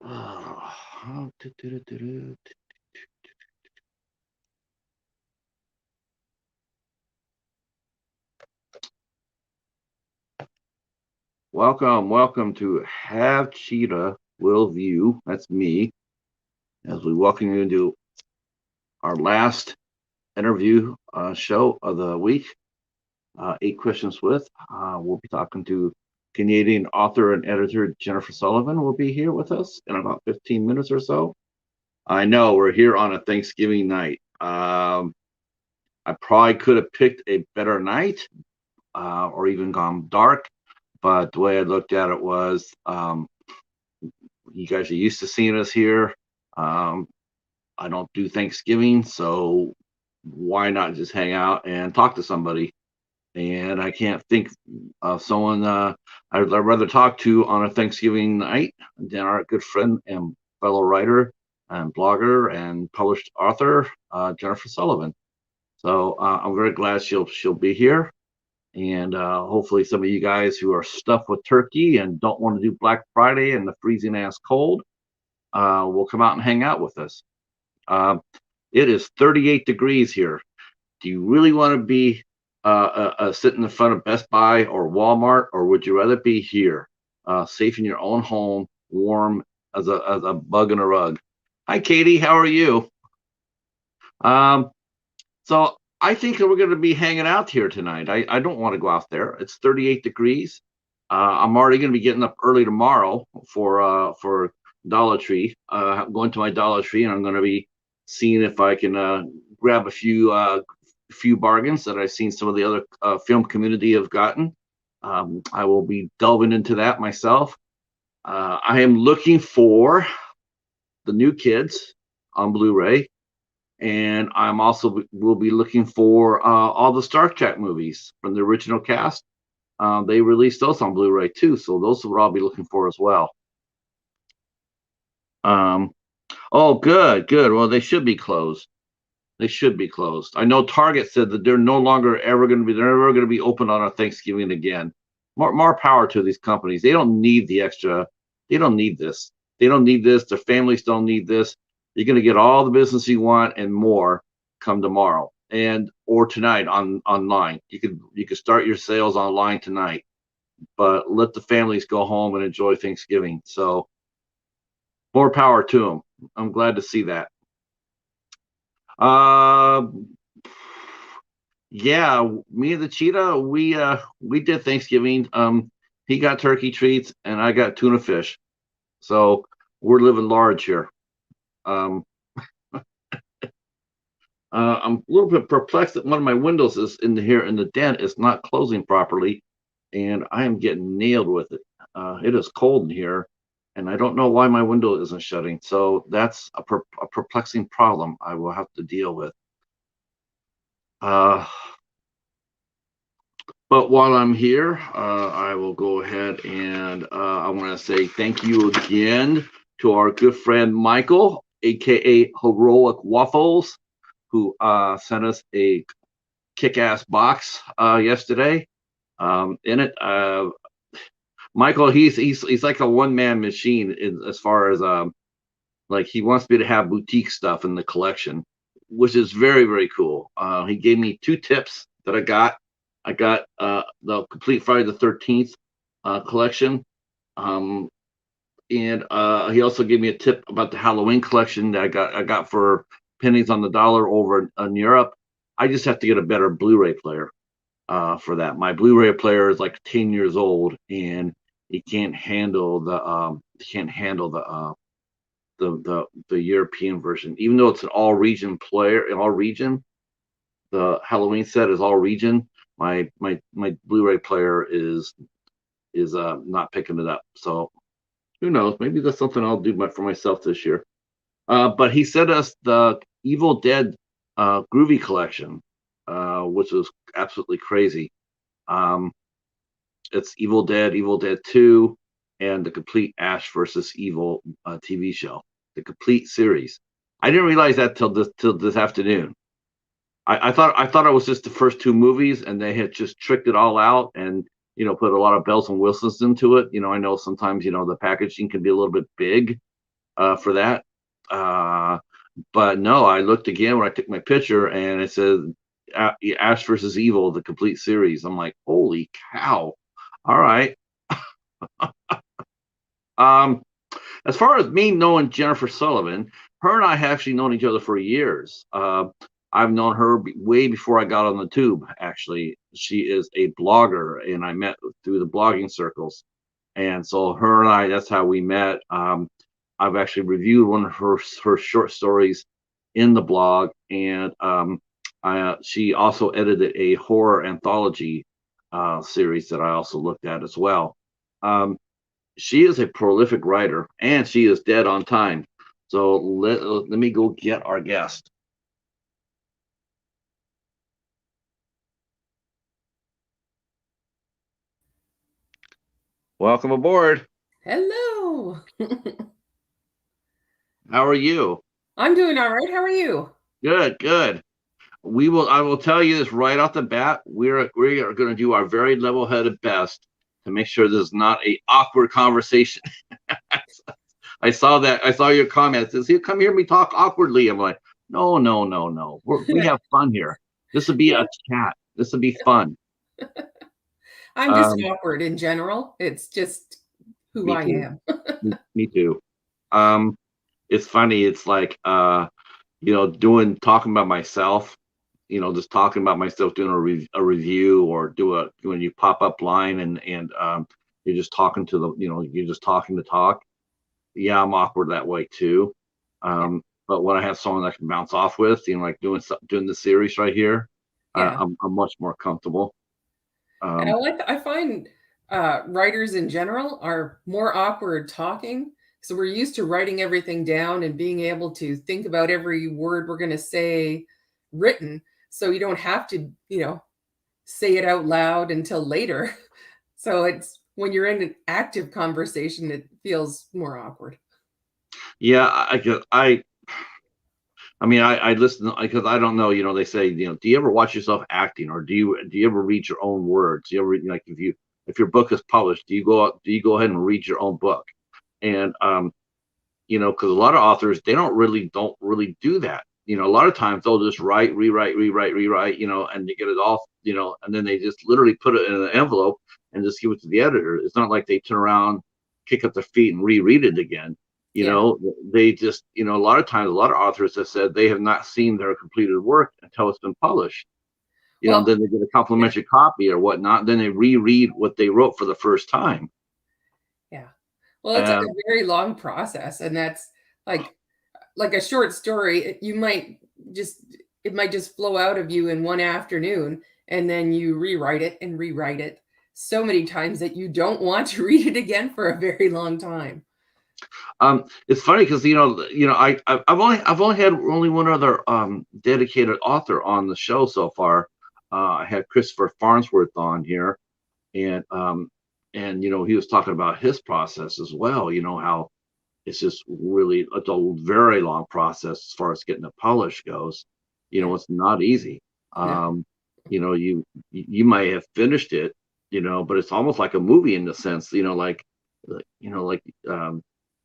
Uh, welcome to Have Cheetah Will View. That's me. As we welcome you into our last interview show of the week, Eight Questions with. We'll be talking to Canadian author and editor Jennifer Sullivan. Will be here with us in about 15 minutes or so. I know we're here on a Thanksgiving night. I probably could have picked a better night or even gone dark. But the way I looked at it was, you guys are used to seeing us here. I don't do Thanksgiving, so why not just hang out and talk to somebody? And I can't think of someone I'd rather talk to on a Thanksgiving night than our good friend and fellow writer and blogger and published author, Jennifer Sullivan. So I'm very glad she'll be here. And hopefully some of you guys who are stuffed with turkey and don't want to do Black Friday in the freezing ass cold will come out and hang out with us. It is 38 degrees here. Do you really want to be sitting in front of Best Buy or Walmart, or would you rather be here, safe in your own home, warm as a bug in a rug? Hi, Katie. How are you? Um, so I think we're going to be hanging out here tonight. I don't want to go out there. It's 38 degrees. I'm already going to be getting up early tomorrow for Dollar Tree. I'm going to my Dollar Tree, and I'm going to be seeing if I can grab a few bargains that I've seen some of the other film community have gotten. I will be delving into that myself. I am looking for the new kids on Blu-ray, and I'm also will be looking for all the Star Trek movies from the original cast. They released those on Blu-ray too, so those will I'll be looking for as well. Um, oh, good. Well, they should be closed. They should be closed. I know Target said that they're no longer ever going to be. They're never going to be open on a Thanksgiving again. More power to these companies. They don't need the extra. They don't need this. They don't need this. Their families don't need this. You're going to get all the business you want and more come tomorrow and or tonight online. You could start your sales online tonight, but let the families go home and enjoy Thanksgiving. So more power to them. I'm glad to see that. Uh, yeah, me and the cheetah, we did Thanksgiving. He got turkey treats and I got tuna fish. So we're living large here. Um, I'm a little bit perplexed that one of my windows is in here in the den is not closing properly, and I am getting nailed with it. It is cold in here, and I don't know why my window isn't shutting. So that's a perplexing problem I will have to deal with. Uh, but while I'm here, I will go ahead and I want to say thank you again to our good friend Michael, aka Heroic Waffles, who sent us a kick-ass box yesterday. In it, Michael, he's like a one-man machine as far as like he wants me to have boutique stuff in the collection, which is very very cool. He gave me two tips that I got. I got the complete Friday the 13th collection, um, and he also gave me a tip about the Halloween collection that I got for pennies on the dollar over in Europe. I just have to get a better Blu-ray player for that. My Blu-ray player is like 10 years old, and it can't handle the European version, even though it's an all region player, all region. The Halloween set is all region. My Blu-ray player is not picking it up. So who knows? Maybe that's something I'll do for myself this year. But he sent us the Evil Dead Groovy collection, which was absolutely crazy. Um, it's Evil Dead 2, and the complete Ash versus Evil TV show, the complete series. I didn't realize that till this afternoon. I thought it was just the first two movies, and they had just tricked it all out and put a lot of bells and whistles into it. I know sometimes the packaging can be a little bit big, for that. But no, I looked again when I took my picture, and it said Ash versus Evil, the complete series. I'm like, holy cow! All right. Um, as far as me knowing Jennifer Sullivan, her and I have actually known each other for years. I've known her way before I got on the tube. Actually, she is a blogger, and I met through the blogging circles. And so her and that's how we met. I've actually reviewed one of her short stories in the blog, and she also edited a horror anthology series that I also looked at as well. She is a prolific writer, and she is dead on time. So let me go get our guest. Welcome aboard. Hello. How are you? I'm doing all right. How are you? Good, good. I will tell you this right off the bat. We are going to do our very level-headed best to make sure this is not a awkward conversation. I saw that. I saw your comment. It says, "You come hear me talk awkwardly." I'm like, no, no, no, no. We have fun here. This would be Yeah, a chat. This would be fun. I'm just Um, awkward in general. It's just who me I too. am. Me too. Um, it's funny. It's like doing talking about myself. Just talking about myself, doing a review, or when you pop up line, and you're just talking to you're just talking to talk. Yeah, I'm awkward that way too. Yeah. But when I have someone I can bounce off with, like doing the series right here, Yeah. I'm much more comfortable. And Um, I find writers in general are more awkward talking. So we're used to writing everything down and being able to think about every word we're going to say written. So you don't have to, say it out loud until later. So it's when you're in an active conversation, it feels more awkward. yeah, I mean, I listen because I don't know. They say, do you ever watch yourself acting, or do you ever read your own words? Do you ever, like, if your book is published, do you go ahead and read your own book? And because a lot of authors, they don't really do that. A lot of times they'll just write, rewrite, and they get it off, and then they just literally put it in an envelope and just give it to the editor. It's not like they turn around, kick up their feet, and reread it again. Yeah. They just, a lot of times, a lot of authors have said they have not seen their completed work until it's been published. Well, Then they get a yeah. complimentary copy or whatnot. Then they reread what they wrote for the first time. Yeah. Well, it's like Uh, a very long process, and that's like like a short story. You might just it might just flow out of you in one afternoon, and then you rewrite it so many times that you don't want to read it again for a very long time. It's funny because I've only had only one other dedicated author on the show so far. I had Christopher Farnsworth on here, and he was talking about his process as well. How it's a very long process as far as getting it published goes. Yeah. It's not easy. No. Um, you might have finished it, but it's almost like a movie in the sense, like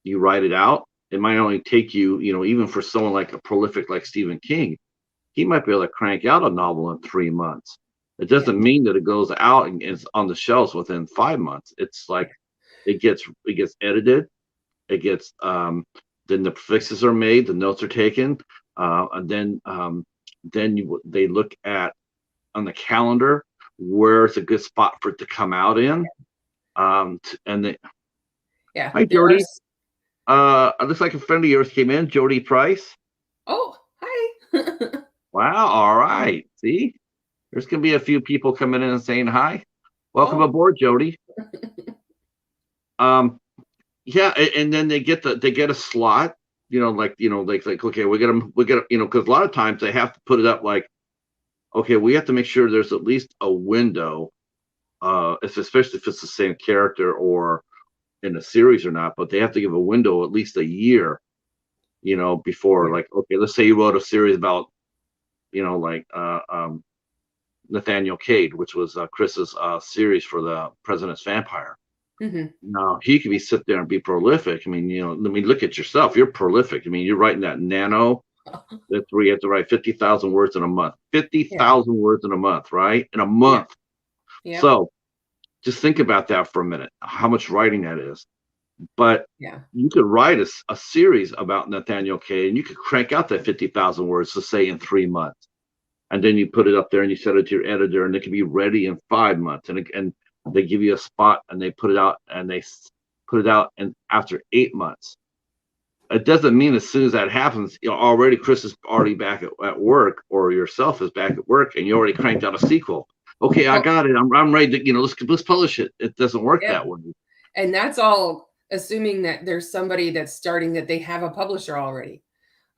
you write it out. It might only take you, even for someone like a prolific like Stephen King, he might be able to crank out a novel in 3 months. It Yeah. doesn't mean that it goes out and it's on the shelves within 5 months. It's like Yeah. it gets edited, it gets then the fixes are made, the notes are taken, and then they look at on the calendar where it's a good spot for it to come out in. And they, Yeah. hi There are. Jody. It looks like a friend of yours came in, Jody Price. Oh, hi. Wow, all right. See, there's gonna be a few people coming in and saying hi. Welcome Oh, aboard, Jody. Um, yeah, and then they get a slot, like okay, we get because a lot of times they have to put it up like, okay, we have to make sure there's at least a window, especially if it's the same character or in a series or not, but they have to give a window at least a year, before, yeah. like, okay, let's say you wrote a series about, like Nathaniel Cade, which was Chris's series for the President's Vampire. Hmm. Now he could be sit there and be prolific. I mean, look at yourself. You're prolific. I mean, you're writing that nano. That's where you have to write 50,000 words in a month. Yeah. 50,000 words in a month, right? In a Yeah. month. Yep. So just think about that for a minute. How much writing that is. But Yeah. you could write a series about Nathaniel K. and you could crank out that 50,000 words to say in 3 months. And then you put it up there and you send it to your editor and it can be ready in 5 months. And they give you a spot and they put it out and they put it out and after 8 months. It doesn't mean as soon as that happens, already Chris is already back at work or yourself is back at work and you already cranked out a sequel. Okay, I Oh, got it. I'm ready to, let's publish it. It doesn't work yeah. that way. And that's all assuming that there's somebody that's starting, that they have a publisher already.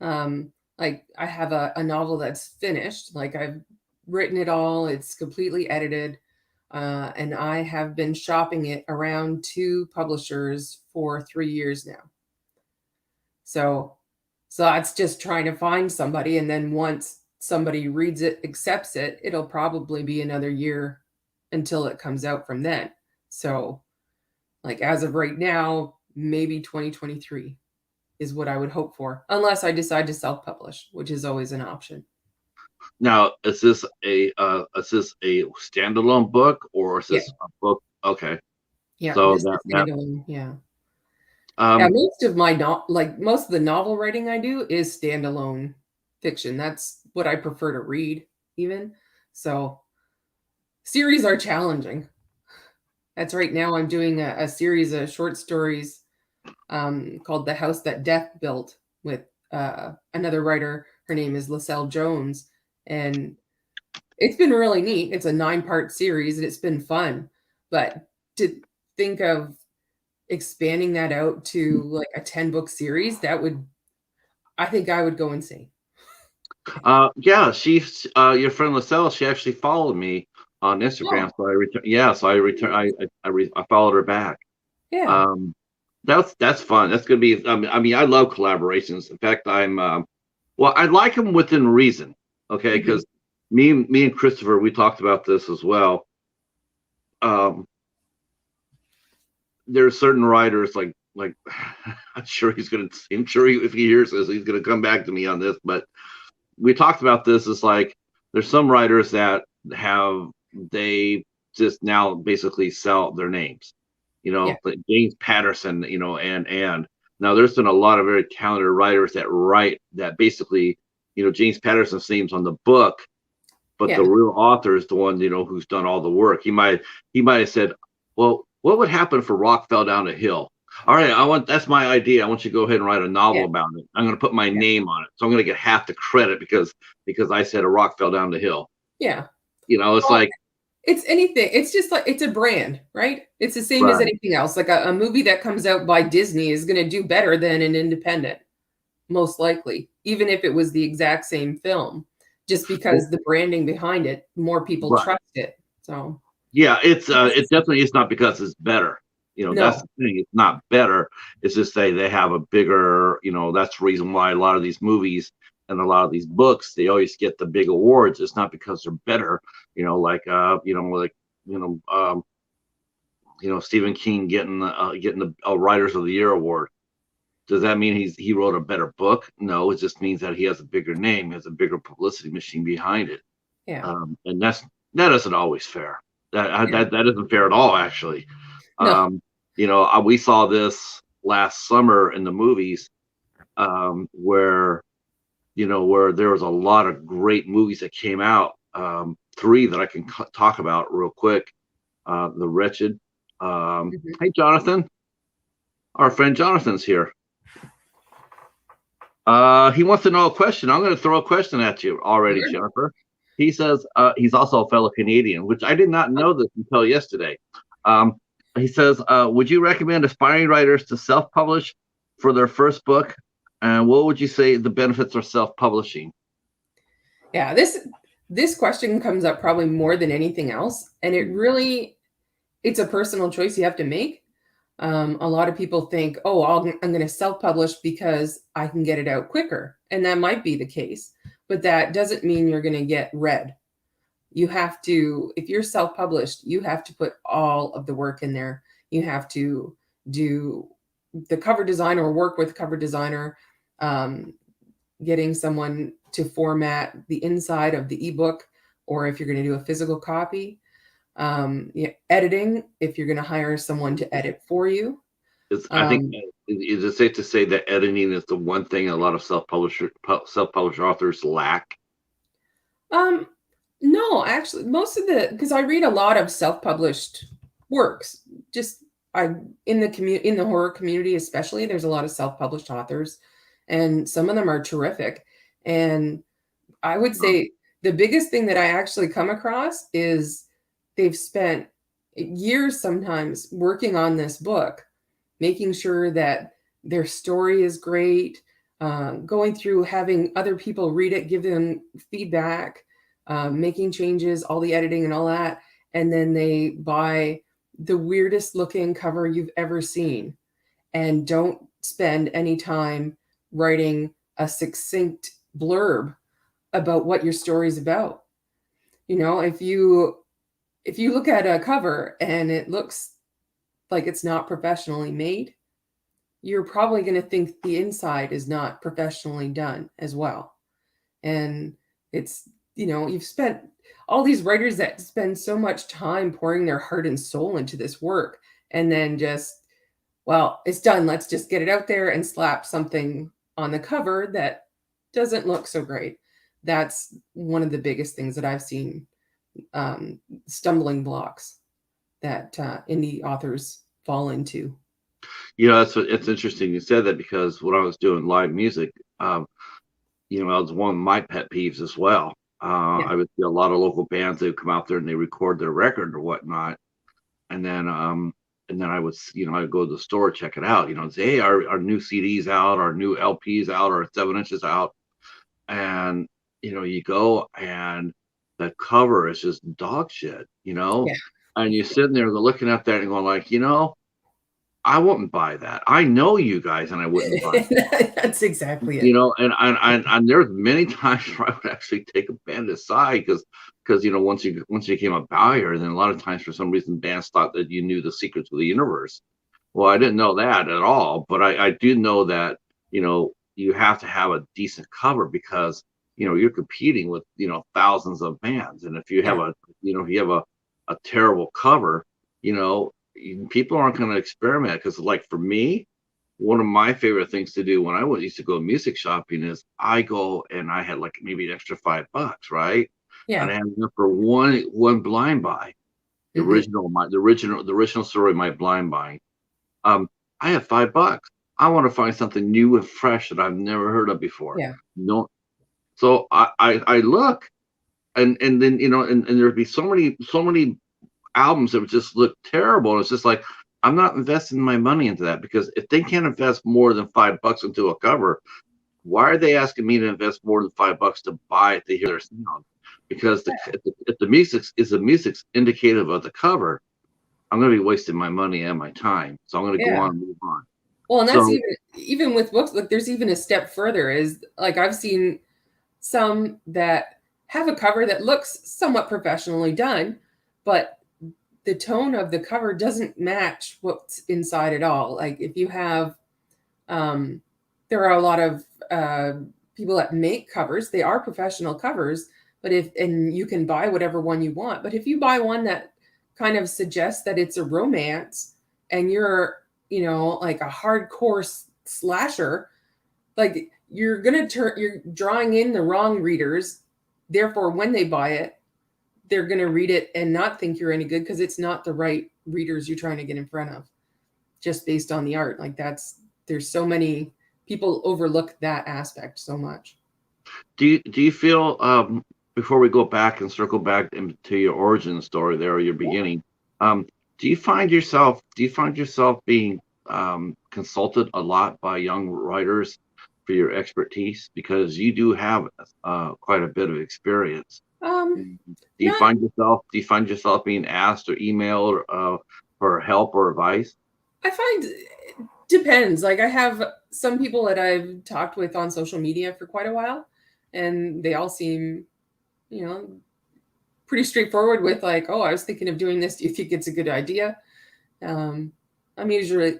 Like I have a novel that's finished, like I've written it all, it's completely edited, and I have been shopping it around 2 publishers for 3 years now. So, so that's just trying to find somebody, and then once somebody reads it, accepts it, it'll probably be another year until it comes out from then. So, like as of right now, maybe 2023 is what I would hope for, unless I decide to self-publish, which is always an option. Now, is this a standalone book or is Yeah, this a book? Okay, yeah, so this is that standalone. Yeah, yeah. um Most of my most of the novel writing I do is standalone fiction. That's what I prefer to read, even. So series are challenging. That's right now. I'm doing a series of short stories called "The House That Death Built" with another writer. Her name is LaSalle Jones, and it's been really neat. It's a 9-part series and it's been fun. But to think of expanding that out to like a 10-book series, that would, I think I would go insane. yeah, she's your friend LaSalle, she actually followed me on Instagram. Oh, So I return yeah, so I return I followed her back. yeah. Um that's fun. That's gonna be I mean, I love collaborations. In fact, well, I like them within reason. Okay, Hmm. because me and Christopher, we talked about this as well. Um there are certain writers like I'm sure if he hears this, he's gonna come back to me on this. But we talked about this. It's like there's some writers that they just now basically sell their names. Yeah. Like James Patterson. And now there's been a lot of very talented writers that write that basically, James Patterson's name's on the book, but the Yeah. real author is the one who's done all the work. He might have said, well, what would happen if a rock fell down a hill? All right, that's my idea. I want you to go ahead and write a novel Yeah. about it. I'm going to put my Yeah. name on it, so I'm going to get half the credit because I said a rock fell down the hill. Yeah. It's Well, like, it's anything. It's just like it's a brand, right? It's the same as right, anything else. Like a movie that comes out by Disney is going to do better than an independent, most likely, even if it was the exact same film, just well, because the branding behind it, more people right, trust it. So yeah. It that's, definitely is not because it's better. That's no, the thing. It's not better. It's just they have a bigger. That's the reason why a lot of these movies and a lot of these books, they always get the big awards. It's not because they're better. You know, um, Stephen King getting the Writers of the Year award. Does that mean he wrote a better book? No, it just means that he has a bigger name, has a bigger publicity machine behind it, yeah, and that isn't always fair. That yeah, that isn't fair at all, actually. no, We saw this last summer in the movies, where where there was a lot of great movies that came out. Three that I can talk about real quick. The Wretched. mhm, Hey, Jonathan, our friend Jonathan's here. He wants to know a question. I'm going to throw a question at you already, sure. Jennifer. He says he's also a fellow Canadian, which I did not know this until yesterday. Um, he says, would you recommend aspiring writers to self-publish for their first book? And what would you say the benefits of self-publishing? Yeah, this question comes up probably more than anything else, and it's a personal choice you have to make. A lot of people think, oh, I'm going to self-publish because I can get it out quicker, and that might be the case, but that doesn't mean you're going to get read. You have to, if you're self-published, you have to put all of the work in there. You have to do the cover design or work with cover designer, getting someone to format the inside of the ebook, or if you're going to do a physical copy, editing, if you're going to hire someone to edit for you. I think, Um, is it safe to say that editing is the one thing a lot of self-published authors lack? um, no, actually, most of because I read a lot of self-published works. Just I in the horror community, especially, there's a lot of self-published authors, and some of them are terrific. And I would Um, say the biggest thing that I actually come across is they've spent years sometimes working on this book, making sure that their story is great, going through having other people read it, give them feedback, making changes, all the editing and all that. And then they buy the weirdest looking cover you've ever seen and don't spend any time writing a succinct blurb about what your story is about. You know, if you look at a cover and it looks like it's not professionally made, you're probably going to think the inside is not professionally done as well. And it's, you know, you've spent all these writers that spend so much time pouring their heart and soul into this work, and then just, well, it's done. Let's just get it out there and slap something on the cover that doesn't look so great. That's one of the biggest things that I've seen, stumbling blocks that indie authors fall into. it's interesting you said that, because when I was doing live music, that was one of my pet peeves as well. Yeah. I would see a lot of local bands, they would come out there and they record their record or whatnot, and then I would go to the store, check it out, and say, hey, our new CD's out, our new LP's out, our 7 inches out, and you go and the cover is just dog shit, Yeah. and you're sitting there looking at that and going like, I wouldn't buy that. I know you guys, and I wouldn't buy That's exactly it. and there's many times where I would actually take a band aside, because once you became a buyer, then a lot of times for some reason bands thought that you knew the secrets of the universe. Well, I didn't know that at all, but I do know that you have to have a decent cover, because you're competing with thousands of bands, and Yeah. if you have a terrible cover, people aren't going to experiment, because like for me, one of my favorite things to do when used to go music shopping is I go and I had like maybe an extra $5, right? And Yeah. I had enough for one blind buy, Hmm. the original story, my blind buy. Um, I have $5. I want to find something new and fresh that I've never heard of before. Yeah. No, so I look, and then and there'd be so many albums that would just look terrible. And it's just like, I'm not investing my money into that, because if they can't invest more than $5 into a cover, why are they asking me to invest more than $5 to buy it to hear their sound? Because if the music's indicative of the cover, I'm going to be wasting my money and my time. So I'm going to go Yeah. on and move on. Well, and that's So even with books, like there's even a step further, is like I've seen some that have a cover that looks somewhat professionally done, but the tone of the cover doesn't match what's inside at all. Like if you have, um, there are a lot of people that make covers. They are professional covers, but and you can buy whatever one you want. But if you buy one that kind of suggests that it's a romance, and you're, like a hardcore slasher, like you're drawing in the wrong readers. Therefore, when they buy it, they're gonna read it and not think you're any good, because it's not the right readers you're trying to get in front of, just based on the art. Like there's so many people overlook that aspect so much. do you feel, before we go back and circle back into your origin story there, or your beginning, um, do you find yourself being consulted a lot by young writers for your expertise, because you do have quite a bit of experience? Um, Mm. Not, Do you find yourself being asked or emailed for help or advice? I find it depends. Like I have some people that I've talked with on social media for quite a while, and they all seem, you know, pretty straightforward with like, oh, I was thinking of doing this. Do you think it's a good idea? I'm usually,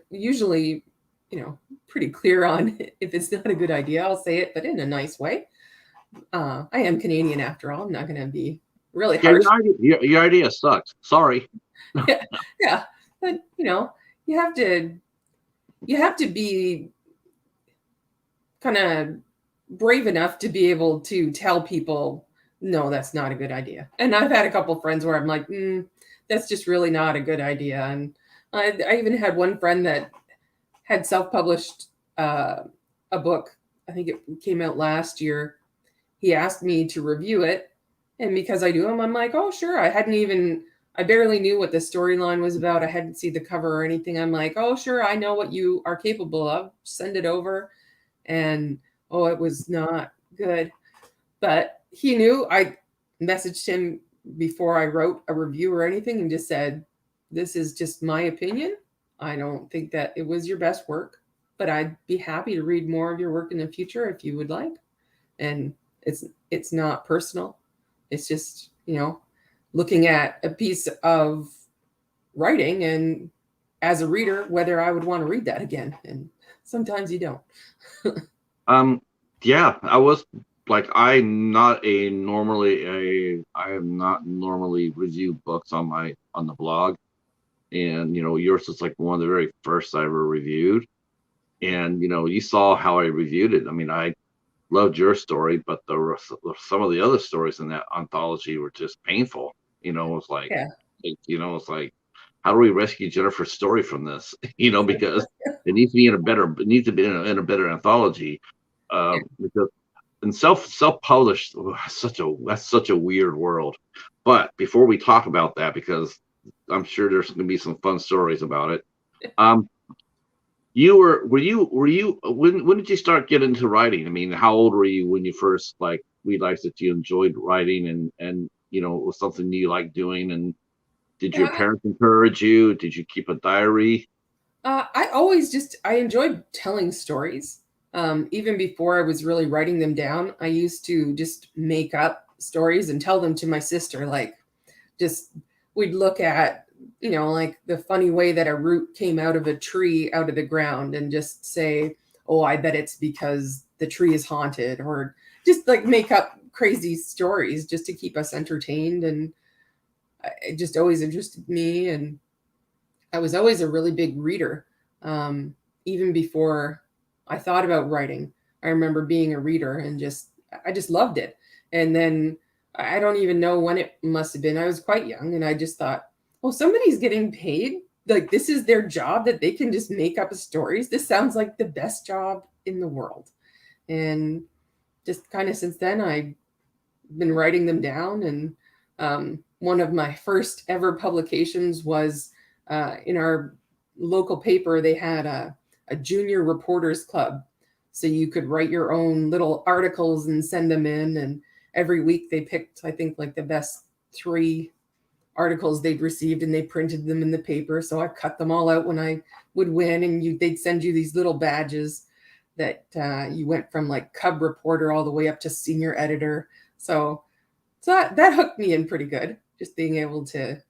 pretty clear on if it's not a good idea. I'll say it, but in a nice way. I am Canadian after all. I'm not going to be really Yeah, harsh. your idea sucks. Sorry. Yeah, yeah. But you have to be kind of brave enough to be able to tell people, no, that's not a good idea. And I've had a couple friends where I'm like, that's just really not a good idea. And I even had one friend that had self-published a book. I think it came out last year. He asked me to review it, and because I do them, I'm like, oh sure. I barely knew what the storyline was about. I hadn't seen the cover or anything. I'm like, oh sure, I know what you are capable of. Send it over. And it was not good. But he knew. I messaged him before I wrote a review or anything and just said, this is just my opinion. I don't think that it was your best work, but I'd be happy to read more of your work in the future if you would like. And it's not personal. It's just, looking at a piece of writing and as a reader, whether I would want to read that again. And sometimes you don't. Yeah, I was like, I am not normally review books on the blog. And yours is like one of the very first I ever reviewed. And you saw how I reviewed it. I mean, I loved your story, but some of the other stories in that anthology were just painful. It was like, Yeah. it's like, how do we rescue Jennifer's story from this? Because it needs to be in a better anthology. Because and self-published, that's such a weird world. But before we talk about that, because I'm sure there's going to be some fun stories about it. When did you start getting into writing? I mean, how old were you when you first realized that you enjoyed writing and it was something you liked doing? And did your Yeah. parents encourage you? Did you keep a diary? I enjoyed telling stories. Even before I was really writing them down, I used to just make up stories and tell them to my sister. Like, just we'd look at, like the funny way that a root came out of a tree out of the ground and just say, oh, I bet it's because the tree is haunted, or just like make up crazy stories just to keep us entertained. And it just always interested me. And I was always a really big reader. Even before I thought about writing, I remember being a reader and I just loved it. And then I don't even know when it must have been. I was quite young and I just thought, oh, somebody's getting paid. Like, this is their job, that they can just make up stories. This sounds like the best job in the world. And just kind of since then, I've been writing them down. And one of my first ever publications was in our local paper. They had a junior reporters club, so you could write your own little articles and send them in. And every week they picked, I think, like the best 3 articles they'd received, and they printed them in the paper. So I cut them all out when I would win, and they'd send you these little badges that you went from like cub reporter all the way up to senior editor. So that hooked me in pretty good, just being able to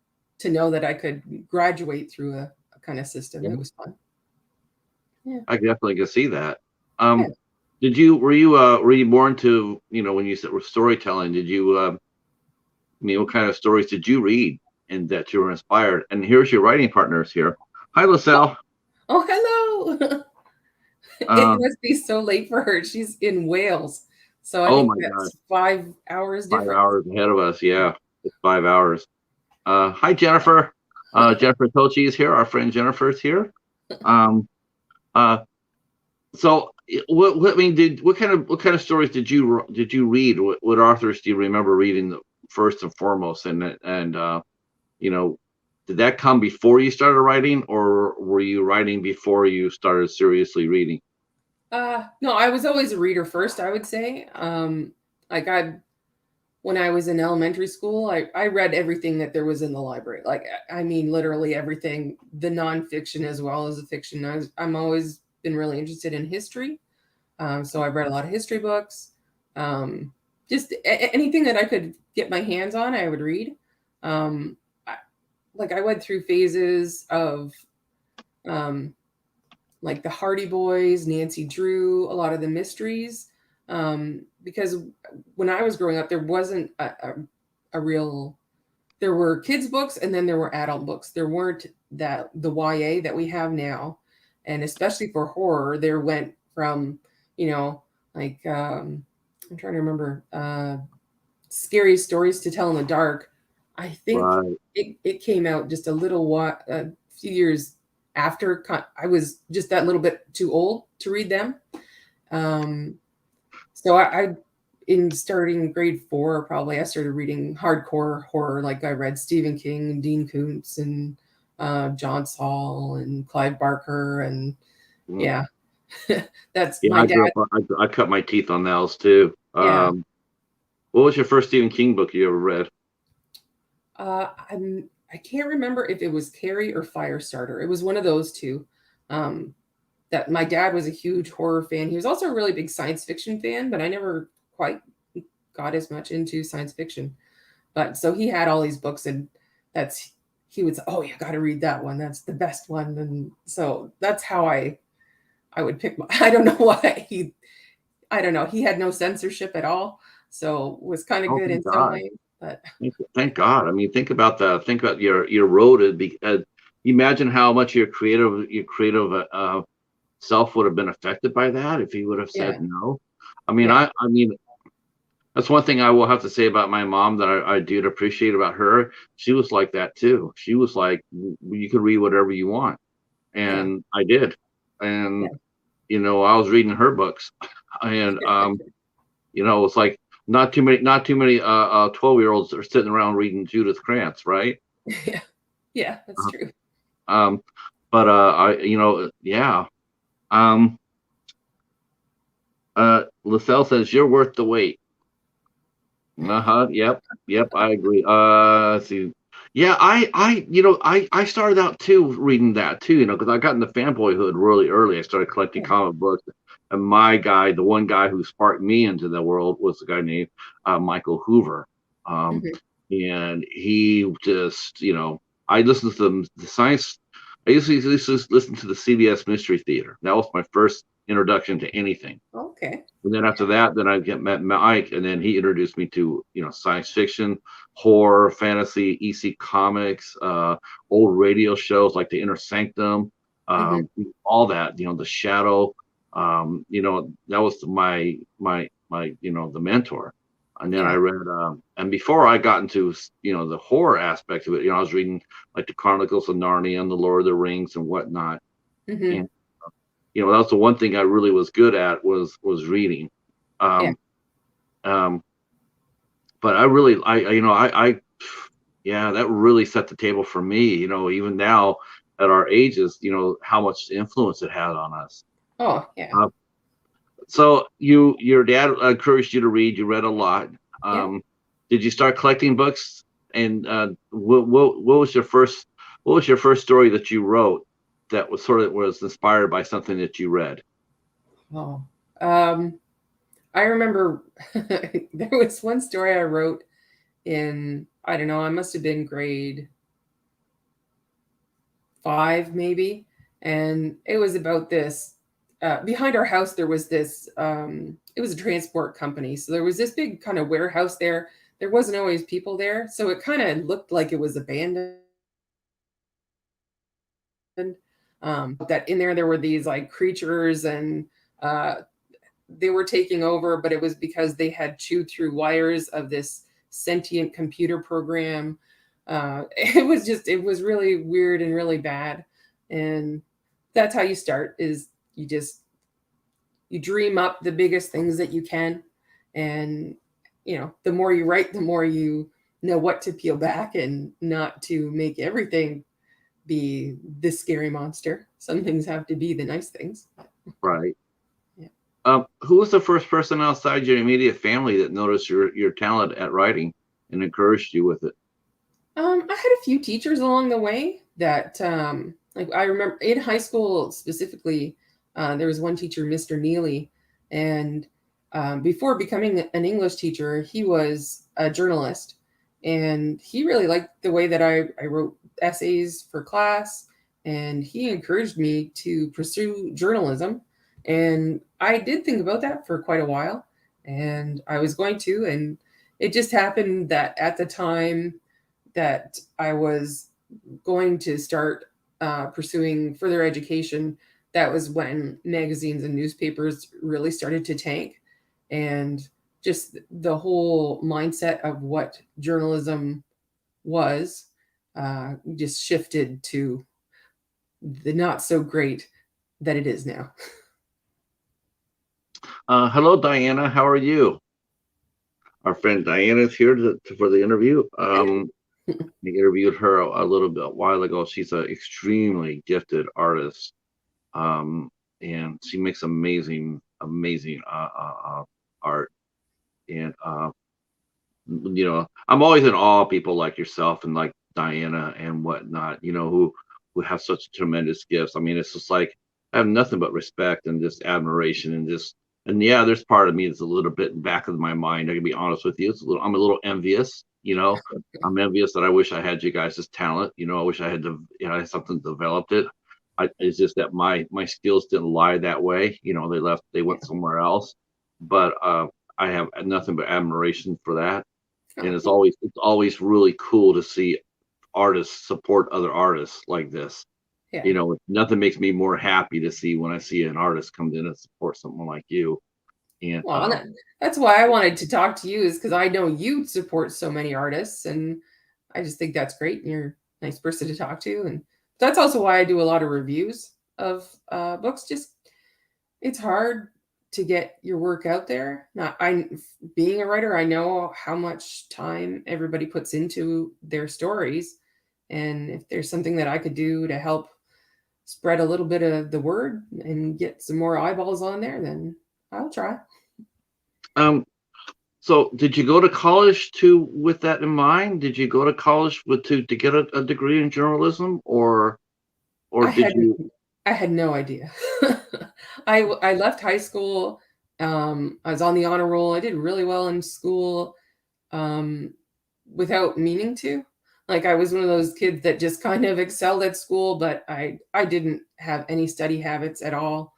know that I could graduate through a kind of system. Yeah. It was fun. Yeah. I definitely can see that. Yeah. Were you born to, when you said storytelling, did you what kind of stories did you read and that you were inspired? And here's your writing partners here. Hi, LaSalle. Oh, hello. It must be so late for her. She's in Wales. So I Oh think my God, that's 5 hours 5 difference. hours ahead of us. Yeah, it's 5 hours. Hi, Jennifer. Jennifer Tochi is here. Our friend Jennifer is here. Um, uh, so what I mean, what kind of stories did you read? What authors do you remember reading first and foremost? And you know, did that come before you started writing, or were you writing before you started seriously reading? No, I was always a reader first, I would say. Like when I was in elementary school, I read everything that there was in the library. Like, I mean, literally everything, the nonfiction as well as the fiction. I'm always been really interested in history. So I've read a lot of history books. Just anything that I could get my hands on, I would read. Um, I, like I went through phases of um, like the Hardy Boys, Nancy Drew, a lot of the mysteries. Because when I was growing up, there wasn't a real, there were kids books and then there were adult books. There weren't that the YA that we have now. And especially for horror, there went from, like, I'm trying to remember, Scary Stories to Tell in the Dark. I think Right. it came out just a few years after I was just that little bit too old to read them. Um, so I in starting grade 4, probably I started reading hardcore horror. Like I read Stephen King and Dean Koontz and John Saul and Clive Barker, and Mm. yeah, that's Yeah, my I dad. grew up. I cut my teeth on those too. Yeah, What was your first Stephen King book you ever read? I can't remember if it was Carrie or Firestarter. It was one of those two. Um, that my dad was a huge horror fan. He was also a really big science fiction fan, but I never quite got as much into science fiction. But so he had all these books, and that's he would say, "Oh, you got to read that one. That's the best one." And so that's how I would pick. I don't know why I don't know. He had no censorship at all, so was kind of Oh, good thank in some God. ways. But Thank God. I mean, think about your road. Imagine how much your creative self would have been affected by that if he would have said yeah, no. I mean, yeah, I mean, that's one thing I will have to say about my mom that I did appreciate about her. She was like that too. She was like, you can read whatever you want, yeah, and I did. And yeah, I was reading her books, and it's like not too many 12-year-olds are sitting around reading Judith Krantz, right? yeah, yeah. That's Uh, true. Um, but yeah. Um, LaSalle says you're worth the wait. Uh-huh. Yep. Yep. I agree. Let's see. Yeah, I started out too reading that too, because I got into fanboyhood really early. I started collecting Yeah. comic books, and the one guy who sparked me into the world was a guy named Michael Hoover. Um, Hmm. and he just, I listened to the science. I used to listen to the CBS Mystery Theater. That was my first introduction to anything. Okay. And then after that, then I met Mike, and then he introduced me to science fiction, horror, fantasy, EC comics, old radio shows like The Inner Sanctum, Hmm. all that. The Shadow. That was my the mentor. And then I Yeah. read, and before I got into the horror aspect of it, I was reading like the Chronicles of Narnia and the Lord of the Rings and whatnot. Hmm. And that's the one thing I really was good at was reading. Yeah. Um, um, but I really, yeah, that really set the table for me. Even now at our ages, how much influence it had on us. Oh, yeah. Uh, so your dad encouraged you to read. You read a lot. Yeah. Did you start collecting books? And what was your first story that you wrote that was inspired by something that you read? Oh. Um, I remember there was one story I wrote in, I don't know, I must have been grade 5 maybe, and it was about this. Behind our house, there was this. It was a transport company, so there was this big kind of warehouse there. There wasn't always people there, so it kind of looked like it was abandoned. That in there were these like creatures, and uh, they were taking over, but it was because they had chewed through wires of this sentient computer program. It was really weird and really bad. And that's how you start, is you dream up the biggest things that you can. And, the more you write, the more you know what to peel back and not to make everything be the scary monster. Some things have to be the nice things. Right. Yeah. Who was the first person outside your immediate family that noticed your talent at writing and encouraged you with it? I had a few teachers along the way that, like I remember in high school specifically, there was one teacher, Mr. Neely, and before becoming an English teacher, he was a journalist, and he really liked the way that I wrote essays for class, and he encouraged me to pursue journalism. And I did think about that for quite a while, and I was going to, and it just happened that at the time that I was going to start pursuing further education, that was when magazines and newspapers really started to tank. And just the whole mindset of what journalism was just shifted to the not so great that it is now. Hello, Diana. How are you? Our friend Diana is here for the interview. We interviewed her a little bit a while ago. She's an extremely gifted artist, and she makes amazing, amazing art. And I'm always in awe of people like yourself and like Diana and whatnot. Who have such tremendous gifts. I mean, it's just like I have nothing but respect and just admiration and yeah, there's part of me that's a little bit in back of my mind. I can be honest with you. I'm a little envious. I'm envious that I wish I had you guys' talent. I wish I had I had something developed it. It's just that my skills didn't lie that way. They went somewhere else. But I have nothing but admiration for that. And it's always really cool to see artists support other artists like this. Yeah. Nothing makes me more happy to see when I see an artist come in and support someone like you. And Well, that's why I wanted to talk to you, is because I know you support so many artists, and I just think that's great. And you're a nice person to talk to, and that's also why I do a lot of reviews of books. Just it's hard to get your work out there. Being a writer, I know how much time everybody puts into their stories, and if there's something that I could do to help spread a little bit of the word and get some more eyeballs on there, then I'll try. So did you go to college with that in mind? Did you go to college to get a degree in journalism, or did you? I had no idea. I left high school. I was on the honor roll. I did really well in school, without meaning to. Like, I was one of those kids that just kind of excelled at school, but I didn't have any study habits at all.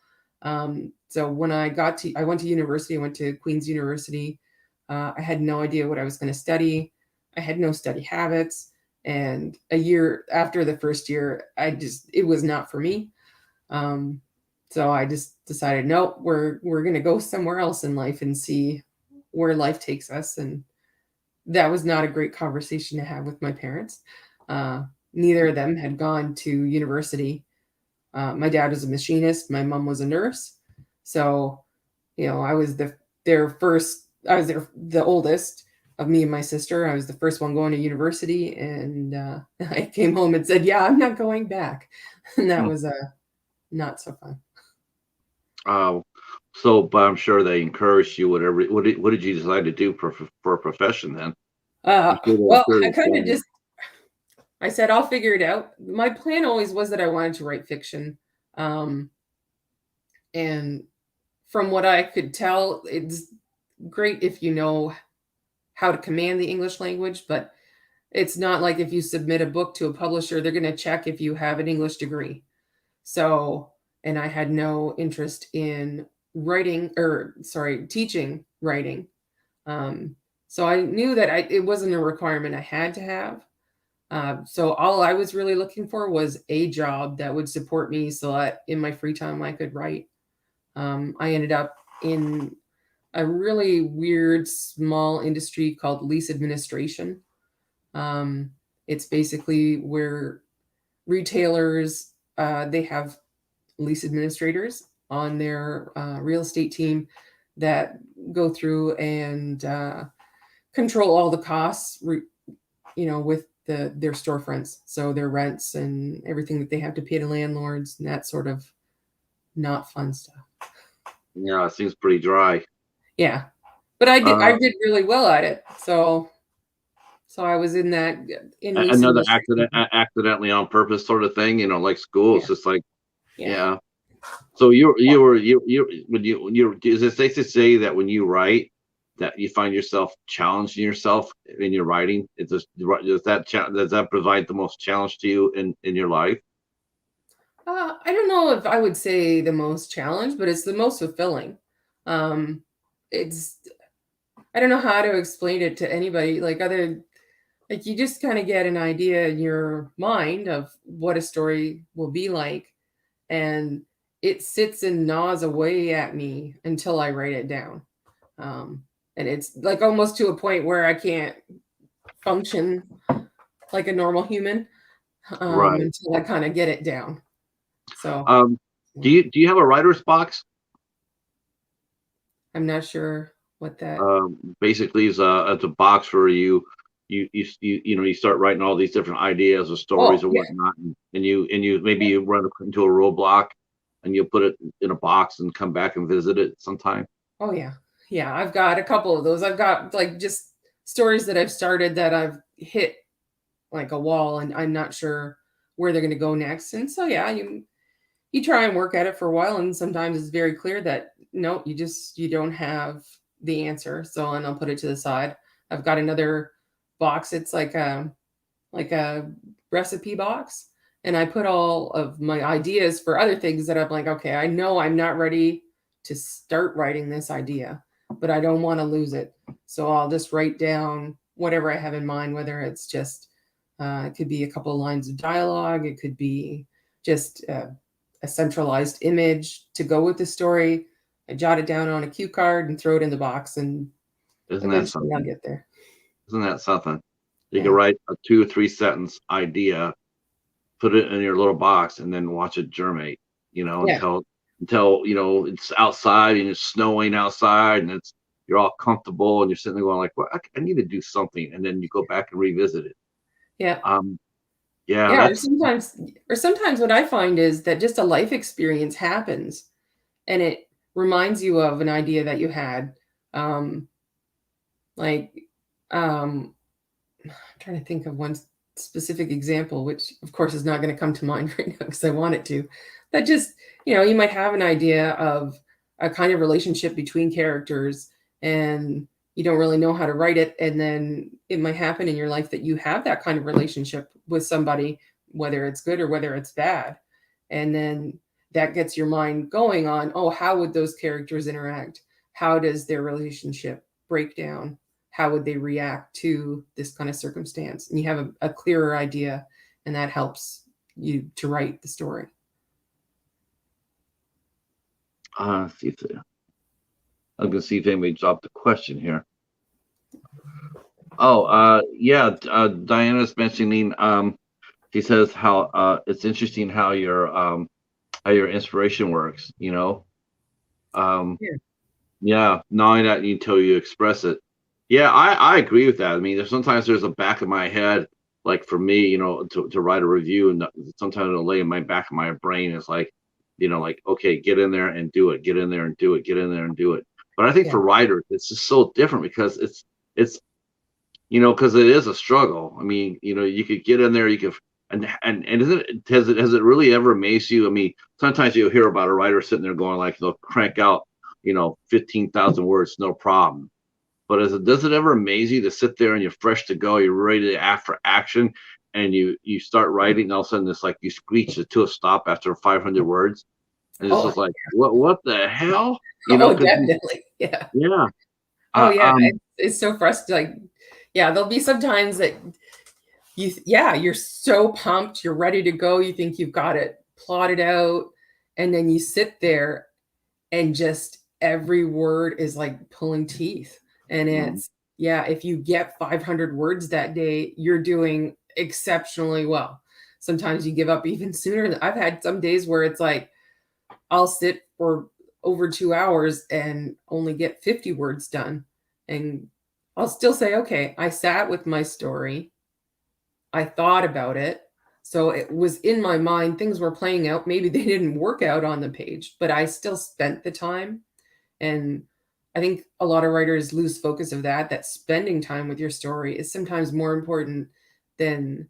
So when I went to university. I went to Queen's University. I had no idea what I was going to study. I had no study habits. And a year after the first year, it was not for me. So I just decided, no, we're going to go somewhere else in life and see where life takes us. And that was not a great conversation to have with my parents. Neither of them had gone to university. My dad was a machinist. My mom was a nurse. So, I was the oldest of me and my sister. I was the first one going to university, and I came home and said, yeah, I'm not going back. And that was not so fun. But I'm sure they encouraged you. What did you decide to do for a profession then? Well, I said, I'll figure it out. My plan always was that I wanted to write fiction. And from what I could tell, it's great if you know how to command the English language, but it's not like if you submit a book to a publisher, they're going to check if you have an English degree. So, and I had no interest in teaching writing. So I knew that it wasn't a requirement I had to have. So all I was really looking for was a job that would support me so that in my free time I could write. I ended up in a really weird small industry called lease administration. It's basically where retailers, they have lease administrators on their real estate team that go through and control all the costs, with their storefronts. So their rents and everything that they have to pay to landlords and that sort of not fun stuff. Yeah, it seems pretty dry. Yeah, but I did really well at it. So I was in that. Another accidentally on purpose sort of thing, like school. Yeah. It's just like, yeah. So is it safe to say that when you write, that you find yourself challenging yourself in your writing? Does that provide the most challenge to you in your life? I don't know if I would say the most challenge, but it's the most fulfilling. Um, it's I don't know how to explain it to anybody. Like you just kind of get an idea in your mind of what a story will be like, and it sits and gnaws away at me until I write it down. Um, and it's like almost to a point where I can't function like a normal human Right. until I kind of get it down. So Um, do you have a writer's box? I'm not sure what that. Basically, it's a box where you start writing all these different ideas or stories Oh or yeah. whatnot, and you maybe you run into a roadblock, and you put it in a box and come back and visit it sometime. Oh yeah. Yeah. I've got a couple of those. I've got like just stories that I've started that I've hit like a wall and I'm not sure where they're going to go next. And so yeah, you try and work at it for a while, and sometimes it's very clear that no, you don't have the answer. So and I'll put it to the side. I've got another box. It's like a recipe box, and I put all of my ideas for other things that I'm like, okay, I know I'm not ready to start writing this idea, but I don't want to lose it. So I'll just write down whatever I have in mind, whether it's just it could be a couple of lines of dialogue, it could be just a centralized image to go with the story. I jot it down on a cue card and throw it in the box, and Isn't that eventually I'll something? get there. Isn't that something? You can Yeah. write a 2 or 3 sentence idea, put it in your little box, and then watch it germinate. Yeah. Until it's outside and it's snowing outside, and you're all comfortable, and you're sitting there going like, "Well, I need to do something," and then you go back and revisit it. Yeah. Um, yeah, Yeah, that's or sometimes what I find is that just a life experience happens and it reminds you of an idea that you had. Um, like, I'm trying to think of one specific example, which of course is not going to come to mind right now because I want it to. That just, you might have an idea of a kind of relationship between characters and you don't really know how to write it. And then it might happen in your life that you have that kind of relationship with somebody, whether it's good or whether it's bad. And then that gets your mind going on, oh, how would those characters interact? How does their relationship break down? How would they react to this kind of circumstance? And you have a clearer idea, and that helps you to write the story. see if I'm gonna see if anybody dropped a question here. Oh, yeah, Diana's mentioning. She says how it's interesting how your inspiration works. Um, Yeah. yeah, knowing that until you express it. Yeah, I agree with that. I mean, there's a back of my head, like for me, to write a review, and sometimes it'll lay in my back of my brain. It's like, okay, get in there and do it, get in there and do it, get in there and do it. But I think Yeah. for writers, it's just so different because because it is a struggle. I mean, you could get in there, you could, and has it really ever amazed you? I mean, sometimes you'll hear about a writer sitting there going like they'll crank out, 15,000 words, no problem. But does it ever amaze you to sit there and you're fresh to go, you're ready for action, and you start writing, and all of a sudden it's like you screech it to a stop after 500 words, and it's Oh, just like, what the hell? oh, Because definitely. Yeah. yeah, Oh, uh, yeah. um, It's so frustrating. Like, yeah, there'll be some times that you're so pumped, you're ready to go, you think you've got it plotted out, and then you sit there and just every word is like pulling teeth. And mm, yeah, if you get 500 words that day, you're doing exceptionally well. Sometimes you give up even sooner. I've had some days where it's like I'll sit for over 2 hours and only get 50 words done. And I'll still say, okay, I sat with my story. I thought about it. So it was in my mind. Things were playing out. Maybe they didn't work out on the page, but I still spent the time. And I think a lot of writers lose focus of that spending time with your story is sometimes more important than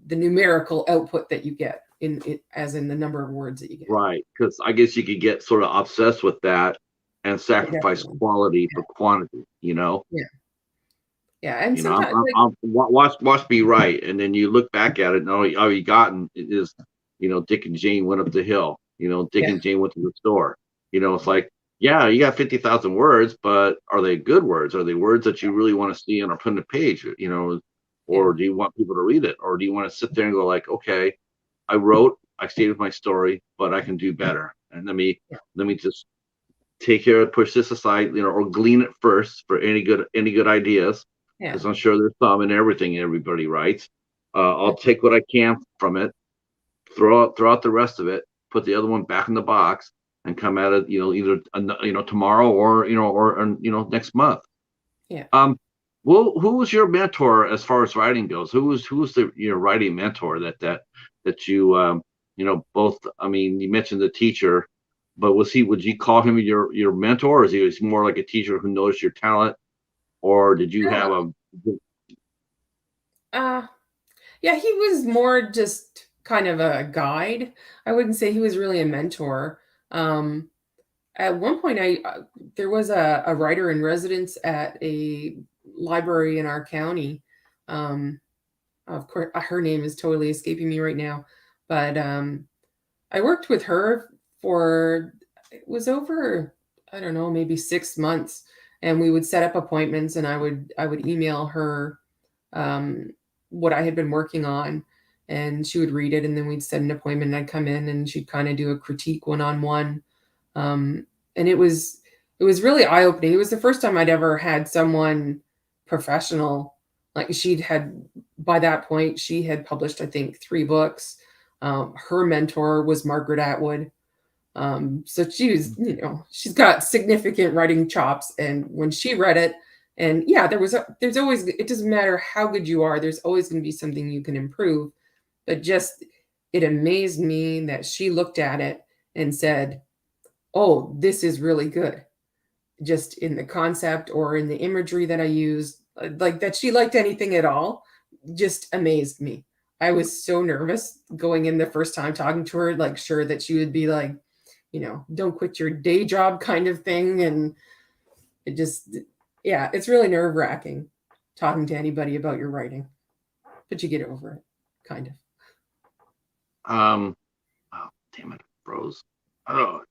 the numerical output that you get in it, as in the number of words that you get. right, because I guess you could get sort of obsessed with that and Oh, sacrifice definitely. quality Yeah. for quantity. Yeah. Yeah. And I'm, sometimes I'm, like, I'm watch me write, and then you look back at it, and all you gotten is Dick and Jane went up the hill. Dick Yeah. and Jane went to the store. It's like, yeah, you got 50,000 words, but are they good words? Are they words that you really want to see on a printed page? Yeah. Or do you want people to read it? Or do you want to sit there and go like, okay, I stated my story, but I can do better. And Yeah. let me just take care of, push this aside, or glean it first for any good ideas, Yeah. because I'm sure there's some in everything everybody writes. Yeah. I'll take what I can from it, throw out the rest of it, put the other one back in the box, and come at it, either tomorrow or next month. Yeah. Um, well, who was your mentor as far as writing goes? Who was your writing mentor that you both? I mean, you mentioned the teacher, but would you call him your mentor, or is he more like a teacher who noticed your talent, or did you have a? Uh, yeah, he was more just kind of a guide. I wouldn't say he was really a mentor. Um, at one point, there was a writer in residence at a library in our county. Um, of course, her name is totally escaping me right now, but I worked with her for it was over, I don't know, maybe 6 months, and we would set up appointments, and I would email her um, what I had been working on, and she would read it, and then we'd set an appointment, and I'd come in, and she'd kind of do a critique one on one, and it was really eye opening. It was the first time I'd ever had someone professional. Like she'd had by that point she had published I think 3 books. Her mentor was Margaret Atwood. So she was, she's got significant writing chops, and when she read it, and yeah, there's always, it doesn't matter how good you are, there's always going to be something you can improve, but just it amazed me that she looked at it and said, "Oh, this is really good." Just in the concept or in the imagery that I used, like that she liked anything at all, just amazed me. I was so nervous going in the first time talking to her, like sure that she would be like, don't quit your day job kind of thing. And it just, yeah, it's really nerve wracking talking to anybody about your writing, but you get over it, kind of. um, oh, damn it, froze. Oh,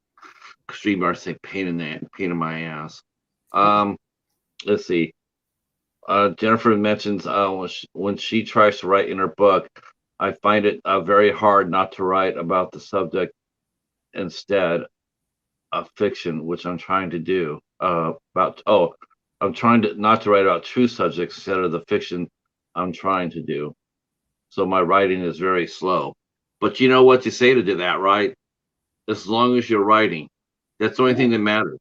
extreme arts say pain in my ass. Okay. Um, let's see. Jennifer mentions when she tries to write in her book, I find it very hard not to write about the subject instead of fiction, which I'm trying to do. I'm trying to not to write about true subjects instead of the fiction I'm trying to do. So my writing is very slow. But you know what you say to do that, right? As long as you're writing, that's the only Yeah. thing that matters.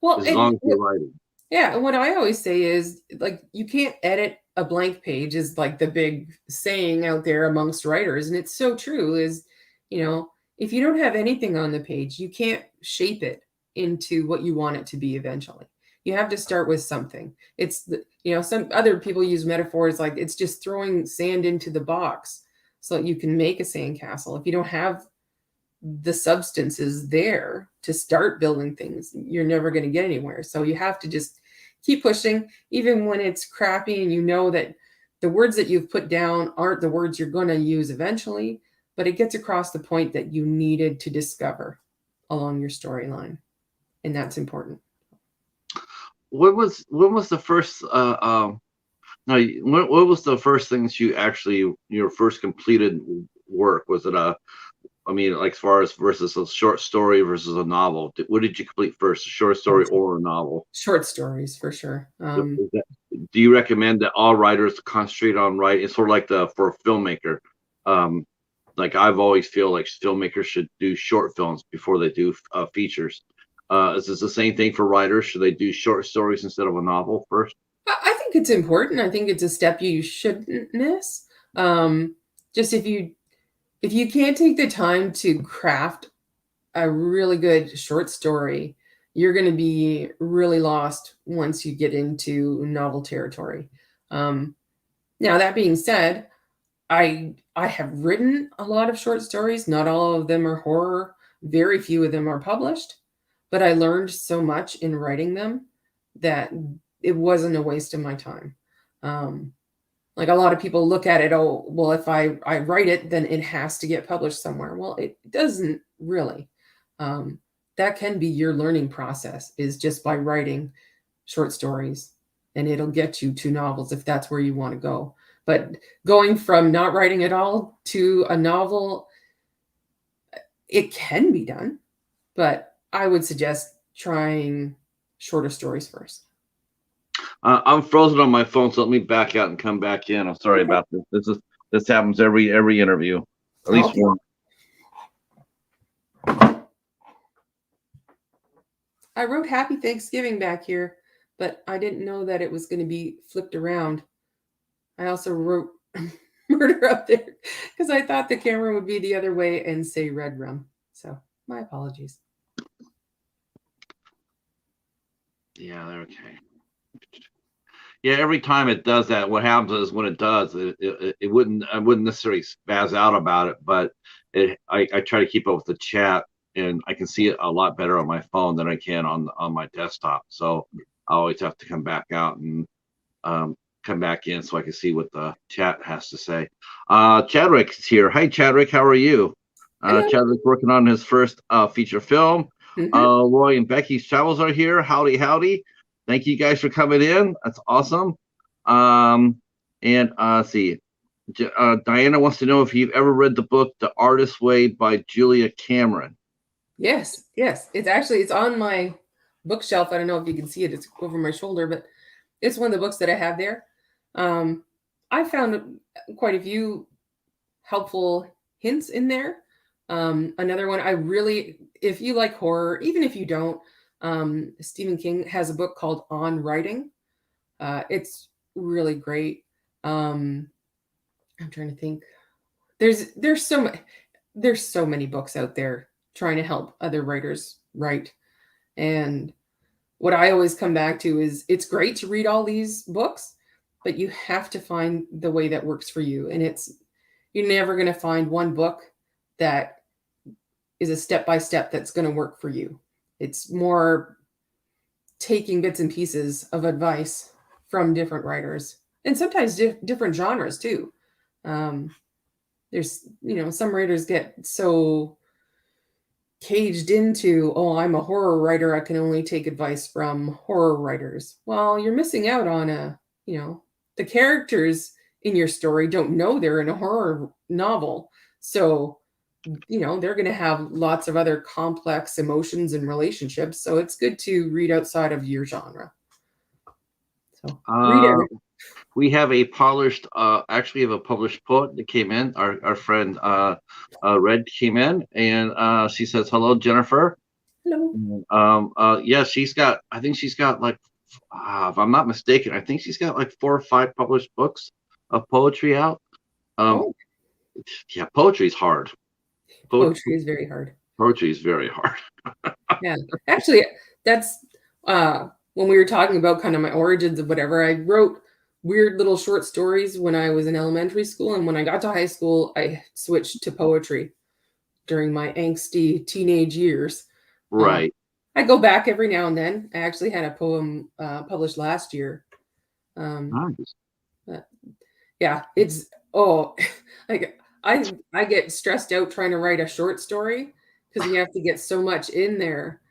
Well, As and long as you're writing. yeah, and what I always say is like you can't edit a blank page is like the big saying out there amongst writers, and it's so true is, you know, if you don't have anything on the page, you can't shape it into what you want it to be eventually. You have to start with something. It's some other people use metaphors like it's just throwing sand into the box so that you can make a sandcastle. If you don't have the substance is there to start building things, you're never going to get anywhere. So you have to just keep pushing, even when it's crappy and you know that the words that you've put down aren't the words you're going to use eventually, but it gets across the point that you needed to discover along your storyline. And that's important. When was the first no, what was the first things you actually your first completed work? Was it I mean, like as far as versus a short story versus a novel? What did you complete first, a short story or a novel? Short stories for sure. Do you recommend that all writers concentrate on writing? It's sort of like for a filmmaker. Um, like I've always feel like filmmakers should do short films before they do features. Is this the same thing for writers? Should they do short stories instead of a novel first? I think it's important. I think it's a step you shouldn't miss. Just if you can't take the time to craft a really good short story, you're going to be really lost once you get into novel territory. Um, Now that being said, I have written a lot of short stories. Not all of them are horror. Very few of them are published, but I learned so much in writing them that it wasn't a waste of my time. Um, Like a lot of people look at it, oh, well, if I write it, then it has to get published somewhere. Well, it doesn't really. Um, that can be your learning process, is just by writing short stories, and it'll get you to novels if that's where you want to go. But going from not writing at all to a novel, it can be done, but I would suggest trying shorter stories first. I'm frozen on my phone, so let me back out and come back in. I'm sorry Okay. about this. This happens every interview, at least Okay. one. I wrote Happy Thanksgiving back here, but I didn't know that it was going to be flipped around. I also wrote murder up there because I thought the camera would be the other way and say red rum. So my apologies. Yeah, they're okay. Yeah, every time it does that, what happens is when it does, I wouldn't necessarily spaz out about it, but I try to keep up with the chat, and I can see it a lot better on my phone than I can on my desktop. So I always have to come back out and come back in so I can see what the chat has to say. Chadwick's here. Hi, Chadwick. How are you? Hello. Chadwick's working on his first feature film. Mm-hmm. Roy and Becky's travels are here. Howdy, howdy. Thank you guys for coming in. That's awesome. And see, Diana wants to know if you've ever read the book The Artist's Way by Julia Cameron. Yes, yes. It's on my bookshelf. I don't know if you can see it. It's over my shoulder, but it's one of the books that I have there. I found quite a few helpful hints in there. Another one I really, if you like horror, even if you don't, Stephen King has a book called On Writing. It's really great. I'm trying to think. There's so many books out there trying to help other writers write. And what I always come back to is it's great to read all these books, but you have to find the way that works for you. And you're never going to find one book that is a step by step that's going to work for you. It's more taking bits and pieces of advice from different writers, and sometimes different genres too. There's, some writers get so caged into, oh, I'm a horror writer, I can only take advice from horror writers. Well, you're missing out on the characters in your story don't know they're in a horror novel. So, they're going to have lots of other complex emotions and relationships. So it's good to read outside of your genre. So read Uh, it. we have actually have a published poet that came in. Our friend Red came in, and she says, hello, Jennifer. Hello. Yeah, I think she's got like, if I'm not mistaken, I think she's got like 4 or 5 published books of poetry out. Oh, Yeah, poetry's hard. poetry is very hard. Poetry is very hard. Yeah. Actually, that's when we were talking about kind of my origins of whatever, I wrote weird little short stories when I was in elementary school. And when I got to high school, I switched to poetry during my angsty teenage years. Right. I go back every now and then. I actually had a poem published last year. Nice. But yeah, it's like I get stressed out trying to write a short story because you have to get so much in there.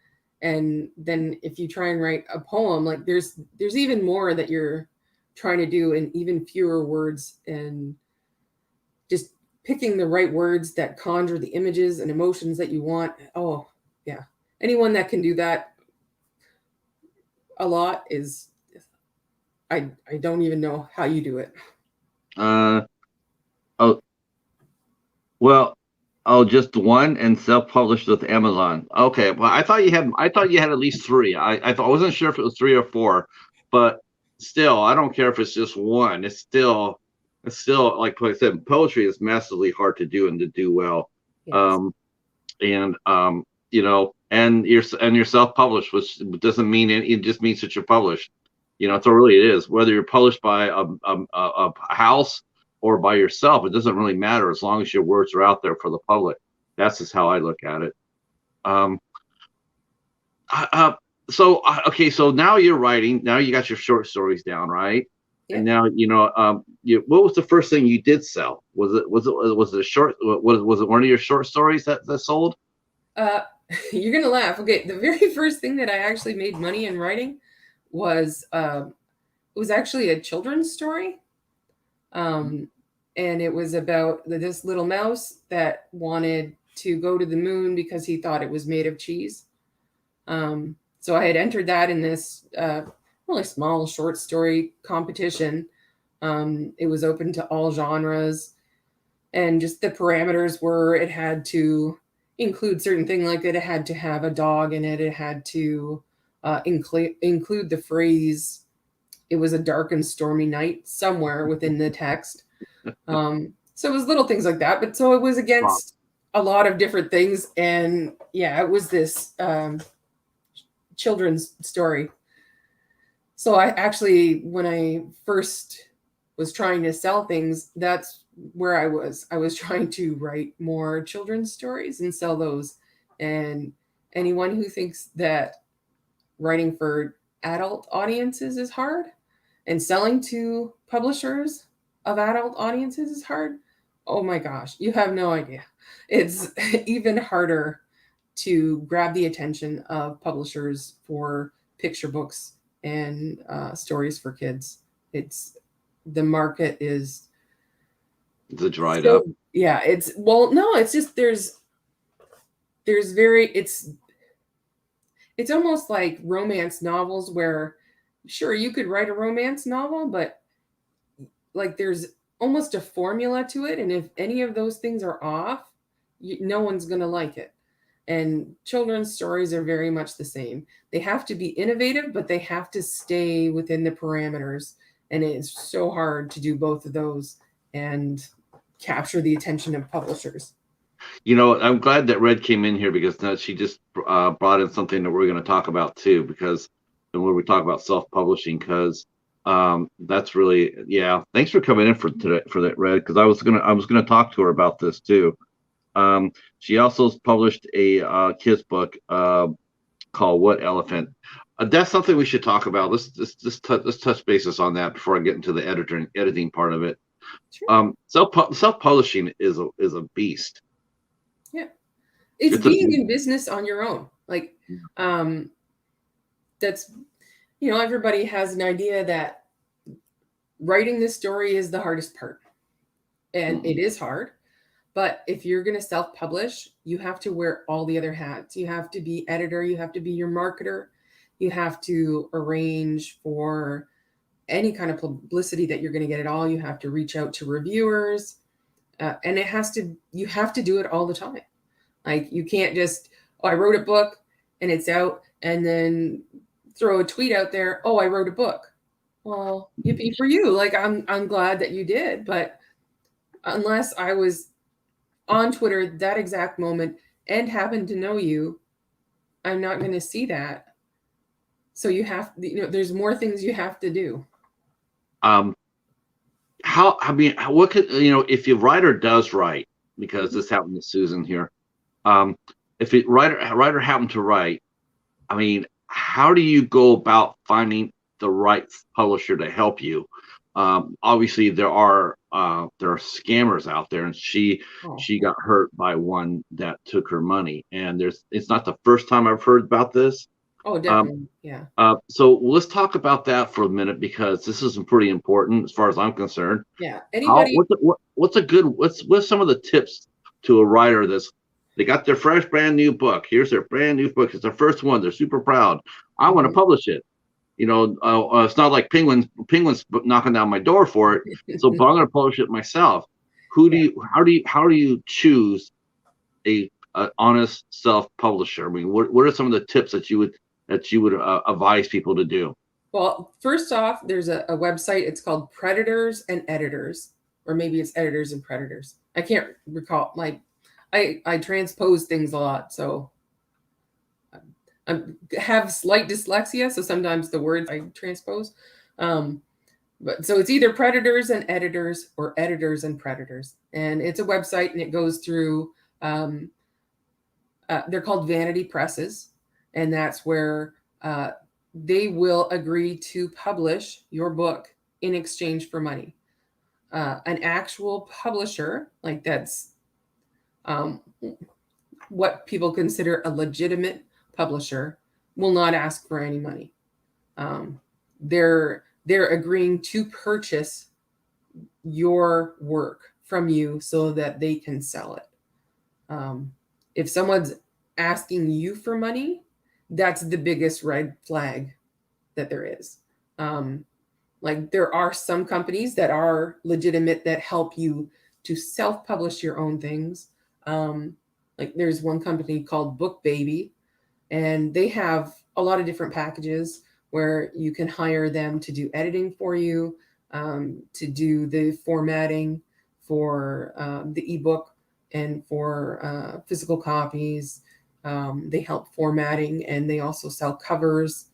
And then if you try and write a poem, like there's even more that you're trying to do in even fewer words, and just picking the right words that conjure the images and emotions that you want. Oh, yeah. Anyone that can do that a lot is I don't even know how you do it. Uh, oh, well, just one and self-published with Amazon. Okay. Well, I thought you had at least 3. I wasn't sure if it was 3 or 4, but still, I don't care if it's just one. It's still like I said, poetry is massively hard to do and to do well. Yes. And and you're self-published, which doesn't mean it just means that you're published. That's what really it is. Whether you're published by a house or by yourself, it doesn't really matter as long as your words are out there for the public. That's just how I look at it. Okay, so now you're writing. Now you got your short stories down, right? Yeah. And now, what was the first thing you did sell? Was it a short? Was it one of your short stories that sold? Uh, you're gonna laugh. Okay, the very first thing that I actually made money in writing was it was actually a children's story, um, and it was about this little mouse that wanted to go to the moon because he thought it was made of cheese. So I had entered that in this really small short story competition. It was open to all genres, and just the parameters were it had to include certain things like it had to have a dog in it. It had to include the phrase "it was a dark and stormy night" somewhere within the text. So it was little things like that, but so it was Wow. against a lot of different things, and yeah, it was this children's story. So I actually, when I first was trying to sell things, that's where I was. I was trying to write more children's stories and sell those. And anyone who thinks that writing for adult audiences is hard and selling to publishers of adult audiences is hard, oh my gosh, you have no idea. It's even harder to grab the attention of publishers for picture books and stories for kids. It's the market is Is it dried so up? yeah. It's well, no, it's just there's very it's almost like romance novels where sure you could write a romance novel, but like there's almost a formula to it, and if any of those things are off, no one's going to like it. And children's stories are very much the same. They have to be innovative, but they have to stay within the parameters, and it's so hard to do both of those and capture the attention of publishers. I'm glad that Red came in here because now she just brought in something that we're going to talk about too. Because when we talk about self-publishing, because that's really, yeah. Thanks for coming in for today for that, Red. Because I was gonna talk to her about this too. She also published a kids book called "What Elephant." That's something we should talk about. Let's touch bases on that before I get into the editing part of it. Sure. Self-publishing is a beast. Yeah. It's It's a being in business on your own. Like, um, that's, everybody has an idea that writing this story is the hardest part. And it is hard. But if you're going to self publish, you have to wear all the other hats. You have to be editor, you have to be your marketer, you have to arrange for any kind of publicity that you're going to get at all. You have to reach out to reviewers. And you have to do it all the time. Like you can't just, oh, I wrote a book and it's out, and then throw a tweet out there, oh, I wrote a book. Well, yippee for you. Like I'm glad that you did, but unless I was on Twitter that exact moment and happen to know you, I'm not going to see that. So there's more things you have to do. um how I mean what could if your writer does write, because this happened to Susan here, um if a writer happened to write, I mean, how do you go about finding the right publisher to help you? Obviously, there are scammers out there, and Oh, she got hurt by one that took her money. And it's not the first time I've heard about this. oh, Um, definitely. Yeah. so let's talk about that for a minute because this is pretty important as far as I'm concerned. Yeah. How Anybody, what's a good what's some of the tips to a writer that's they got their fresh brand new book. Here's their brand new book. It's their first one. They're super proud. I want to Mhm. publish it. It's not like penguins knocking down my door for it. So, but I'm going to publish it myself. Who do Yeah. you? How do you choose a honest self publisher? I mean, what are some of the tips that you would advise people to do? Well, first off, there's a website. It's called Predators and Editors, or maybe it's Editors and Predators. I can't recall. Like, I transpose things a lot, so I have slight dyslexia. So sometimes the words I transpose. Um, but so it's either Predators and Editors or Editors and Predators, and it's a website, and it goes through. Um, they're called vanity presses, and that's where they will agree to publish your book in exchange for money. An actual publisher, like that's um, what people consider a legitimate publisher, will not ask for any money. Um, they're agreeing to purchase your work from you so that they can sell it. If someone's asking you for money, that's the biggest red flag that there is. Um, like there are some companies that are legitimate that help you to self-publish your own things. Like there's one company called Book Baby, and they have a lot of different packages where you can hire them to do editing for you, to do the formatting for the ebook and for physical copies. They help formatting, and they also sell covers.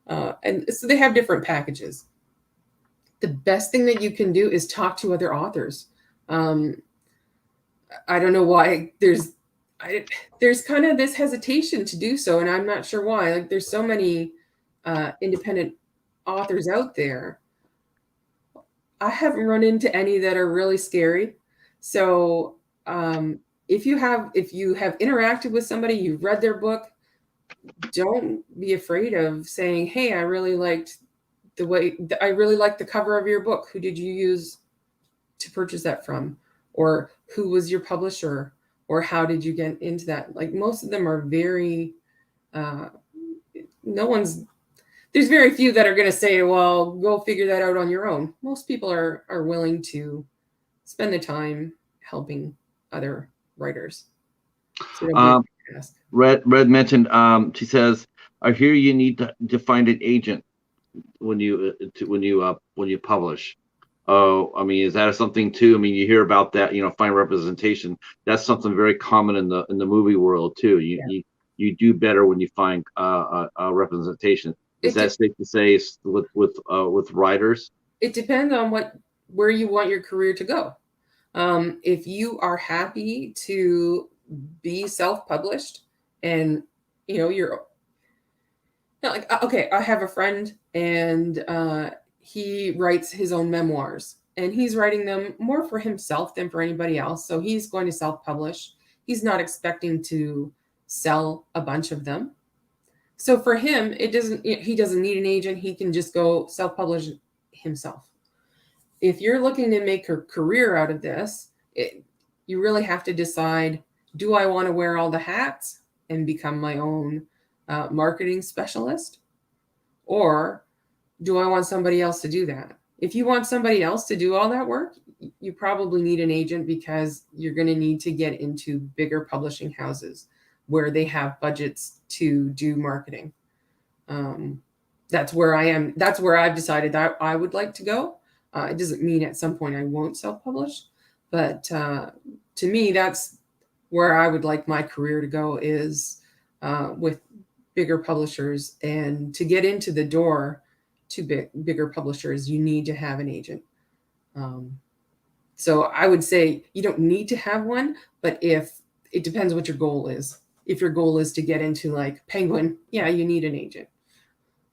And so they have different packages. The best thing that you can do is talk to other authors. Um, I don't know why there's kind of this hesitation to do so, and I'm not sure why. Like there's so many independent authors out there. I haven't run into any that are really scary. So if you have interacted with somebody, you've read their book, don't be afraid of saying, "Hey, I really liked I really liked the cover of your book. Who did you use to purchase that from?" Or who was your publisher? Or how did you get into that? Like most of them are very, uh, no one's, there's very few that are going to say, well, go figure that out on your own. Most people are willing to spend the time helping other writers. So Red mentioned, she says, I hear you need to find an agent when you publish. Oh, I mean, is that something too? I mean, you hear about that, find representation. That's something very common in the movie world too. You do better when you find representation. Is that safe to say with writers? It depends on where you want your career to go. If you are happy to be self-published, and you're like, okay, I have a friend, and he writes his own memoirs, and he's writing them more for himself than for anybody else. So he's going to self-publish. He's not expecting to sell a bunch of them. So for him, he doesn't need an agent. He can just go self-publish himself. If you're looking to make a career out of this, you really have to decide, do I want to wear all the hats and become my own marketing specialist? Or do I want somebody else to do that? If you want somebody else to do all that work, you probably need an agent, because you're going to need to get into bigger publishing houses where they have budgets to do marketing. That's where I am. That's where I've decided that I would like to go. It doesn't mean at some point I won't self-publish, but to me, that's where I would like my career to go, is with bigger publishers. And to get into the door to bigger publishers, you need to have an agent. So I would say you don't need to have one, but if it depends what your goal is. If your goal is to get into like Penguin, yeah, you need an agent.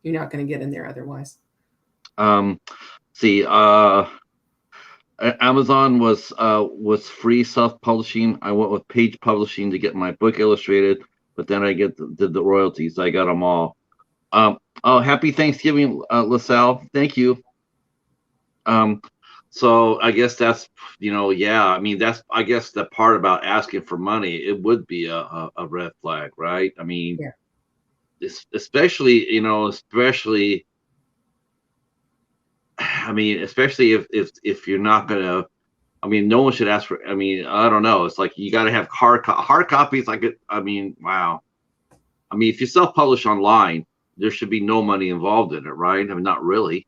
You're not going to get in there otherwise. See, Amazon was free self-publishing. I went with Page Publishing to get my book illustrated, but then I did the royalties. I got them all. Happy Thanksgiving, LaSalle. Thank you. So I guess that's, yeah, I mean, that's, I guess the part about asking for money, it would be a red flag, right? I mean, yeah. especially I mean, especially if you're not gonna, I mean, no one should ask for, I mean, I don't know. It's like, you got to have hard copies. I mean, wow. I mean, if you self-publish online, there should be no money involved in it, right? I mean, not really.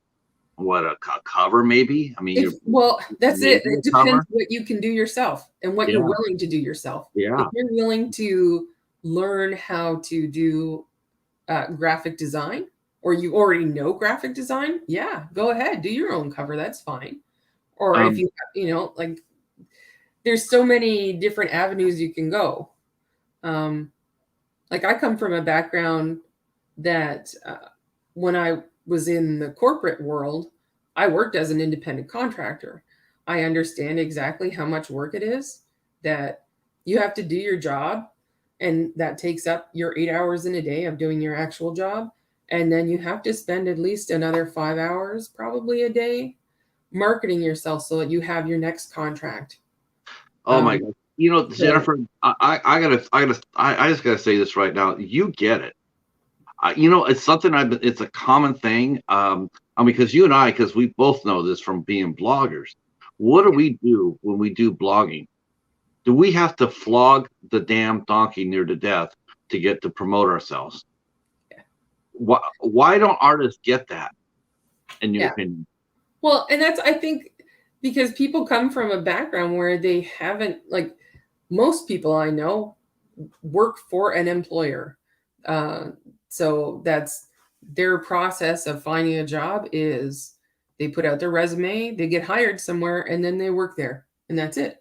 What, a cover maybe? I mean, well, that's it. It depends cover? what you can do yourself and what you're willing to do yourself. Yeah. If you're willing to learn how to do graphic design, or you already know graphic design, yeah, go ahead, do your own cover. That's fine. Or if you like, there's so many different avenues you can go. Like I come from a background that when I was in the corporate world, I worked as an independent contractor. I understand exactly how much work it is that you have to do your job, and that takes up your 8 hours in a day of doing your actual job. And then you have to spend at least another 5 hours, probably a day, marketing yourself so that you have your next contract. Oh my Um, God. so Jennifer, I just gotta say this right now. You get it. It's something it's a common thing. Because you and I, because we both know this from being bloggers. What do yeah, we do when we do blogging? Do we have to flog the damn donkey near to death to get to promote ourselves? yeah, Why don't artists get that, in your yeah. opinion? Well, and that's, I think, because people come from a background where they haven't, like, most people I know work for an employer. Uh, so that's their process of finding a job is they put out their resume, they get hired somewhere, and then they work there, and that's it.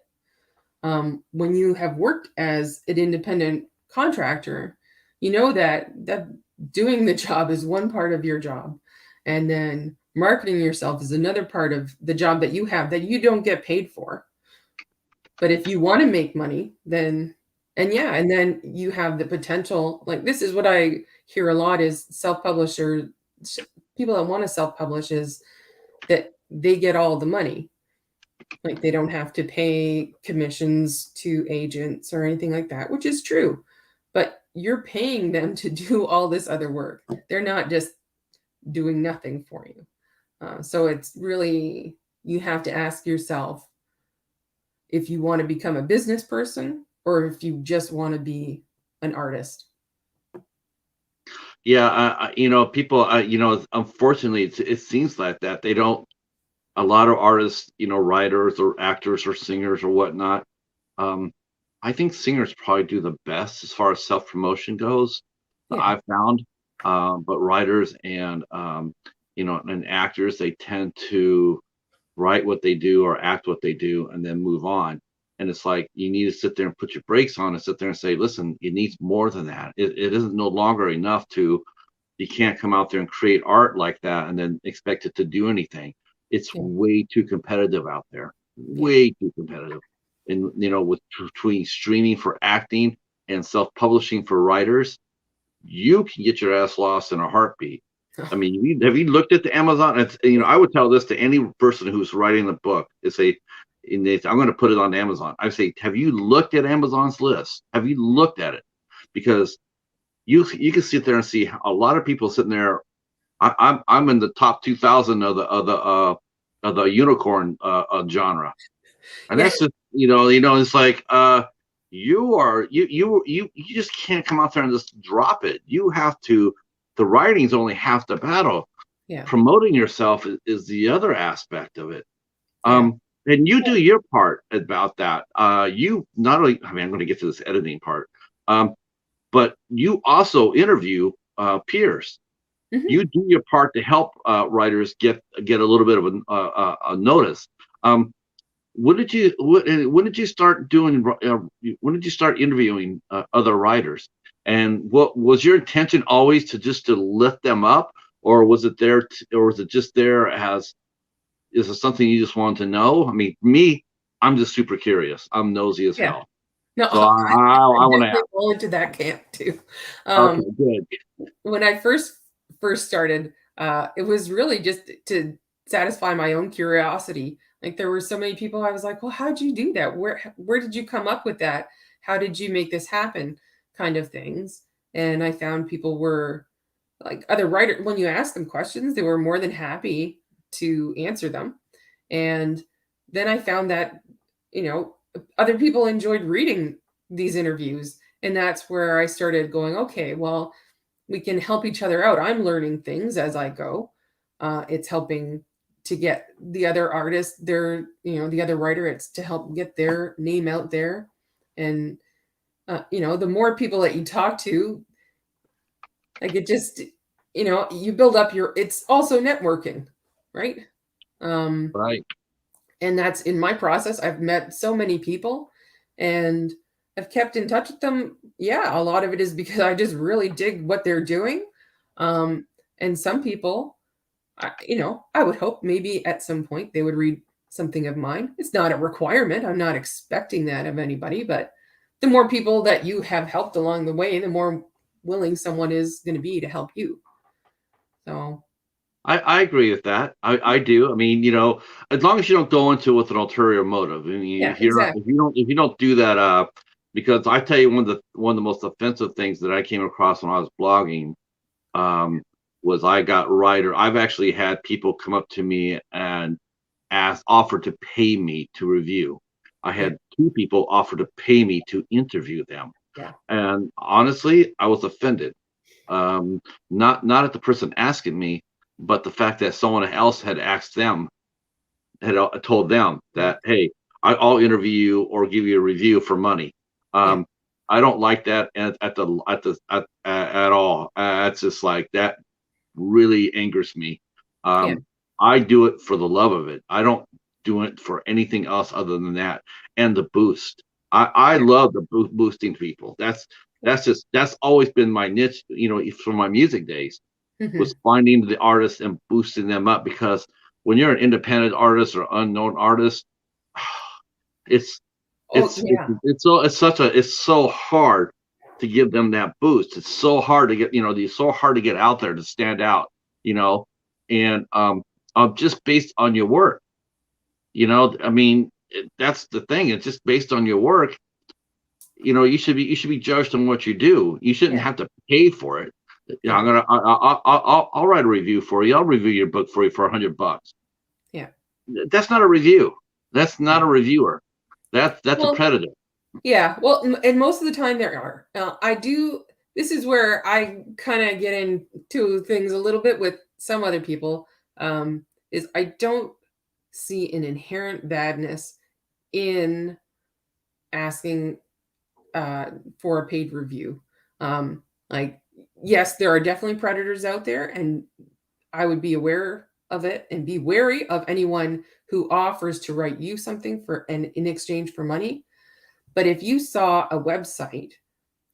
When you have worked as an independent contractor, you know that doing the job is one part of your job, and then marketing yourself is another part of the job that you have that you don't get paid for. But if you want to make money, then and yeah, and then you have the potential. Like, this is what I hear a lot is self-publisher people that want to self-publish is that they get all the money. Like, they don't have to pay commissions to agents or anything like that, which is true. But you're paying them to do all this other work. They're not just doing nothing for you. So it's really, you have to ask yourself if you want to become a business person or if you just want to be an artist. Yeah, people. Unfortunately, it seems like that they don't. A lot of artists, writers or actors or singers or whatnot. Um, I think singers probably do the best as far as self promotion goes. Yeah. I've found, but writers and and actors, they tend to write what they do or act what they do and then move on. And it's like you need to sit there and put your brakes on and sit there and say, listen, it needs more than that. It isn't no longer enough to. You can't come out there and create art like that and then expect it to do anything. It's Yeah. way too competitive out there. Yeah. Way too competitive. And with between streaming for acting and self-publishing for writers, you can get your ass lost in a heartbeat. I mean, have you looked at the Amazon? It's, I would tell this to any person who's writing the book. Is say, I'm going to put it on Amazon. I say, have you looked at Amazon's list? Have you looked at it? Because you can sit there and see a lot of people sitting there. I'm in the top 2,000 of the unicorn genre, and Yeah. that's just it's like you just can't come out there and just drop it. You have to. The writing's only half the battle. Yeah. Promoting yourself is the other aspect of it. Yeah. And you do your part about that. You not only, I mean, I'm going to get to this editing part. But you also interview peers. Hmm. You do your part to help writers get a little bit of a notice. Um, when did you start doing? When did you start interviewing other writers? And what was your intention always to lift them up, or was it or was it just there as is it something you just wanted to know? I mean, me, I'm just super curious. I'm nosy as Yeah. hell, No, so I want to definitely ask. fall into that camp too. Okay, Um, good. when I first started, it was really just to satisfy my own curiosity. Like, there were so many people I was like, well, how'd you do that? Where did you come up with that? How did you make this happen? Kind of things. And I found people were like, other writers, when you ask them questions, they were more than happy to answer them. And then I found that, you know, other people enjoyed reading these interviews. And that's where I started going, okay, well, we can help each other out. I'm learning things as I go. It's helping to get the other artist, the other writer, it's to help get their name out there. And, the more people that you talk to, like, it just, you build up it's also networking, right? Um, Right. and that's in my process. I've met so many people and I've kept in touch with them. Yeah, a lot of it is because I just really dig what they're doing. Um, and some people, I would hope maybe at some point they would read something of mine. It's not a requirement. I'm not expecting that of anybody, but the more people that you have helped along the way, the more willing someone is going to be to help you. So, I agree with that. I do. I mean, as long as you don't go into it with an ulterior motive. I mean, yeah, exactly. if you don't do that, because I tell you, one of the most offensive things that I came across when I was blogging, um, was I've actually had people come up to me and offer to pay me to review. I Yeah, had two people offer to pay me to interview them, yeah, and honestly, I was offended. Um, not at the person asking me, but the fact that someone else had asked them, had told them yeah, that, hey, I'll interview you or give you a review for money. yeah, Um, I don't like that at all. It's just like that really angers me. yeah, I do it for the love of it. I don't do it for anything else other than that. And the boost. I yeah. love the boosting people. That's always been my niche, from my music days, was Hmm. finding the artists and boosting them up, because when you're an independent artist or unknown artist, it's Oh, yeah, it's so hard to give them that boost. It's so hard to get, it's so hard to get out there to stand out, you know, and just based on your work, I mean, that's the thing. It's just based on your work. You should be judged on what you do. You shouldn't yeah, have to pay for it. yeah, I'll write a review for you. I'll review your book for you for $100. yeah. That's not a review. That's not Yeah. a reviewer. That's a Well, predator. yeah. Well, and most of the time there are. I do. This is where I kind of get into things a little bit with some other people. Is I don't see an inherent badness in asking for a paid review. Like, yes, there are definitely predators out there, and I would be aware of it and be wary of anyone who offers to write you something for and in exchange for money. But if you saw a website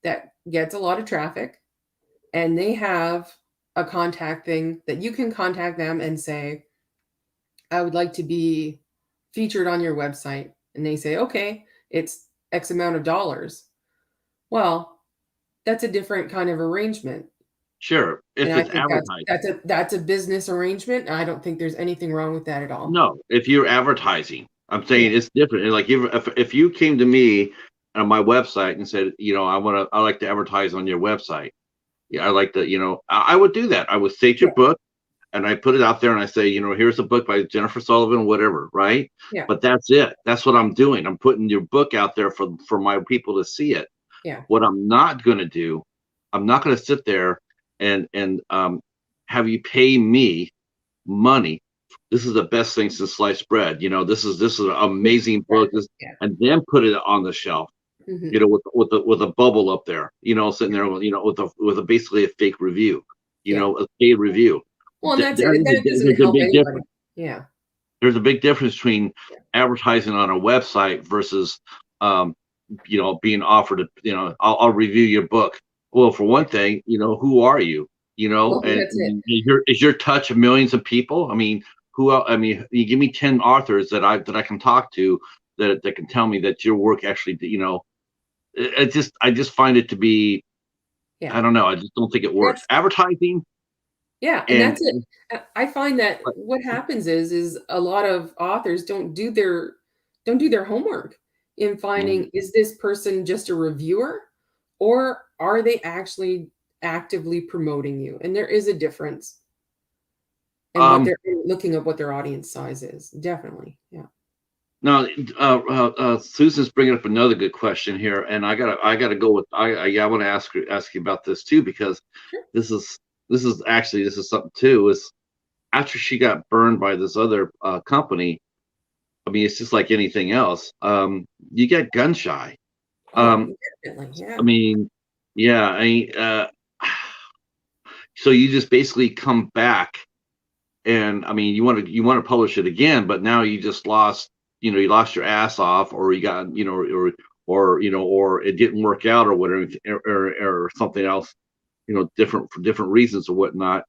that gets a lot of traffic and they have a contact thing that you can contact them and say, I would like to be featured on your website. And they say, okay, it's X amount of dollars. Well, that's a different kind of arrangement. Sure, And if I it's think that's advertising. that's a that's a business arrangement. I don't think there's anything wrong with that at all. No, if you're advertising, I'm Yeah. saying it's different. Like if you came to me on my website and said, I like to advertise on your website. Yeah, I like to, I would do that. I would state your Yeah. book and I put it out there and I say, here's a book by Jennifer Sullivan, whatever, right? Yeah. But that's it. That's what I'm doing. I'm putting your book out there for my people to see it. Yeah. What I'm not going to do, I'm not going to sit there and have you pay me money. This is the best thing since sliced bread. This is an amazing book. Exactly. Yeah. And then put it on the shelf, Hmm. with a bubble up there, sitting there, with a basically a fake review, Yeah. a paid review. Well, and Th- that's that it. is That doesn't there's a help big anybody. difference. Yeah. There's a big difference between Yeah. advertising on a website versus, um, being offered to, I'll review your book. Well, for one thing, who are you? Well, And that's it. is your touch millions of people? I mean, who else? I mean, you give me 10 authors that I can talk to that can tell me that your work actually, I just find it to be, Yeah. I don't know. I just don't think it works. That's Advertising yeah, and and that's it. I find that what happens is a lot of authors don't do their homework in mm, finding, is this person just a reviewer or are they actually actively promoting you? And there is a difference in what um they're looking at what their audience size is. Definitely. Yeah. now, Susan's bringing up another good question here, and I gotta go with I want to ask you about this too, because Sure. this is this is something too. Is after she got burned by this other company. I mean, it's just like anything else. You get gun shy. Oh, Um, definitely. I Yeah. mean, yeah, so you just basically come back, and I mean, you want to publish it again, but now you just lost, you lost your ass off, or you got, or it didn't work out, or whatever, or something else, different for different reasons or whatnot.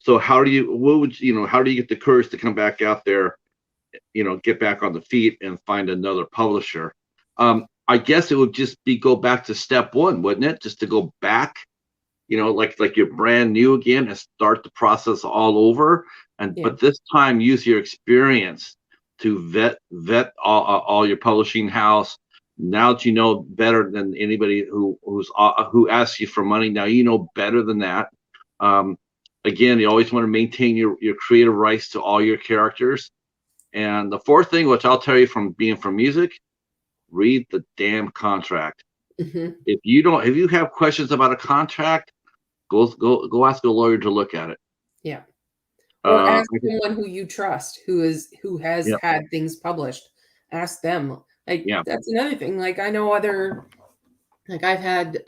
So how do you, what would you know, how do you get the courage to come back out there, get back on the feet and find another publisher? I guess it would just be go back to step one, wouldn't it? Just to go back, like you're brand new again and start the process all over. Yeah. But this time use your experience to vet all your publishing house. Now that you know better than anybody who asks you for money, now you know better than that. Um, Again, you always want to maintain your creative rights to all your characters. And the fourth thing, which I'll tell you from being from music, read the damn contract. Hmm. If you have questions about a contract, go ask a lawyer to look at it. Yeah. Or ask I think- someone who you trust, who has yeah, had things published. Ask them. Like yeah, that's another thing. Like I know I've had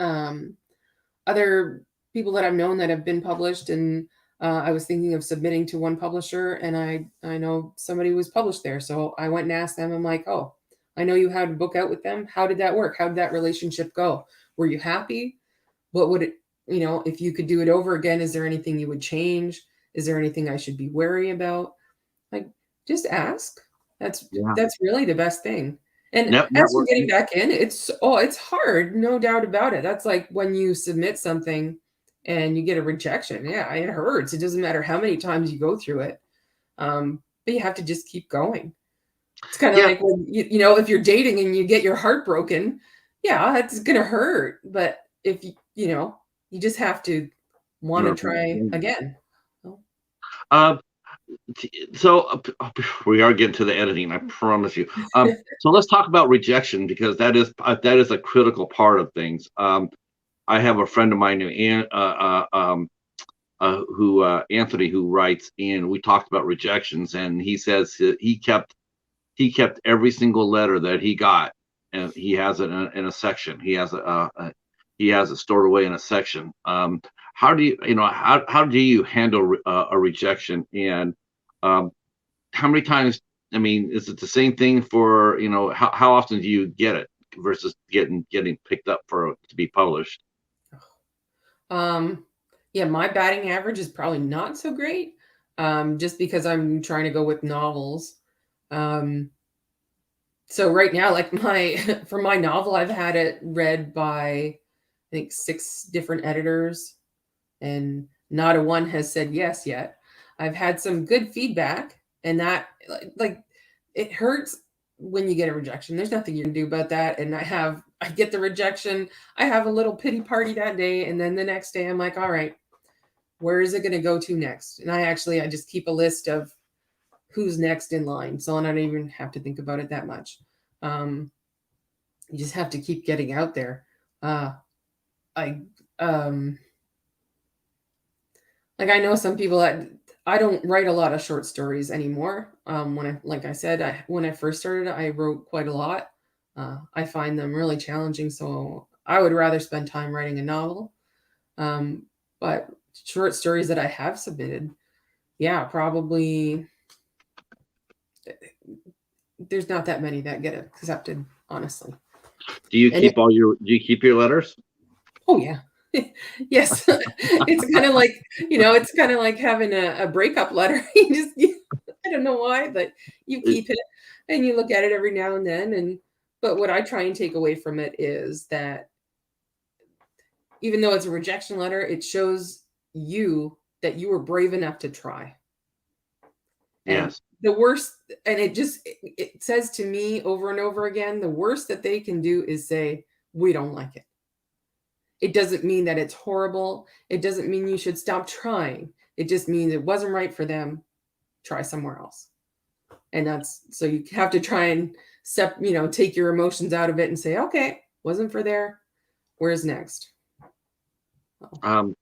other people that I've known that have been published, and I was thinking of submitting to one publisher, and I know somebody was published there, so I went and asked them. I'm like, oh, I know you had a book out with them. How did that work? How did that relationship go? Were you happy? What would it, if you could do it over again, is there anything you would change? Is there anything I should be wary about? Like, just ask. That's yeah. that's really the best thing. And as for Network. getting back in, it's hard, no doubt about it. That's like when you submit something and you get a rejection. Yeah, it hurts. It doesn't matter how many times you go through it. But you have to just keep going. It's kind of Yeah, like when if you're dating and you get your heart broken, yeah, it's gonna hurt. But if you just have to want to try again. So, uh, so we are getting to the editing, I promise you. So let's talk about rejection because that is a critical part of things. I have a friend of mine who Anthony, who writes, and we talked about rejections, and he says he kept every single letter that he got, and he has it in a section. He has it stored away in a section. How do you handle a rejection, and um, how many times? I mean, is it the same thing for how often do you get it versus getting picked up to be published? um, yeah, my batting average is probably not so great, just because I'm trying to go with novels. Um, so right now, like for my novel, I've had it read by I think 6 different editors, and not a one has said yes yet. I've had some good feedback, and that like it hurts when you get a rejection. There's nothing you can do about that. And I get the rejection. I have a little pity party that day, and then the next day I'm like, all right, where is it going to go to next? And I just keep a list of who's next in line, so I don't even have to think about it that much. Um, you just have to keep getting out there. I um, Like I know some people that I don't write a lot of short stories anymore. Like I said, when I first started, I wrote quite a lot. I find them really challenging, so I would rather spend time writing a novel. But short stories that I have submitted, yeah, probably there's not that many that get accepted, honestly. And Do you keep your letters? oh yeah. Yes. It's kind of like having a breakup letter. I don't know why, but you It- keep it and you look at it every now and then. But what I try and take away from it is that even though it's a rejection letter, it shows you that you were brave enough to try. And yes. the worst, and it says to me over and over again, the worst that they can do is say, we don't like it. It doesn't mean that it's horrible. It doesn't mean you should stop trying. It just means it wasn't right for them. Try somewhere else. And so you have to try and take your emotions out of it and say, okay, wasn't for there. Where's next? Um,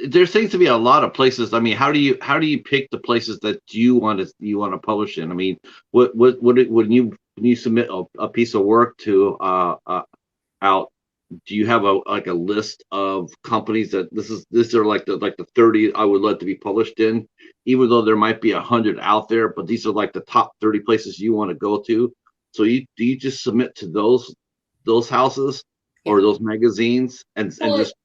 there seems to be a lot of places. I mean, how do you pick the places that you want to publish in? I mean, when you submit a piece of work to out, do you have a list of companies that this are like the 30 I would like to be published in, even though there might be 100 out there, but these are like the top 30 places you want to go to. So do you just submit to those houses Yeah. or those magazines and Well, just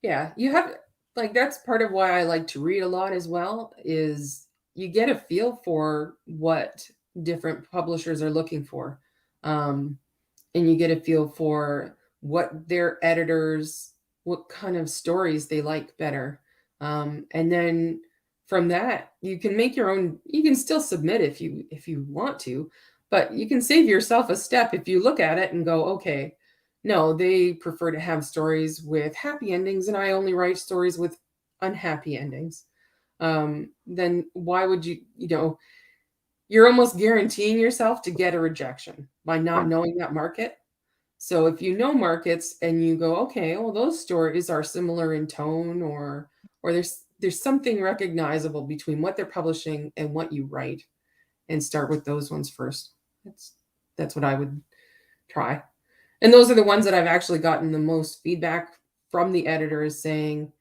yeah, you have. like that's part of why I like to read a lot as well, is you get a feel for what different publishers are looking for. Um, and you get a feel for what their editors, what kind of stories they like better. And then from that, you can make your own. You can still submit if you want to, but you can save yourself a step if you look at it and go, okay, no, they prefer to have stories with happy endings, and I only write stories with unhappy endings. Then why would you? You know, you're almost guaranteeing yourself to get a rejection by not Right. knowing that market. So if you know markets and you go, okay, well, those stories are similar in tone, or there's something recognizable between what they're publishing and what you write, and start with those ones first. That's that's what I would try. And those are the ones that I've actually gotten the most feedback from the editors saying,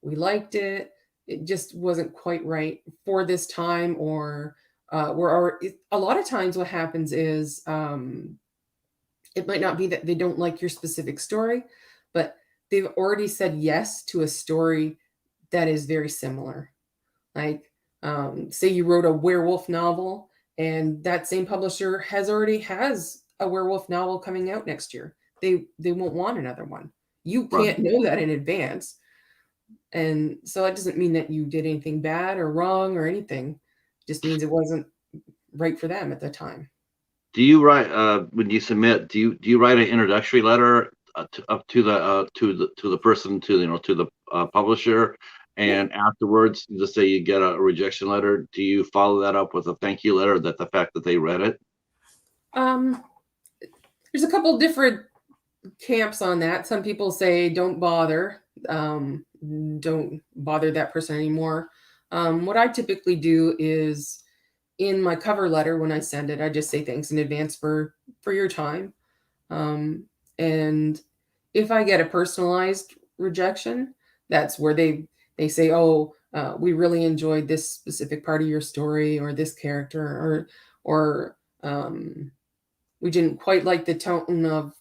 we liked it. It just wasn't quite right for this time, or a lot of times what happens is it might not be that they don't like your specific story, but they've already said yes to a story that is very similar. Like, say you wrote a werewolf novel, and that same publisher has a werewolf novel coming out next year. They won't want another one. You Right. can't know that in advance, and so it doesn't mean that you did anything bad or wrong or anything. It just means it wasn't right for them at the time. Do you write when you submit? Do you write an introductory letter up to the person, to to the publisher, Yeah. and afterwards, just say you get a rejection letter? Do you follow that up with a thank you letter, that the fact that they read it? Um, there's a couple different camps on that. Some people say don't bother, um, don't bother that person anymore. What I typically do is in my cover letter when I send it, I just say thanks in advance for your time. Um, and if I get a personalized rejection, that's where they say, oh, we really enjoyed this specific part of your story, or this character, or we didn't quite like the tone of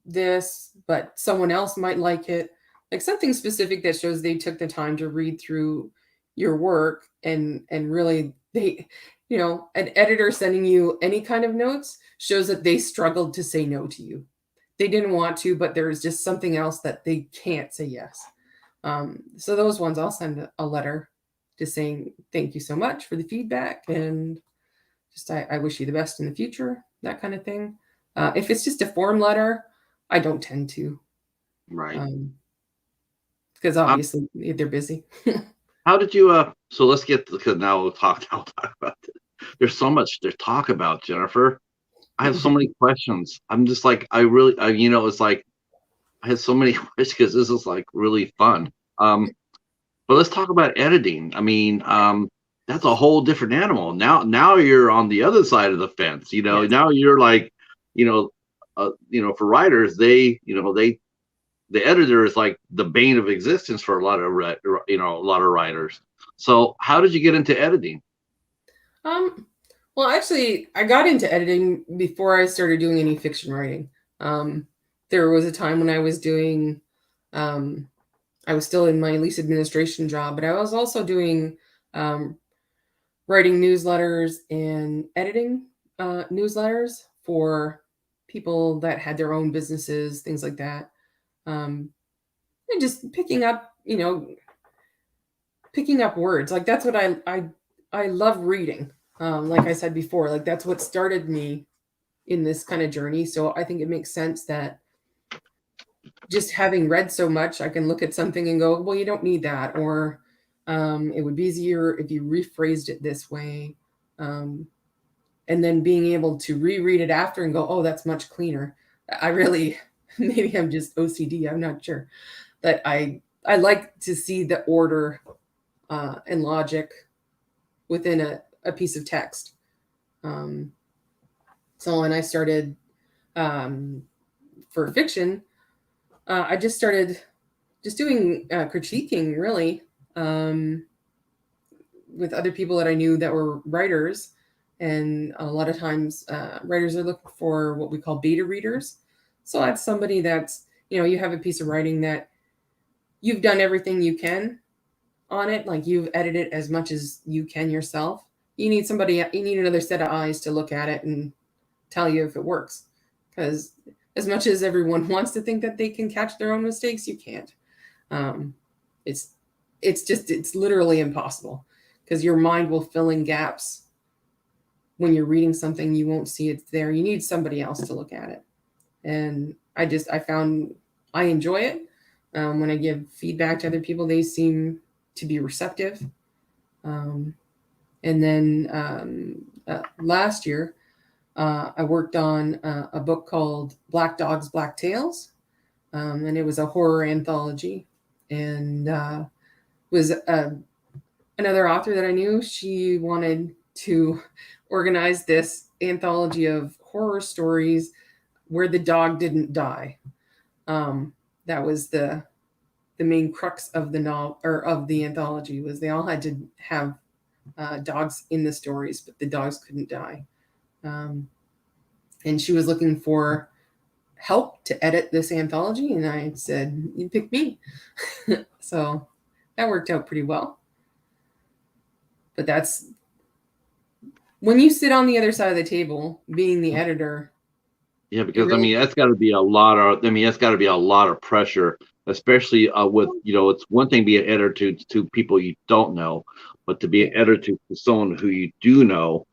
this, but someone else might like it. Like something specific that shows they took the time to read through your work, and really they, an editor sending you any kind of notes shows that they struggled to say no to you. They didn't want to, but there's just something else that they can't say yes. So those ones I'll send a letter just saying thank you so much for the feedback, and just I wish you the best in the future, that kind of thing. If it's just a form letter, I don't tend to, Right. because How, obviously they're busy. how did you So let's get because now we'll talk about it. There's so much to talk about, Jennifer. I have so many questions. I'm just like, it's like I had so many questions because this is like really fun. But let's talk about editing. I mean, that's a whole different animal. Now you're on the other side of the fence. Yes. Now you're like, for writers, the editor is like the bane of existence for a lot of a lot of writers. So how did you get into editing? Um, well, actually, I got into editing before I started doing any fiction writing. Um, there was a time when um, I was still in my lease administration job, but I was also doing um, writing newsletters and editing newsletters for people that had their own businesses, things like that. Um, and just picking up words. Like that's what I love reading. Like I said before, like that's what started me in this kind of journey. So I think it makes sense that just having read so much, I can look at something and go, well, you don't need that, or it would be easier if you rephrased it this way. Um, and then being able to reread it after and go, oh, that's much cleaner. I really, maybe I'm just OCD. I'm not sure, but I like to see the order and logic within a piece of text. Um, so when I started um, for fiction, I just started just doing critiquing really um, with other people that I knew that were writers. And a lot of times, writers are looking for what we call beta readers. So that's somebody that's, you have a piece of writing that you've done everything you can. on it, like you've edited as much as you can yourself, you need somebody, you need another set of eyes to look at it and tell you if it works. Because as much as everyone wants to think that they can catch their own mistakes, you can't. Um, it's it's literally impossible, because your mind will fill in gaps. When you're reading something, you won't see it's there. You need somebody else to look at it. And I found I enjoy it. When I give feedback to other people, they seem to be receptive. Um, and then last year, I worked on a book called Black Dogs, Black Tales, and it was a horror anthology. And was another author that I knew. She wanted to organize this anthology of horror stories where the dog didn't die. Um, that was the main crux of the novel, or of the anthology, was they all had to have dogs in the stories, but the dogs couldn't die. Um, and she was looking for help to edit this anthology, and I said, "You pick me." So that worked out pretty well. But that's when you sit on the other side of the table, being the editor. Yeah, because I Really, mean that's got to be a lot of. I mean that's got to be a lot of pressure, especially with it's one thing to be an editor to people you don't know, but to be an yeah, editor to someone who you do know,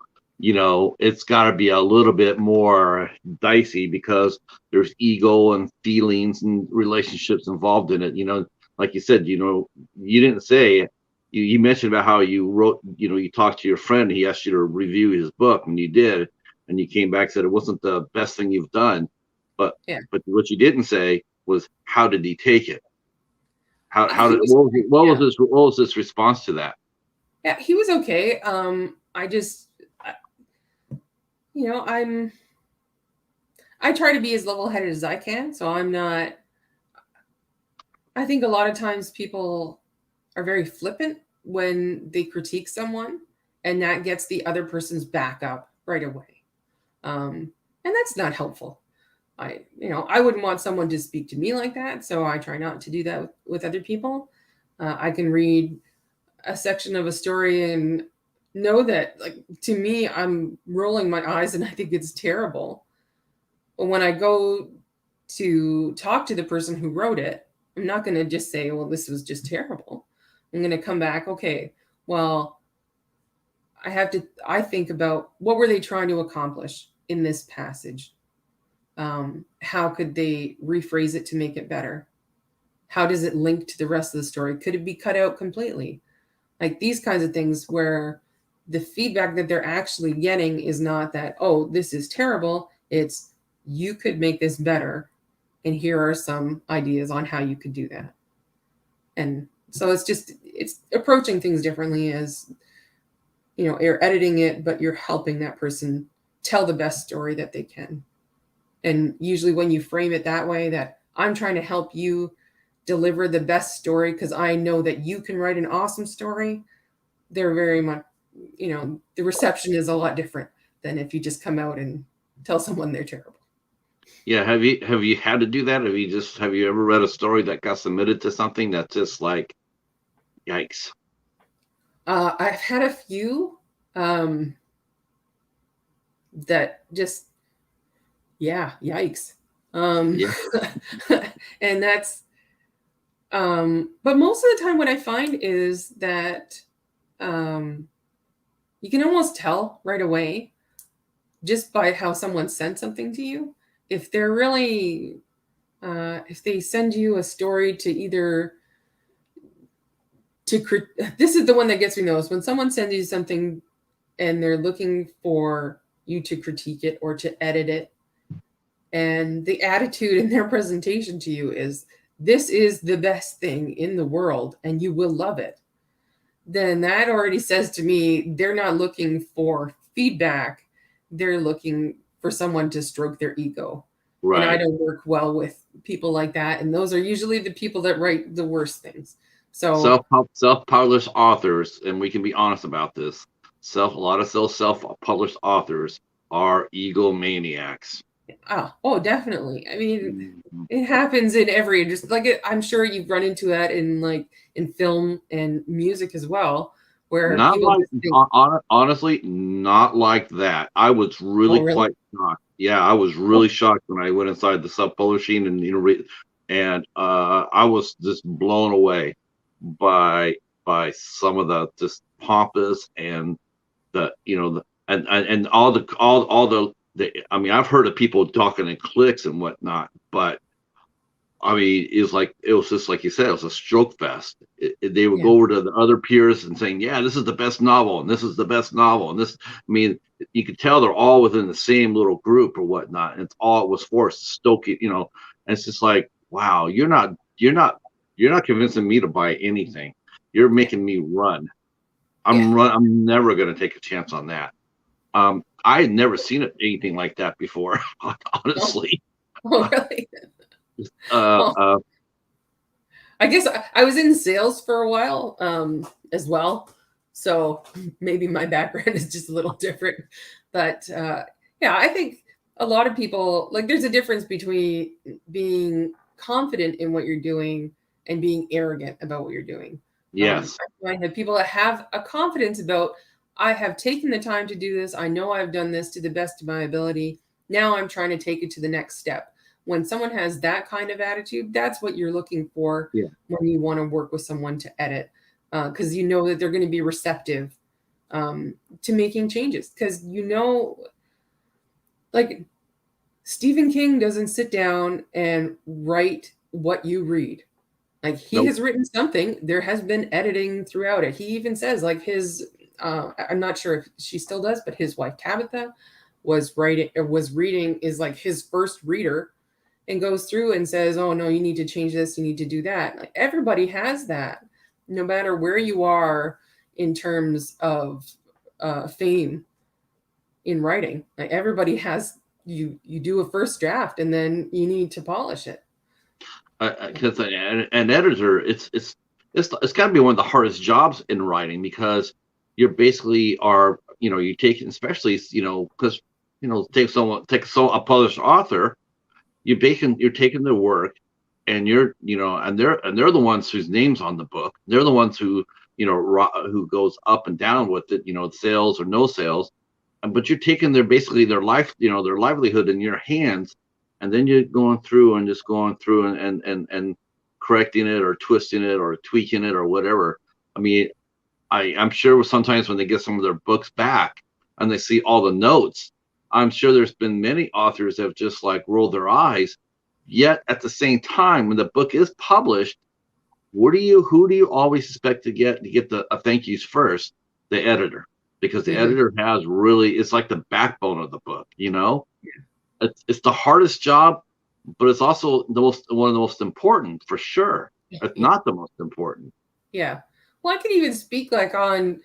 it's got to be a little bit more dicey because there's ego and feelings and relationships involved in it. Like you said, you didn't say. You mentioned about how you wrote, you talked to your friend, he asked you to review his book, and you did, and you came back and said it wasn't the best thing you've done, but yeah. what you didn't say was how did he take it? How He did was, yeah, what was his response to that? yeah, he was okay. I just, you know, I try to be as level headed as I can, so I'm not. I think a lot of times people are very flippant when they critique someone, and that gets the other person's back up right away. And that's not helpful. I wouldn't want someone to speak to me like that, so I try not to do that with other people. I can read a section of a story and know that, like, to me, I'm rolling my eyes and I think it's terrible. But when I go to talk to the person who wrote it, I'm not going to just say, well, this was just terrible. I'm going to come back, okay, well, I think about what were they trying to accomplish in this passage? How could they rephrase it to make it better? How does it link to the rest of the story? Could it be cut out completely? Like these kinds of things where the feedback that they're actually getting is not that, oh, this is terrible. It's, you could make this better. And here are some ideas on how you could do that. And so it's approaching things differently, as, you're editing it, but you're helping that person tell the best story that they can. And usually when you frame it that way, that I'm trying to help you deliver the best story because I know that you can write an awesome story, they're very much, the reception is a lot different than if you just come out and tell someone they're terrible. Yeah, have you had to do that? Have you ever read a story that got submitted to something that's just like, yikes? I've had a few um, that just, yeah, yikes. Um, Yeah, and that's, but most of the time, what I find is that um, you can almost tell right away just by how someone sent something to you if they're really, if they send you a story to either to this is the one that gets me most, when someone sends you something and they're looking for you to critique it or to edit it, and the attitude in their presentation to you is, this is the best thing in the world and you will love it, then that already says to me they're not looking for feedback, they're looking for someone to stroke their ego. And I right. don't work well with people like that, and those are usually the people that write the worst things. So Self-published authors, and we can be honest about this. A lot of self-published authors are egomaniacs. Oh, definitely. I mean, Mhm. it happens in every, just like I'm sure you've run into that in like in film and music as well, where Not people like just think, honestly, not like that. I was "Oh, really really? quite shocked. Yeah, I was Oh, really shocked when I went inside the self-publishing and and I was just blown away by some of the just pompous and the and all the I mean, I've heard of people talking in clicks and whatnot, but I mean, it was just like you said, it was a stroke fest. They would yeah, go over to the other peers and saying, "Yeah, this is the best novel, and this is the best novel, and this." I mean, you could tell they're all within the same little group or whatnot. And it's all it was for to stoke it, And it's just like, wow, you're not convincing me to buy anything. You're yeah, making me run. yeah." I'm never going to take a chance on that. I had never seen anything like that before, Oh, honestly. oh, really? Uh, Oh, uh, I guess I was in sales for a while, as well. So maybe my background is just a little different. But yeah, I think a lot of people, like, there's a difference between being confident in what you're doing and being arrogant about what you're doing. yes. I find that people that have a confidence about, I have taken the time to do this, I know I've done this to the best of my ability. Now I'm trying to take it to the next step. When someone has that kind of attitude, that's what you're looking for Yeah. when you want to work with someone to edit, because you know that they're going to be receptive, to making changes. Because like Stephen King doesn't sit down and write what you read. Like, he Nope. has written something. There has been editing throughout it. He even says, like, I'm not sure if she still does, but his wife Tabitha was reading, is like his first reader, and goes through and says, "Oh no, you need to change this, you need to do that." Like, everybody has that, no matter where you are in terms of fame in writing. Like, everybody has, you do a first draft and then you need to polish it. Because an editor, it's got to be one of the hardest jobs in writing because you're basically are you take especially because take a published author, you're taking their work and they're the ones whose names on the book, they're the ones who who goes up and down with it, sales or no sales, but you're taking basically their life, their livelihood in your hands, and then you're going through and just going through and correcting it or twisting it or tweaking it or whatever. I mean, I'm sure sometimes when they get some of their books back and they see all the notes, I'm sure there's been many authors that have just like rolled their eyes. Yet at the same time, when the book is published, who do you always expect to get the thank yous first? The editor, because the Mhm. editor has really, it's like the backbone of the book. It's the hardest job, but it's also one of the most important for sure. It's Yeah. not the most important. Yeah. Well, I can even speak like on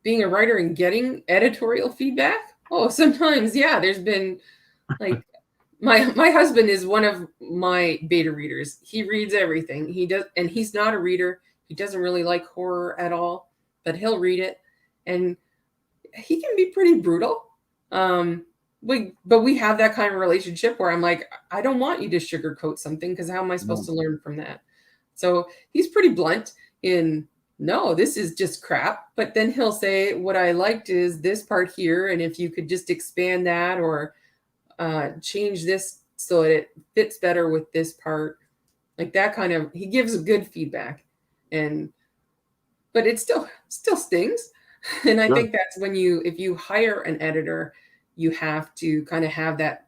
being a writer and getting editorial feedback. Oh, sometimes, yeah, there's been like, my husband is one of my beta readers. He reads everything. He does, and he's not a reader. He doesn't really like horror at all, but he'll read it, and he can be pretty brutal. Um, but we have that kind of relationship where I'm like, I don't want you to sugarcoat something, because how am I supposed No. to learn from that? So he's pretty blunt in, no, this is just crap. But then he'll say, what I liked is this part here, and if you could just expand that, or change this so it fits better with this part, like that kind of, he gives good feedback. And but it still stings. And I Sure. think that's when if you hire an editor, you have to kind of have that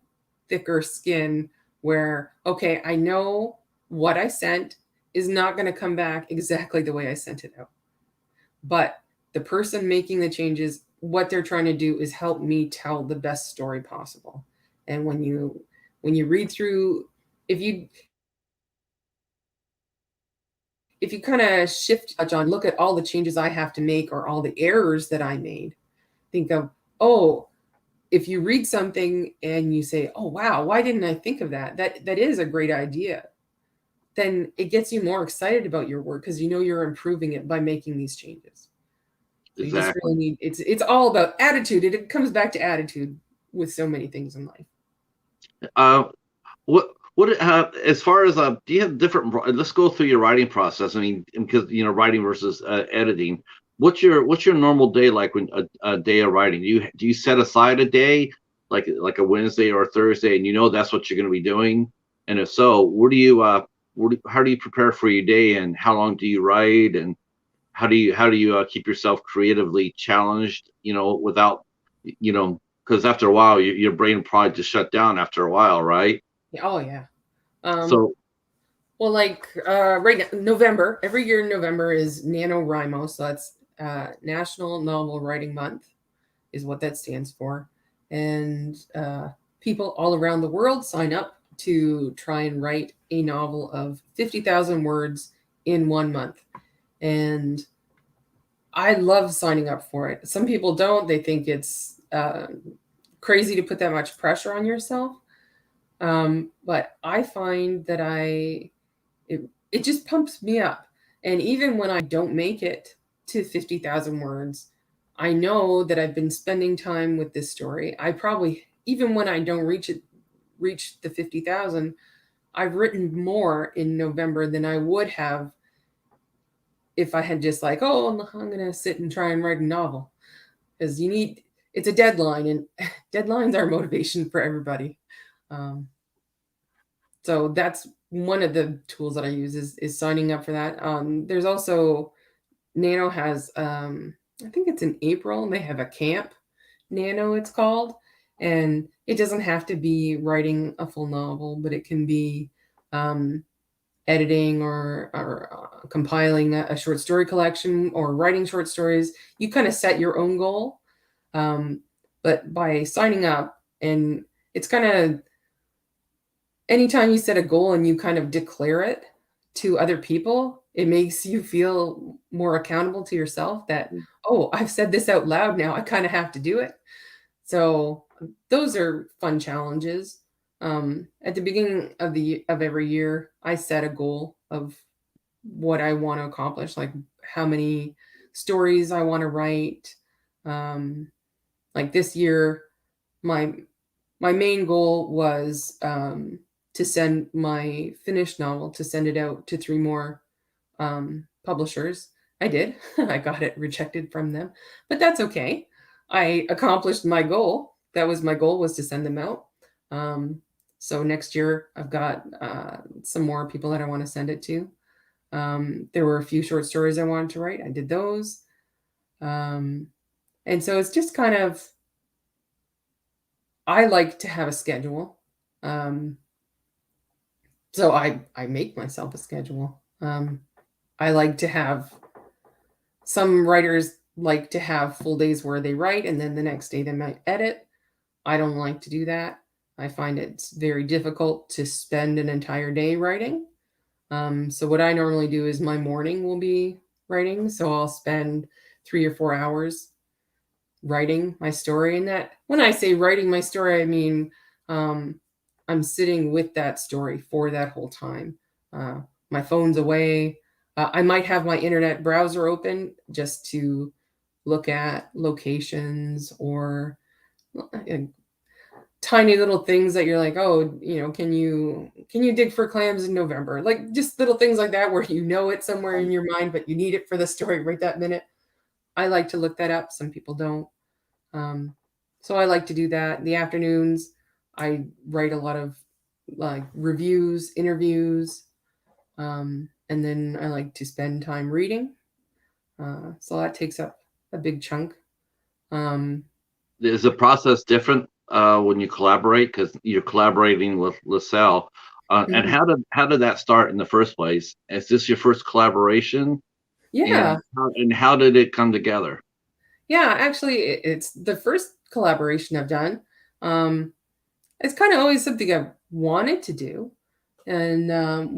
thicker skin, where, okay, I know what I sent is not going to come back exactly the way I sent it out, but the person making the changes, what they're trying to do is help me tell the best story possible. And when you read through, if you if you kind of shift touch on, look at all the changes I have to make, or all the errors that I made, think of, oh, if you read something and you say, oh wow, why didn't I think of that, that is a great idea, then it gets you more excited about your work, because you know you're improving it by making these changes. So you just Exactly. really need, it's all about attitude. It comes back to attitude with so many things in life. Uh, as far as do you have different? Let's go through your writing process. I mean, because writing versus editing. What's your normal day like when a day of writing? Do you set aside a day like a Wednesday or a Thursday, and that's what you're going to be doing? And if so, how do you prepare for your day, and how long do you write, and how do you keep yourself creatively challenged? Without because after a while, your brain probably just shut down after a while, right? Oh yeah. Um, So well, like right now, November, every year in November is NaNoWriMo, so that's National Novel Writing Month, is what that stands for. And people all around the world sign up to try and write a novel of 50,000 words in 1 month. And I love signing up for it. Some people don't, they think it's crazy to put that much pressure on yourself. But I find that it just pumps me up. And even when I don't make it to 50,000 words, I know that I've been spending time with this story. I probably, even when I don't reach the 50,000, I've written more in November than I would have if I had just like, oh, I'm going to sit and try and write a novel. Because it's a deadline, and deadlines are motivation for everybody. Um, so that's one of the tools that I use is signing up for that. There's also Nano has I think it's in April, and they have a camp. Nano, it's called, and it doesn't have to be writing a full novel, but it can be um, editing or compiling a short story collection or writing short stories. You kind of set your own goal, um, but by signing up, and it's kind of anytime you set a goal and you kind of declare it to other people, it makes you feel more accountable to yourself that, oh, I've said this out loud now. I kind of have to do it. So those are fun challenges. At the beginning of every year, I set a goal of what I want to accomplish, like how many stories I want to write. Um, like this year, my my main goal was to send my finished novel to send it out to three more publishers. I did. I got it rejected from them, but that's okay. I accomplished my goal. That was my goal, was to send them out. Um, so next year I've got some more people that I want to send it to. There were a few short stories I wanted to write. I did those. Um, and so it's just kind of, I like to have a schedule. Um, so I make myself a schedule. I like to have, some writers like to have full days where they write and then the next day they might edit. I don't like to do that. I find it's very difficult to spend an entire day writing. So what I normally do is my morning will be writing. So I'll spend 3 or 4 hours writing my story. And that, when I say writing my story, I mean um, I'm sitting with that story for that whole time. Uh, my phone's away. I might have my internet browser open just to look at locations or uh, tiny little things that you're like, oh, can you dig for clams in November? Like just little things like that where it's somewhere in your mind, but you need it for the story right that minute. I like to look that up. Some people don't. Um, so I like to do that. In the afternoons, I write a lot of like reviews, interviews, and then I like to spend time reading. So that takes up a big chunk. Um, is the process different when you collaborate because you're collaborating with LaSalle? And mhm. how did that start in the first place? Is this your first collaboration? Yeah, And how did it come together? yeah. Actually, it's the first collaboration I've done. Um, it's kind of always something I've wanted to do, and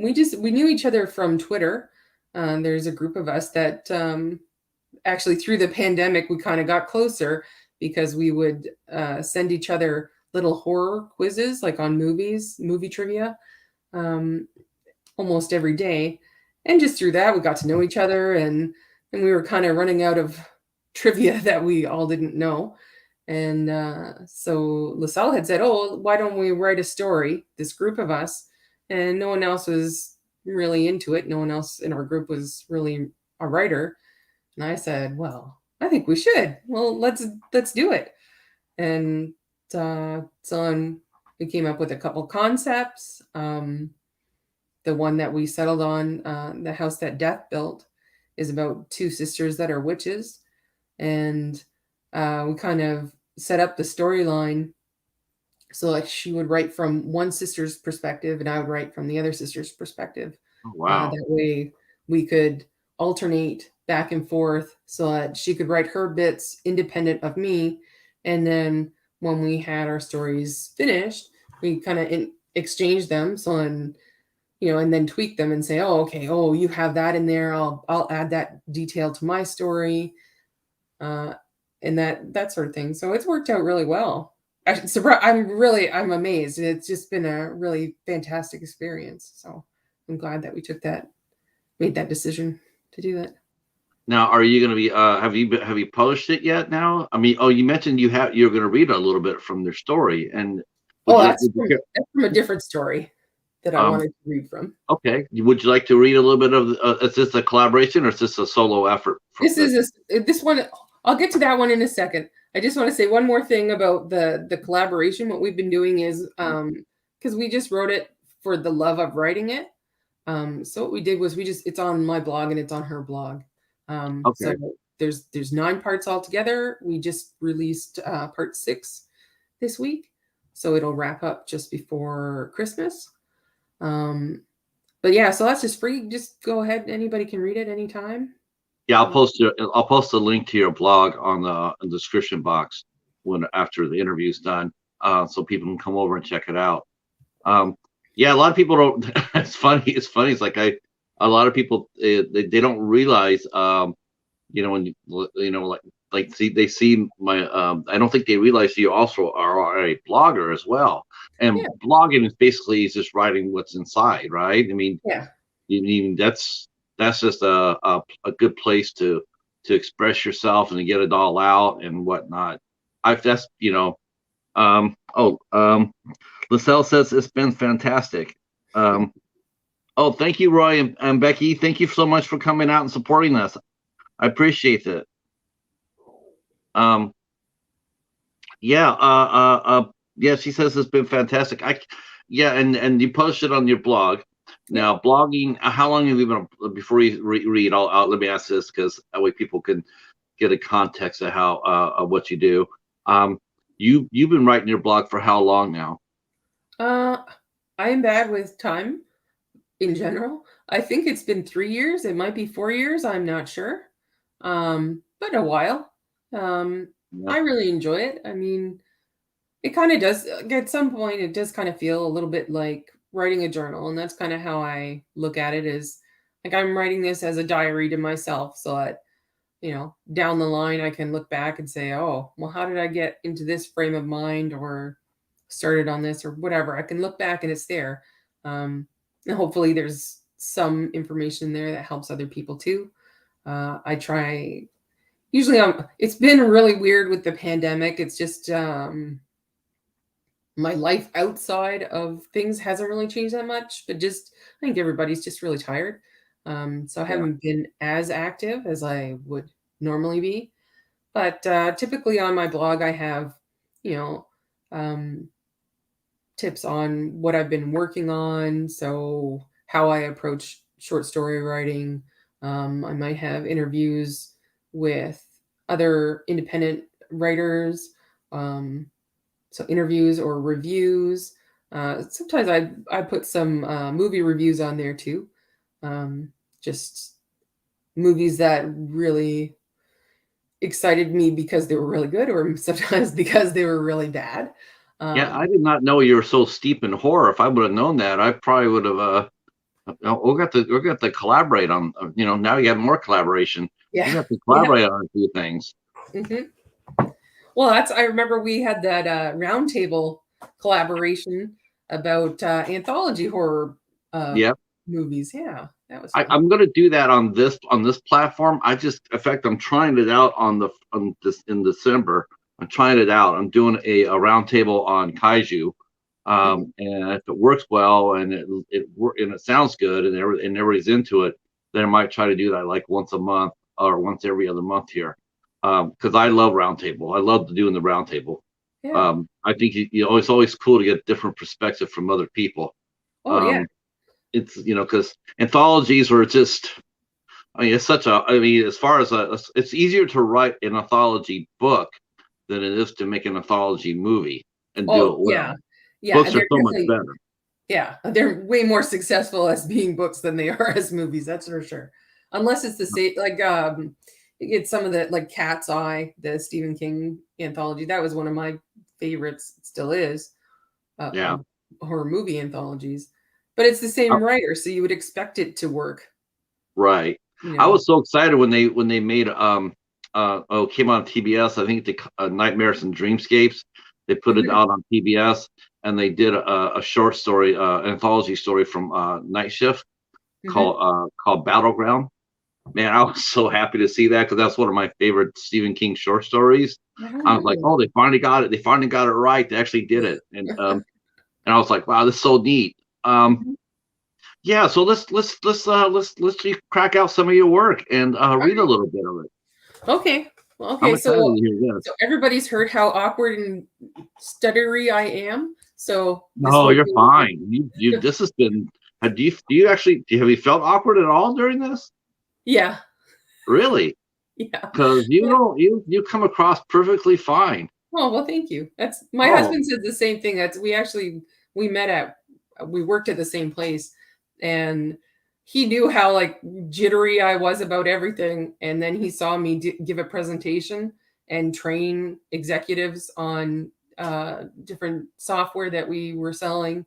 we knew each other from Twitter. There's a group of us that actually through the pandemic we kind of got closer because we would send each other little horror quizzes like on movie trivia, um, almost every day, and just through that we got to know each other, and we were kind of running out of trivia that we all didn't know, And so LaSalle had said, "Oh, why don't we write a story, this group of us?" And no one else was really into it. No one else in our group was really a writer. And I said, "Well, I think we should. Well, let's do it." And so we came up with a couple concepts. The one that we settled on, the house that Death built, is about two sisters that are witches, and we kind of set up the storyline so like she would write from one sister's perspective and I would write from the other sister's perspective. Oh, wow. That way we could alternate back and forth so that she could write her bits independent of me, and then when we had our stories finished, we kind of exchange them. So and and then tweak them and say, oh, okay, oh, you have that in there. I'll add that detail to my story, uh, and that sort of thing. So it's worked out really well. I'm amazed. It's just been a really fantastic experience. So I'm glad that we made that decision to do that. Now, are you going to be? Have you published it yet? Now, I mean, oh, you mentioned you're going to read a little bit from their story, and Oh, would you care? that's from a different story that I wanted to read from. Okay, would you like to read a little bit of? Is this a collaboration or is this a solo effort? This one. I'll get to that one in a second. I just want to say one more thing about the collaboration. What we've been doing is because we just wrote it for the love of writing it. So what we did was it's on my blog and it's on her blog. So Okay. there's 9 parts altogether. We just released part 6 this week, so it'll wrap up just before Christmas. But yeah, so that's just free. Just go ahead. Anybody can read it anytime. Yeah, I'll post a link to your blog on the description box after the interview's done, so people can come over and check it out. Yeah, a lot of people don't. It's funny. It's funny. It's like a lot of people they don't realize, when they see my. I don't think they realize you also are a blogger as well. And Yeah. blogging is basically just writing what's inside, right? I mean, Yeah. that's just a good place to express yourself and to get it all out and whatnot. That's LaSalle says it's been fantastic. Oh, thank you, Roy and Becky. Thank you so much for coming out and supporting us. I appreciate it. Yeah, she says it's been fantastic. And you posted on your blog. Now, blogging, how long have you been, before you read, let me ask this, because that way people can get a context of how, of what you do. You've been writing your blog for how long now? I am bad with time in general. I think it's been 3 years. It might be 4 years. I'm not sure. But a while. Yeah. I really enjoy it. I mean, it kind of does, at some point, it does kind of feel a little bit like writing a journal. And that's kind of how I look at it, is like I'm writing this as a diary to myself so that, down the line, I can look back and say, oh, well, how did I get into this frame of mind or started on this or whatever? I can look back and it's there. And hopefully there's some information there that helps other people too. I try, usually it's been really weird with the pandemic. It's just, my life outside of things hasn't really changed that much, but just, I think everybody's just really tired. So I haven't been as active as I would normally be. But typically on my blog, I have, tips on what I've been working on. So how I approach short story writing. I might have interviews with other independent writers. So interviews or reviews. Sometimes I put some movie reviews on there too. Just movies that really excited me because they were really good, or sometimes because they were really bad. Yeah, I did not know you were so steep in horror. If I would have known that, I probably would have. We're got to collaborate on. Now you have more collaboration. Yeah, We got to yeah. collaborate on a few things. Mm-hmm. Well, I remember we had that roundtable collaboration about anthology horror Yeah. movies. Yeah, that was fun. I'm going to do that on this platform. In fact, I'm trying it out on this in December. I'm trying it out. I'm doing a roundtable on kaiju, Mhm. and if it works well and it sounds good and everybody's into it, then I might try to do that like once a month or once every other month here. Because I love roundtable. I love doing the roundtable. Yeah. I think it's always cool to get different perspective from other people. Oh, yeah. Um, it's because anthologies are just, I mean, it's such a, I mean, as far as it's easier to write an anthology book than it is to make an anthology movie and do Oh, it yeah. well. Yeah, Books are they're so much definitely better. yeah, they're way more successful as being books than they are as movies, that's for sure. Unless it's the same like, it's some of the like Cat's Eye, the Stephen King anthology, that was one of my favorites, still is, Yeah. of horror movie anthologies. But it's the Uh, same writer, so you would expect it to work, right. you I know? was so excited when they made came on TBS. I think the Nightmares and Dreamscapes. They put it Mhm, out on PBS and they did a short story, anthology story from Night Shift mhm. called Battleground. Man, I was so happy to see that because that's one of my favorite Stephen King short stories. I was like, Oh. oh, they finally got it. They finally got it right. They actually did it, and I was like, wow, this is so neat. Mhm. Yeah, so let's crack out some of your work and read a Alright. little bit of it. Okay. I'm Okay, excited so to hear this. everybody's heard how awkward and stuttery I am, so this No, won't you're be fine. You this has been. Have you felt awkward at all during this? yeah, Really? yeah. Because you don't you come across perfectly fine. Oh, well, thank you. That's my Oh, husband said the same thing. That's we met at we worked at the same place, and he knew how like jittery I was about everything. And then he saw me give a presentation and train executives on different software that we were selling.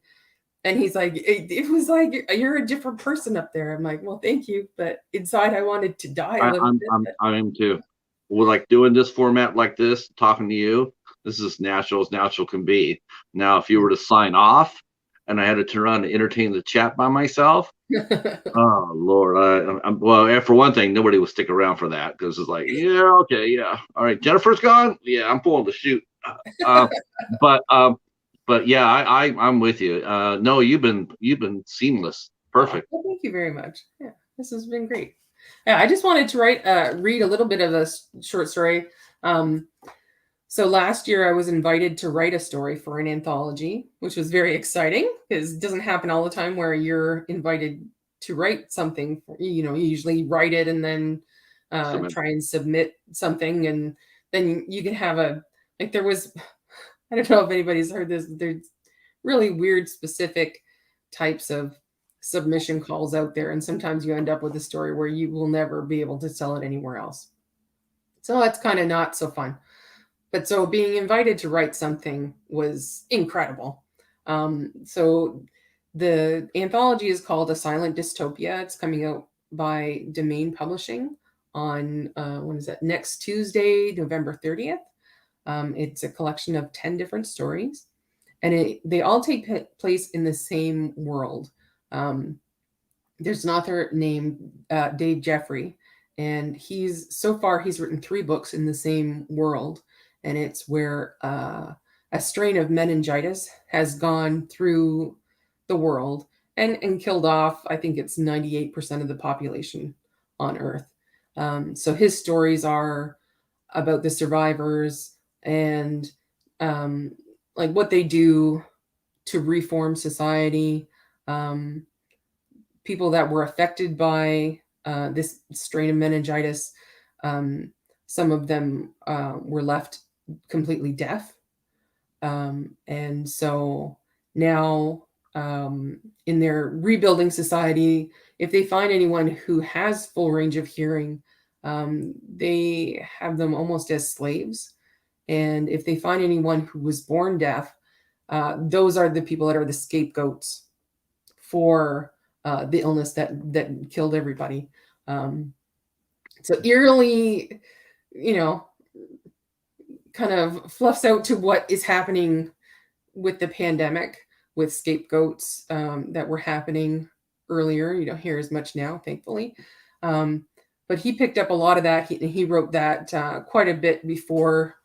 And he's like, it was like you're a different person up there. I'm like, well, thank you, but inside I wanted to die a little bit. I am too. We're like doing this format like this, talking to you. This is as natural can be. Now, if you were to sign off, and I had to turn around to entertain the chat by myself, oh Lord, well, for one thing, nobody would stick around for that because it's like, yeah, okay, yeah, all right, Jennifer's gone, yeah, I'm pulling the chute. Uh, but yeah, I'm with you. No, you've been seamless, Oh, perfect. well, thank you very much. Yeah, this has been great. Yeah, I just wanted to read a little bit of a short story. Um, so last year I was invited to write a story for an anthology, which was very exciting because it doesn't happen all the time where you're invited to write something. You usually write it and then So, try and submit something, and then you can have a like there was. I don't know if anybody's heard this. There's really weird, specific types of submission calls out there, and sometimes you end up with a story where you will never be able to sell it anywhere else. So that's kind of not so fun. But so being invited to write something was incredible. So the anthology is called A Silent Dystopia. It's coming out by Domain Publishing on when is that? Next Tuesday, November 30th. It's a collection of 10 different stories, and they all take place in the same world. Um, there's an author named Dave Jeffrey, and he's written 3 books in the same world, and it's where a strain of meningitis has gone through the world and killed off. I think it's 98% of the population on Earth. So his stories are about the survivors and um, like what they do to reform society. Um, People that were affected by this strain of meningitis, um, some of them were left completely deaf. And so now, in their rebuilding society, if they find anyone who has full range of hearing, they have them almost as slaves. And if they find anyone who was born deaf, those are the people that are the scapegoats for the illness that killed everybody. Um, so eerily, you know, kind of fluffs out to what is happening with the pandemic, with scapegoats that were happening earlier. You don't hear as much now, thankfully. But he picked up a lot of that. He wrote that quite a bit before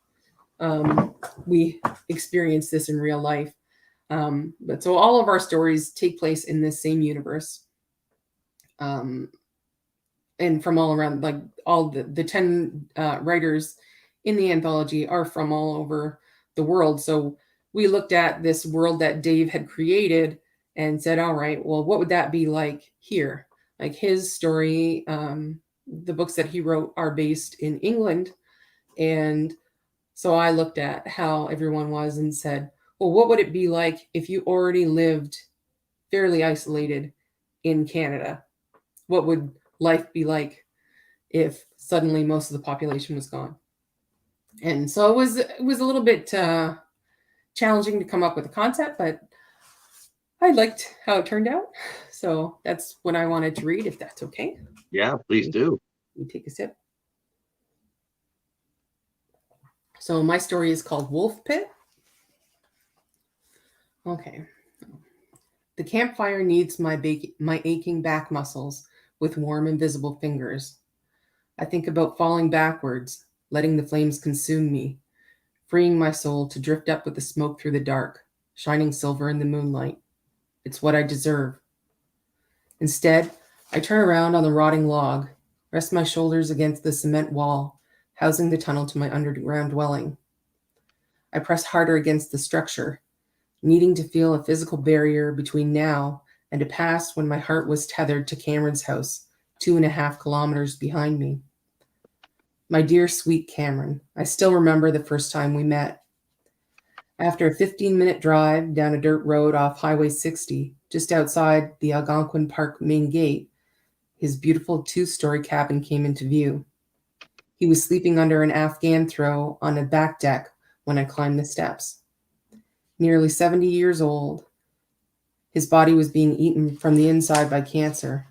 we experience this in real life. But so all of our stories take place in this same universe. Um, and from all around, like all the 10 writers in the anthology are from all over the world. So we looked at this world that Dave had created and said, all right, well, what would that be like here? Like his story, the books that he wrote are based in England. And so I looked at how everyone was and said, well, what would it be like if you already lived fairly isolated in Canada? What would life be like if suddenly most of the population was gone? And so it was a little bit challenging to come up with a concept, but I liked how it turned out. So that's what I wanted to read, if that's okay. Yeah, please do. You take a sip. So my story is called Wolf Pit. Okay. The campfire needs my aching back muscles with warm, invisible fingers. I think about falling backwards, letting the flames consume me, freeing my soul to drift up with the smoke through the dark, shining silver in the moonlight. It's what I deserve. Instead, I turn around on the rotting log, rest my shoulders against the cement wall, housing the tunnel to my underground dwelling. I press harder against the structure, needing to feel a physical barrier between now and a past when my heart was tethered to Cameron's house, 2.5 kilometers behind me. My dear, sweet Cameron, I still remember the first time we met. After a 15-minute drive down a dirt road off Highway 60, just outside the Algonquin Park main gate, his beautiful 2-story cabin came into view. He was sleeping under an Afghan throw on a back deck when I climbed the steps. Nearly 70 years old, his body was being eaten from the inside by cancer.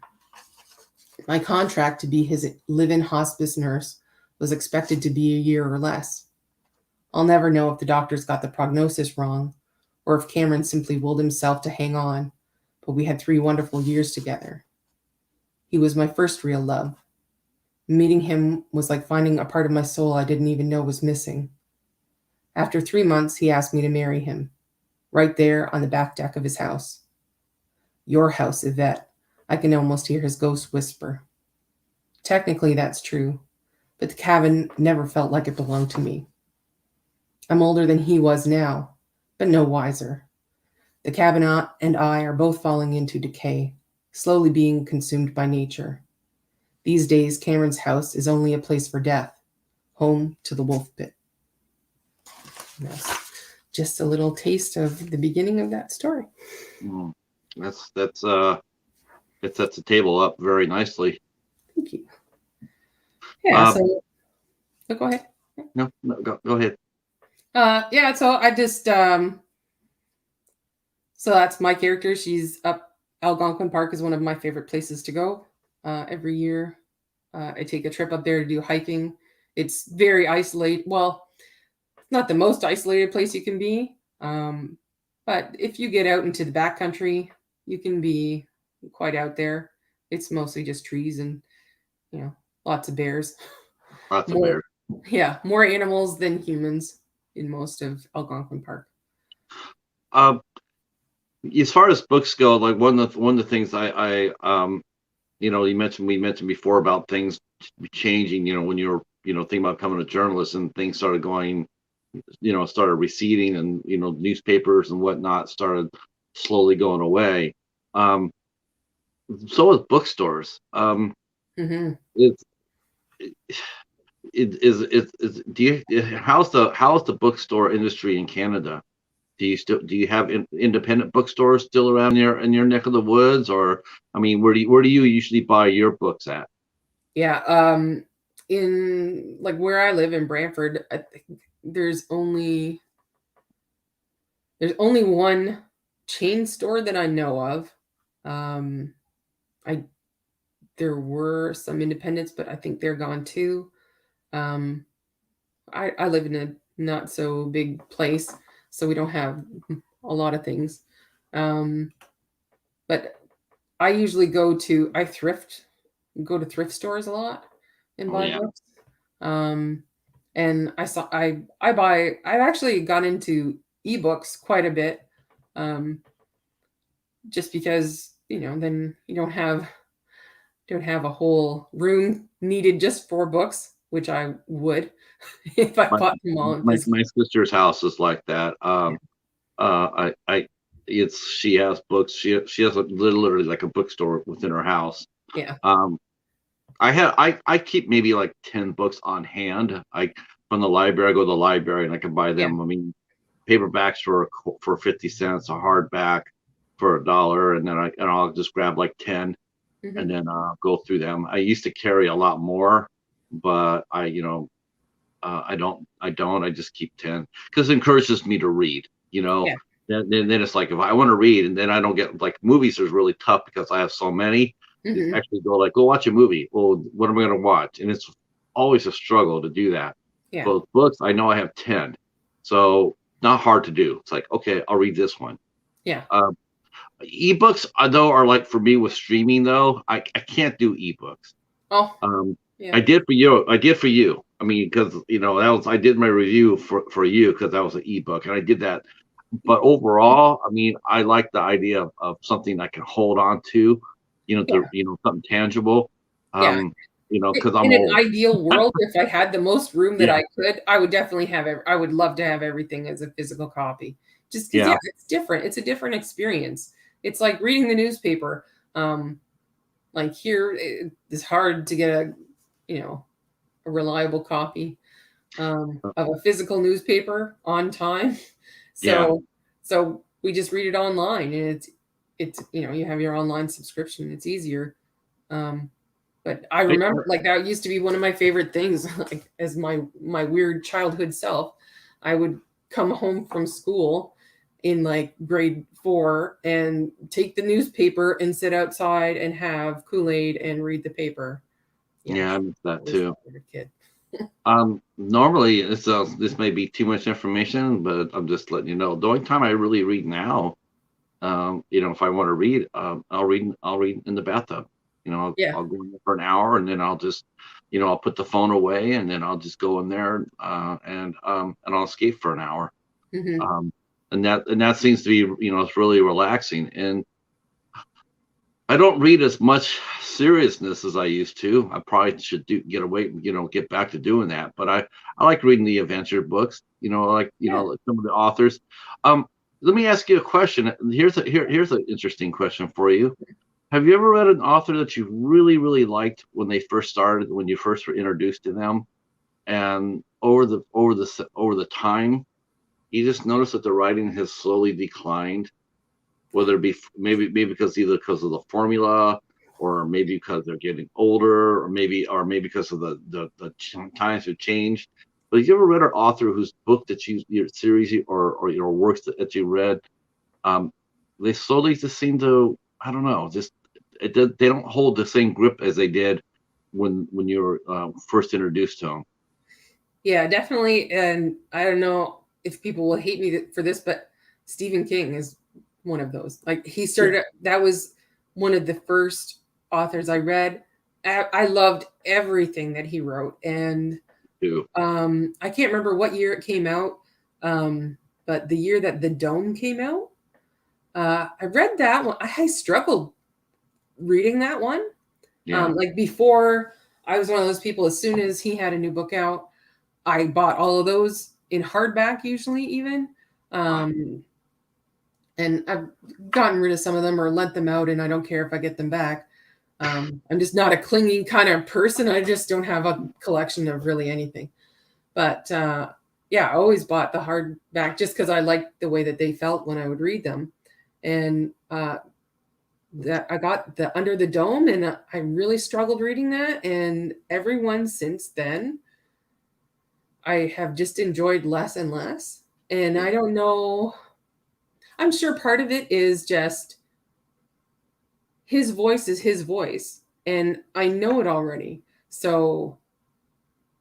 My contract to be his live-in hospice nurse was expected to be a year or less. I'll never know if the doctors got the prognosis wrong or if Cameron simply willed himself to hang on, but we had 3 wonderful years together. He was my first real love. Meeting him was like finding a part of my soul I didn't even know was missing. After 3 months, he asked me to marry him, right there on the back deck of his house. Your house, Yvette. I can almost hear his ghost whisper. Technically, that's true, but the cabin never felt like it belonged to me. I'm older than he was now, but no wiser. The cabin and I are both falling into decay, slowly being consumed by nature. These days, Cameron's house is only a place for death, home to the wolf pit. And that's just a little taste of the beginning of that story. It sets the table up very nicely. Thank you. Yeah. Go ahead. No, go ahead. Yeah. So I just so that's my character. She's up. Algonquin Park is one of my favorite places to go. Every year, I take a trip up there to do hiking. It's very isolated. Well, not the most isolated place you can be. But if you get out into the backcountry, you can be quite out there. It's mostly just trees and, lots of bears. Lots of bears. Yeah, more animals than humans in most of Algonquin Park. As far as books go, like one of the things I we mentioned before about things changing, when you were, thinking about becoming a journalist and things started going, started receding and, newspapers and whatnot started slowly going away. So with bookstores. How's the bookstore industry in Canada? Do you have independent bookstores still around in your neck of the woods, or where do you usually buy your books at? Yeah, in like where I live in Brantford, I think there's only one chain store that I know of. There were some independents, but I think they're gone too. I live in a not so big place, so we don't have a lot of things. But I usually go to thrift stores a lot and buy books. And I've actually gone into ebooks quite a bit, um, just because, then you don't have a whole room needed just for books, which I would if I My bought them all in my physical. sister's house is like that. Yeah. I it's she has books. She has literally like a bookstore within her house. Yeah. Um, I keep maybe like 10 books on hand. I from the library, I go to the library and I can buy Yeah. them. I mean, paperbacks for 50 cents, a hardback for $1, and then I'll just grab like 10 and Hmm. then go through them. I used to carry a lot more, but I just keep 10 because it encourages me to read, Yeah. then it's like if I want to read and then I don't get like movies is really tough because I have so many. It's Hmm. actually go watch a movie. Well, what am I going to watch? And it's always a struggle to do that. Yeah. But with books, I know I have 10. So not hard to do. It's like, okay, I'll read this one. Yeah. Um, ebooks though are like for me with streaming though, I can't do ebooks. Oh, Um, yeah. I did for you. I did for you. I mean, because that was I did my review for you because that was an ebook, and I did that. But overall, I mean, I like the idea of something I can hold on to, Yeah. something tangible. Yeah. Because I'm In an old. ideal world, if I had the most room that Yeah, I could, I would definitely I would love to have everything as a physical copy. Just because, yeah, yeah, it's different. It's a different experience. It's like reading the newspaper. Like here, it's hard to get a reliable copy of a physical newspaper on time. yeah. So we just read it online, and it's you have your online subscription. It's easier. Um, but I I, remember, like, that used to be one of my favorite things. Like, as my weird childhood self, I would come home from school in like grade 4 and take the newspaper and sit outside and have Kool-Aid and read the paper. Yeah, yeah, I miss I that was too. that sort of kid. Normally, this may be too much information, but I'm just letting you know. The only time I really read now, if I want to read, I'll read in the bathtub. Yeah. I'll go in there for an hour and then I'll just, I'll put the phone away and then I'll just go in there, and I'll escape for an hour. Hmm. Um, and that seems to be, it's really relaxing. And I don't read as much seriousness as I used to. I probably should get back to doing that. But I like reading the adventure books. I like, Yeah. like some of the authors. Um, Let me ask you a question. Here's an interesting question for you. Have you ever read an author that you really, really liked when they first started, when you first were introduced to them, and over the time, you just noticed that the writing has slowly declined, whether it be maybe because of the formula, or maybe because they're getting older, or maybe because of the times have changed. But have you ever read an author whose book that your series or your works that you read, um, they slowly just seem to, I don't know, just they don't hold the same grip as they did when you were first introduced to them. Yeah, definitely. And I don't know if people will hate me for this, but Stephen King is one of those. Like, he Yeah, started, that was one of the first authors I read. I loved everything that he wrote. And too. I can't remember what year it came out, but the year that The Dome came out, I read that one. I struggled reading that one. Yeah. Like, before, I was one of those people, as soon as he had a new book out, I bought all of those in hardback, usually even. Wow. And I've gotten rid of some of them or lent them out, and I don't care if I get them back. I'm just not a clingy kind of person. I just don't have a collection of really anything. But yeah, I always bought the hardback just because I liked the way that they felt when I would read them. And that I got the Under the Dome, and I really struggled reading that. And everyone since then, I have just enjoyed less and less. And I don't know, I'm sure part of it is just his voice is his voice. And I know it already. So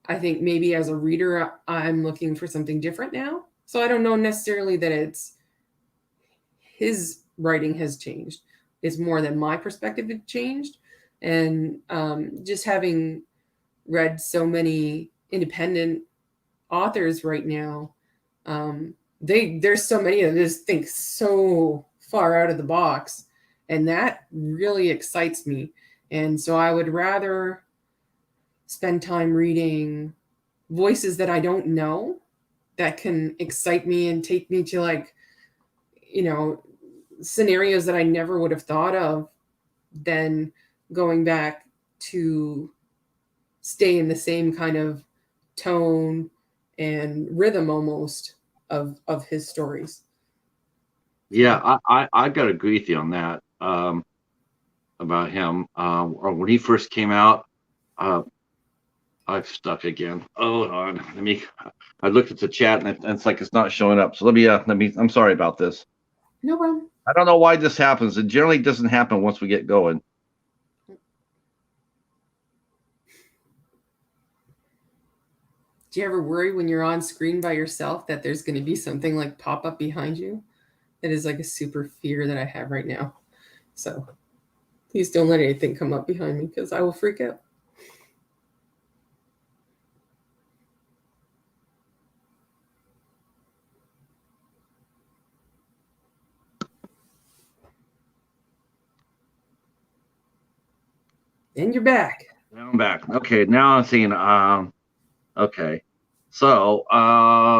I think maybe as a reader, I'm looking for something different now. So I don't know necessarily that it's his writing has changed. It's more than my perspective had changed. And just having read so many independent authors right now, there's so many that just think so far out of the box, and that really excites me. And so I would rather spend time reading voices that I don't know that can excite me and take me to, like, you know, scenarios that I never would have thought of, than going back to stay in the same kind of tone and rhythm almost of his stories. Yeah, I got to agree with you on that, about him. Or when he first came out, uh, I've stuck again. Hold on. I looked at the chat and it's like it's not showing up. So I'm sorry about this. No problem. I don't know why this happens. It generally doesn't happen once we get going. Do you ever worry when you're on screen by yourself that there's going to be something like pop up behind you? That is like a super fear that I have right now. So please don't let anything come up behind me, because I will freak out. And you're back. Now I'm back. Okay, now I'm seeing. Okay, so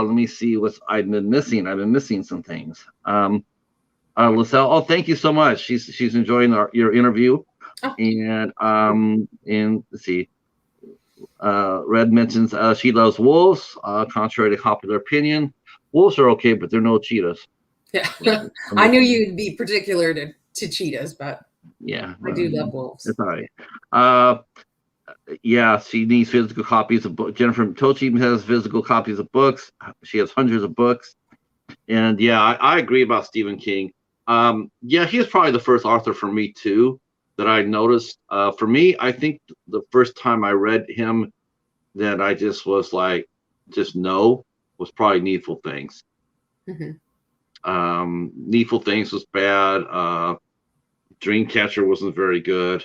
let me see what I've been missing. I've been missing some things. LaSalle, oh, thank you so much. She's enjoying your interview, Oh. and let's see. Red mentions she loves wolves. Contrary to popular opinion, wolves are okay, but they're no cheetahs. Yeah, I knew you'd be particular to cheetahs, but yeah, I do love wolves. It's all right. Yeah, she needs physical copies of books. Jennifer Tochi has physical copies of books. She has hundreds of books. And yeah, I agree about Stephen King. Yeah, he's probably the first author for me too that I noticed. For me, I think the first time I read him that I just was like, just no, was probably Needful Things. Mm-hmm. Needful Things was bad. Dreamcatcher wasn't very good.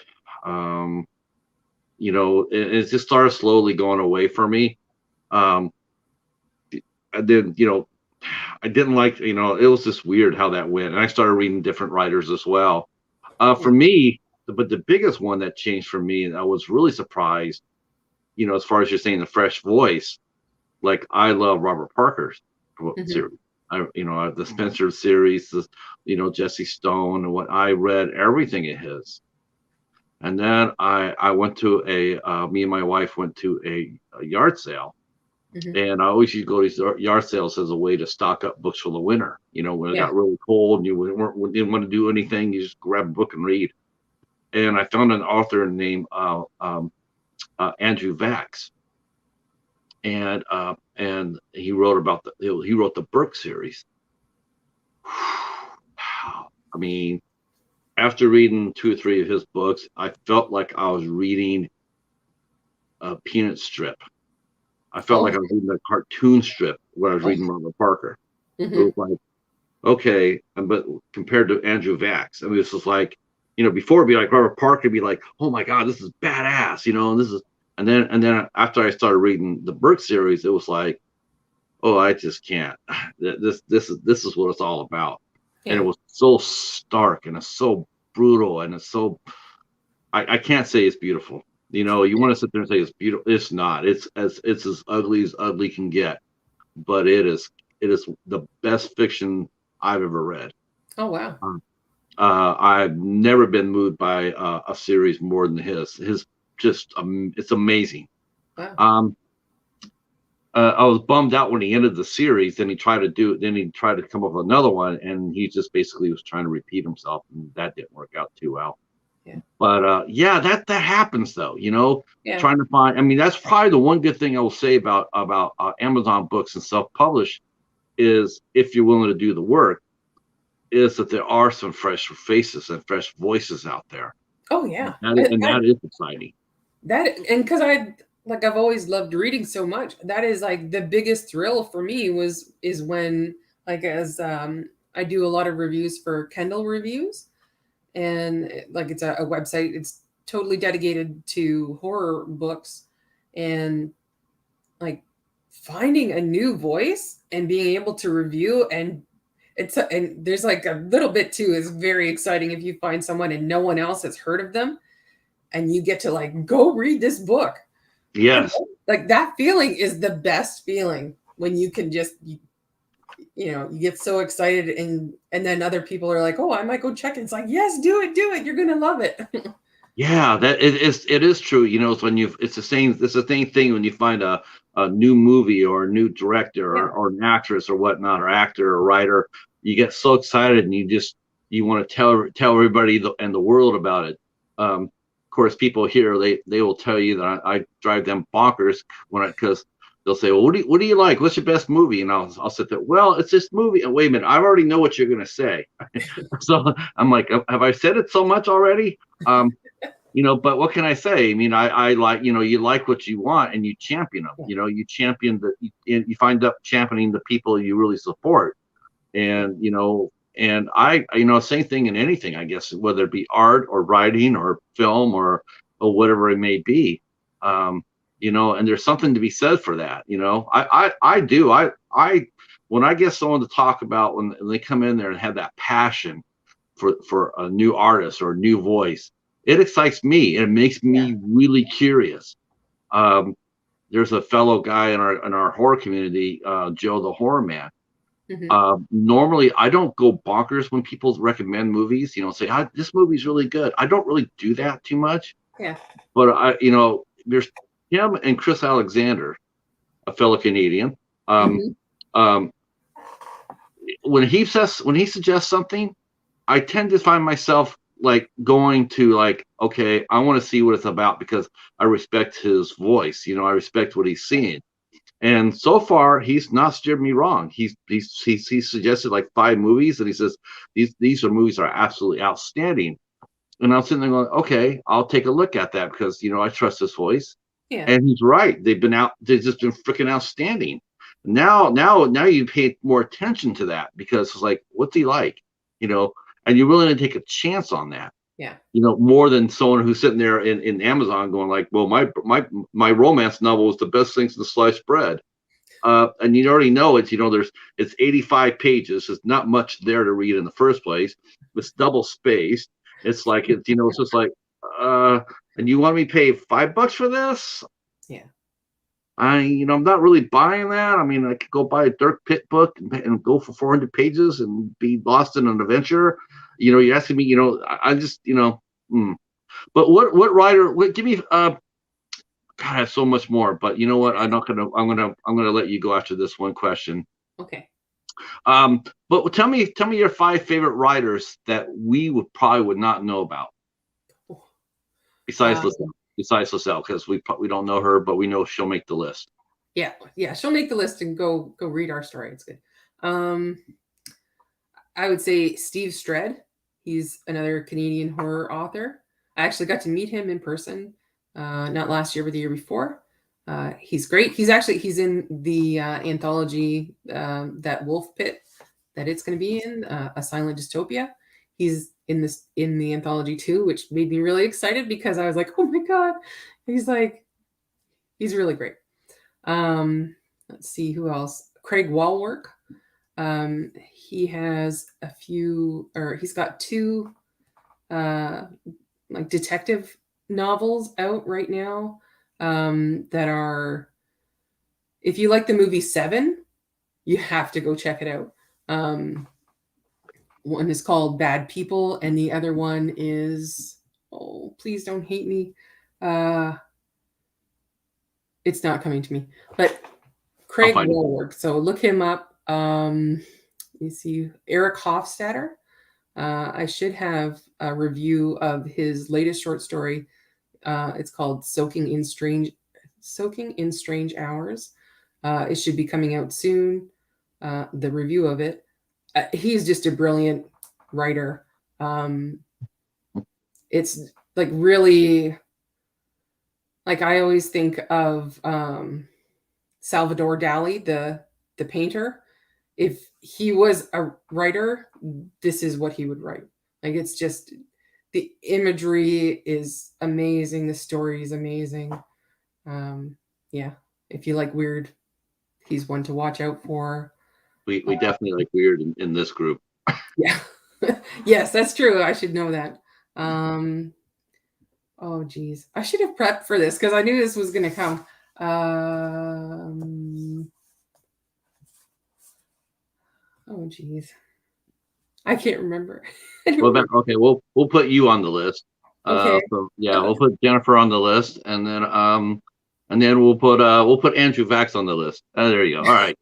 It just started slowly going away for me. I did, I didn't like, it was just weird how that went. And I started reading different writers as well. For me, but the biggest one that changed for me, and I was really surprised, as far as you're saying the fresh voice, like I love Robert Parker's series. The Spencer series, Jesse Stone, and what I read everything of his. And then I went to me and my wife went to a yard sale. Mm-hmm. And I always used to go to these yard sales as a way to stock up books for the winter. When it Yeah. got really cold and you didn't want to do anything, you just grab a book and read. And I found an author named Andrew Vax, and he wrote the Burke series. I mean, after reading 2 or 3 of his books, I felt like I was reading a Peanut strip. I felt like I was reading a cartoon strip when I was reading Robert Parker. Mm-hmm. It was like, okay, but compared to Andrew Vax, I mean, this was like, before it'd be like Robert Parker would be like, oh my God, this is badass, and this is, and then after I started reading the Burke series, it was like, oh, I just can't. This is what it's all about, Yeah. and it was so stark and it's so brutal and it's so, I can't say it's beautiful. You want to sit there and say it's beautiful. It's not. It's as ugly can get, but it is the best fiction I've ever read. Oh wow. I've never been moved by a series more than his. His just it's amazing. Wow. I was bummed out when he ended the series. Then he tried to come up with another one, and he just basically was trying to repeat himself, and that didn't work out too well. Yeah. But yeah, that happens though. Yeah. Trying to find. I mean, that's probably the one good thing I will say about Amazon books and self-publish is if you're willing to do the work, is that there are some fresh faces and fresh voices out there. Oh yeah. That is exciting. And because I've always loved reading so much. That is like the biggest thrill for me is when, like, as I do a lot of reviews for Kindle Reviews, and like it's a website. It's totally dedicated to horror books, and like finding a new voice and being able to review, and and there's like a little bit too is very exciting if you find someone and no one else has heard of them, and you get to like go read this book. Yes. Like that feeling is the best feeling when you can just you get so excited, and then other people are like, oh, I might go check it. It's like, yes, do it, you're gonna love it. Yeah, that it is true. It's when it's the same thing when you find a new movie or a new director Yeah, or an actress or whatnot, or actor or writer. You get so excited and you want to tell everybody and the world about it. Of course, people here they will tell you that I drive them bonkers because they'll say, well, what do you like? What's your best movie? And I'll sit there. Well, it's this movie. And wait a minute, I already know what you're gonna say. So I'm like, have I said it so much already? But what can I say? I mean, I like, you like what you want and you champion them. yeah, You champion you find up championing the people you really support. yeah, And same thing in anything, I guess, whether it be art or writing or film or whatever it may be. And there's something to be said for that. I do. When I get someone to talk about when they come in there and have that passion for a new artist or a new voice, it excites me and it makes yeah. me really curious. Um, there's a fellow guy in our horror community, Joe the Horror Man. Hmm. Normally, I don't go bonkers when people recommend movies. Say, this movie's really good. I don't really do that too much. Yeah. But there's him and Chris Alexander, a fellow Canadian. Um, Hmm. um, when he suggests something, I tend to find myself like going to like, okay, I want to see what it's about because I respect his voice. I respect what he's seeing. And so far, he's not steered me wrong. He's suggested like 5 movies, and he says these are movies that are absolutely outstanding. And I'm sitting there going, okay, I'll take a look at that because I trust his voice. Yeah. And he's right. They've just been freaking outstanding. Now you pay more attention to that because it's like, what's he like? You know, and you're willing to take a chance on that. Yeah. More than someone who's sitting there in Amazon going like, well, my romance novel is the best things in the sliced bread. And you already know it's 85 pages. There's not much there to read in the first place. It's double spaced. It's like it's just like, uh, and you want me to pay $5 for this? Yeah. I'm not really buying that. I mean, I could go buy a Dirk Pitt book and go for 400 pages and be lost in an adventure. You're asking me. I just. But what writer? Give me. God, I have so much more. But you know what? I'm not gonna. I'm gonna let you go after this one question. Okay. But tell me your 5 favorite writers that we would not know about besides Um, LaSalle. Besides LaSalle, because we don't know her, but we know she'll make the list. yeah. Yeah. She'll make the list and go read our story. It's good. Um, I would say Steve Stredd. He's another Canadian horror author. I actually got to meet him in person, not last year, but the year before. He's great. He's in the anthology that Wolf Pit that it's going to be in, a silent dystopia. He's in the anthology too, which made me really excited because I was like, oh my god, he's like he's really great. Let's see who else. Craig Walwork. He has a few, or he's got 2 uh, like detective novels out right now that are. If you like the movie Seven, you have to go check it out. One is called Bad People, and the other one is, oh, please don't hate me. Uh, it's not coming to me, but I'll Craig find it. Walwork. So look him up. You see Eric Hofstadter. I should have a review of his latest short story. It's called Soaking in Strange Hours. It should be coming out soon. The review of it. He's just a brilliant writer. It's like really, like I always think of Salvador Dali, the painter. If he was a writer, this is what he would write. Like it's just the imagery is amazing, the story is amazing. Yeah, if you like weird he's one to watch out for. We definitely like weird in this group. Yeah. Yes, that's true. I should know that. Oh geez. I should have prepped for this because I knew this was gonna come. Oh geez. I can't remember. I don't Well, remember. okay, we'll put you on the list. Okay. So yeah, we'll put Jennifer on the list, and then we'll put Andrew Vax on the list. There you go. All right.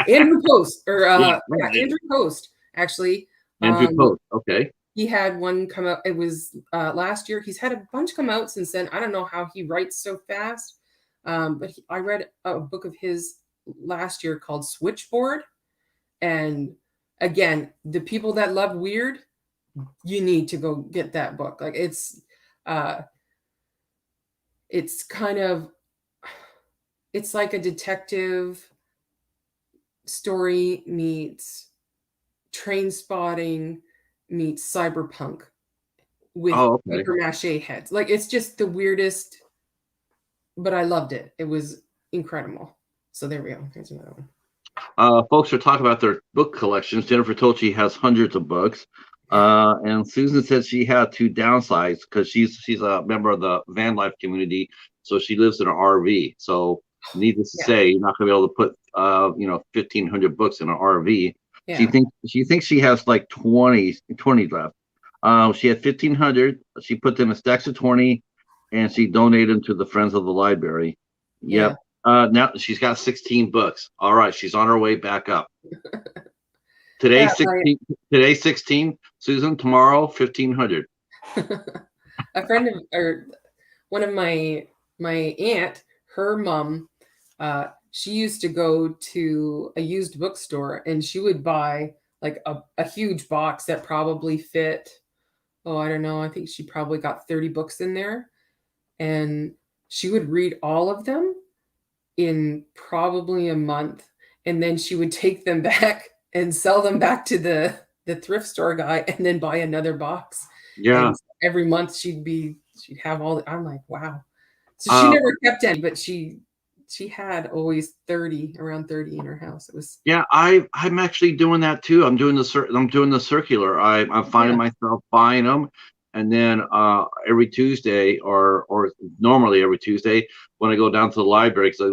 Andrew Post, or Yeah, yeah, Andrew Post, actually. Andrew Um, Post. Okay. he had one come out. It was last year. He's had a bunch come out since then. I don't know how he writes so fast. But I read a book of his last year called Switchboard. And again, the people that love weird, you need to go get that book. Like it's kind of, it's like a detective story meets train spotting meets cyberpunk with Oh, okay. paper mache heads. Like it's just the weirdest, but I loved it. It was incredible. So there we go. Here's another one. Folks are talking about their book collections. Jennifer told she has hundreds of books. And Susan said she had to downsize because she's a member of the van life community, so she lives in an RV. So needless to Yeah. say, you're not going to be able to put 1,500 books in an RV. Yeah. She thinks she has like 20 left. She had 1,500. She put in a stacks of 20, and she donated them to the Friends of the Library. Yep. Yeah. Now she's got 16 books. All right, she's on her way back up. Yeah, Today's 16, Susan, tomorrow 1,500. a friend of, or one of my aunt, her mom, she used to go to a used bookstore and she would buy like a huge box that probably fit, oh, I don't know, I think she probably got 30 books in there. And she would read all of them in probably a month. And then she would take them back and sell them back to the thrift store guy and then buy another box. Yeah. And every month she'd have all the, I'm like, wow. So she never kept any, but she had always around 30 in her house. It was, Yeah, I'm actually doing that too. I'm doing the circular. I'm finding myself buying them, and then every Tuesday or normally every Tuesday when I go down to the library, because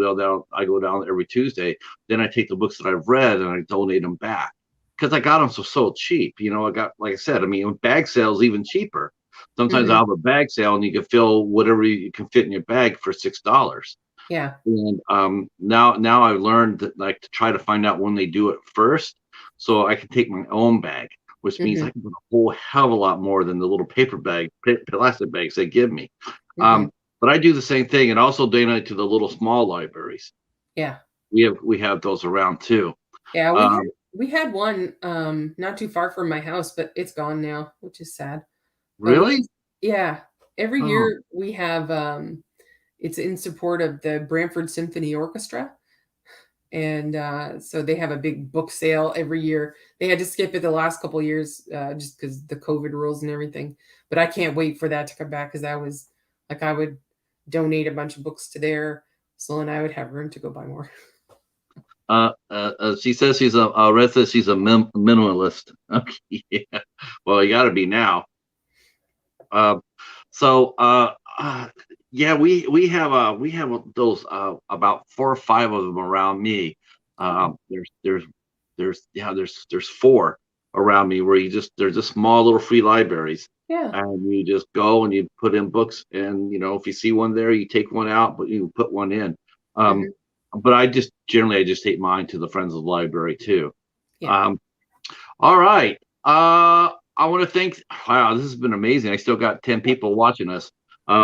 I go down every Tuesday. Then I take the books that I've read and I donate them back because I got them so cheap. I got, like I said, I mean, bag sales even cheaper. Sometimes I'll have a bag sale and you can fill whatever you can fit in your bag for $6. yeah. And now I've learned that, like, to try to find out when they do it first, so I can take my own bag, which means I can put a whole hell of a lot more than the little plastic bags they give me. But I do the same thing and also donate to the little small libraries. Yeah. We have those around too. Yeah, we had one not too far from my house, but it's gone now, which is sad. Really? Yeah. Every year we have it's in support of the Brantford Symphony Orchestra. And so they have a big book sale every year. They had to skip it the last couple of years just because the COVID rules and everything. But I can't wait for that to come back because that was like I would donate a bunch of books to there, so then I would have room to go buy more. She says she's Red says she's a minimalist. Okay, yeah. Well, you got to be now. Yeah, we have those about 4 or 5 of them around me. There's 4 around me where they're just small little free libraries. Yeah. And you just go and you put in books, and if you see one there, you take one out, but you put one in. But I just take mine to the Friends of the Library too. Yeah. All right. I want to thank. Wow, this has been amazing. I still got 10 people watching us.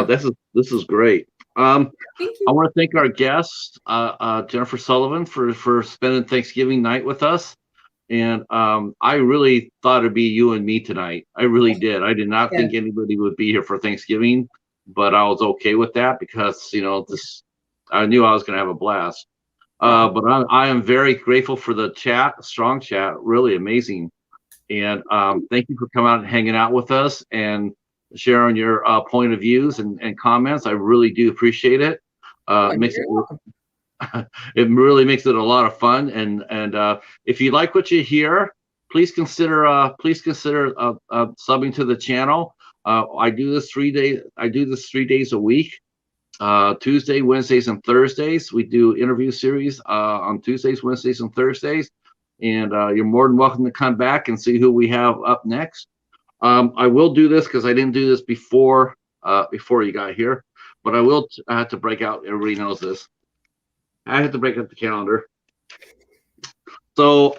This is great. Thank you. I want to thank our guest, Jennifer Sullivan, for spending Thanksgiving night with us. And I really thought it'd be you and me tonight. I really did. I did not think anybody would be here for Thanksgiving, but I was okay with that because I knew I was going to have a blast. But I am very grateful for the chat, strong chat, really amazing. And thank you for coming out and hanging out with us and sharing your point of views and comments. I really do appreciate it. It really makes it a lot of fun. And if you like what you hear, please consider subbing to the channel. I do this 3 days. I do this 3 days a week. Tuesday, Wednesdays, and Thursdays. We do interview series on Tuesdays, Wednesdays, and Thursdays. And you're more than welcome to come back and see who we have up next. I will do this because I didn't do this before you got here, but I have to break out. Everybody knows this. I have to break up the calendar. So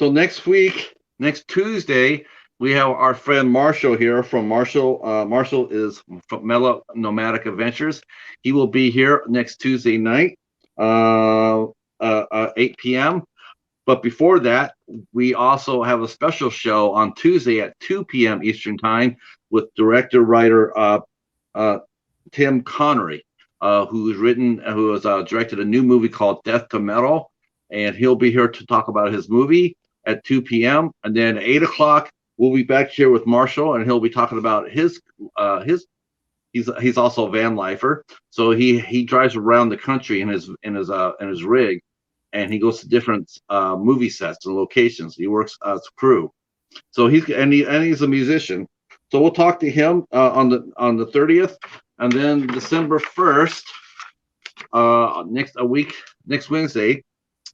next week, next Tuesday, we have our friend Marshall here from Marshall. Marshall is from Mellow Nomadic Adventures. He will be here next Tuesday night, 8 p.m. But before that, we also have a special show on Tuesday at 2 p.m. Eastern Time with writer Tim Connery, who has directed a new movie called Death to Metal, and he'll be here to talk about his movie at 2 p.m. And then at 8 o'clock, we'll be back here with Marshall, and he'll be talking about his. He's also a van lifer, so he drives around the country in his rig, and he goes to different movie sets and locations. He works as crew, so he's a musician. So we'll talk to him on the 30th, and then December 1st, next Wednesday,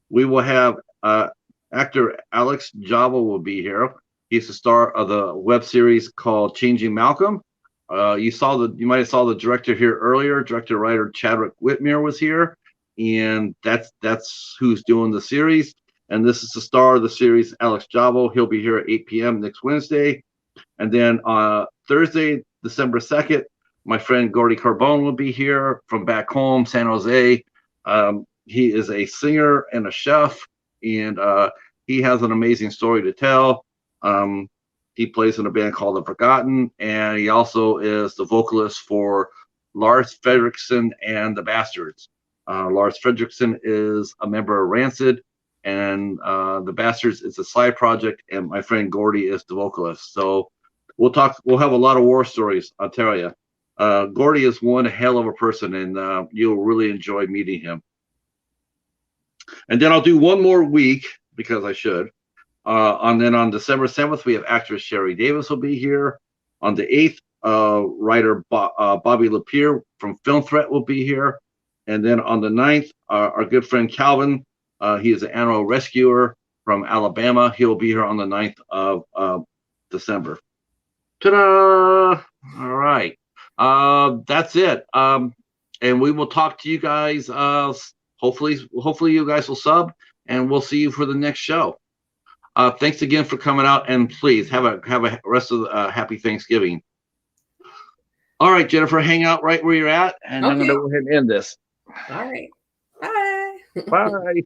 we will have actor Alex Java will be here. He's the star of the web series called Changing Malcolm. You might have saw the director here earlier. Director-writer Chadwick Whitmere was here, and that's who's doing the series. And this is the star of the series, Alex Java. He'll be here at 8 p.m. next Wednesday. And then Thursday, December 2nd, my friend Gordy Carbone will be here from back home, San Jose. He is a singer and a chef, and he has an amazing story to tell. He plays in a band called The Forgotten, and he also is the vocalist for Lars Fredriksson and the Bastards. Lars Fredriksson is a member of Rancid, and the Bastards is a side project, and my friend Gordy is the vocalist. So we'll have a lot of war stories, I'll tell you. Gordy is one hell of a person, and you'll really enjoy meeting him. And then I'll do one more week, because I should. And then on December 7th, we have actress Sherry Davis will be here. On the 8th, writer Bobby Lapierre from Film Threat will be here. And then on the 9th, our good friend Calvin, he is an animal rescuer from Alabama. He'll be here on the 9th of December. Ta-da! All right. That's it. And we will talk to you guys. Hopefully you guys will sub, and we'll see you for the next show. Thanks again for coming out, and please have a rest of the happy Thanksgiving. All right, Jennifer, hang out right where you're at, and okay. I'm going to go ahead and end this. All right. Bye. Bye.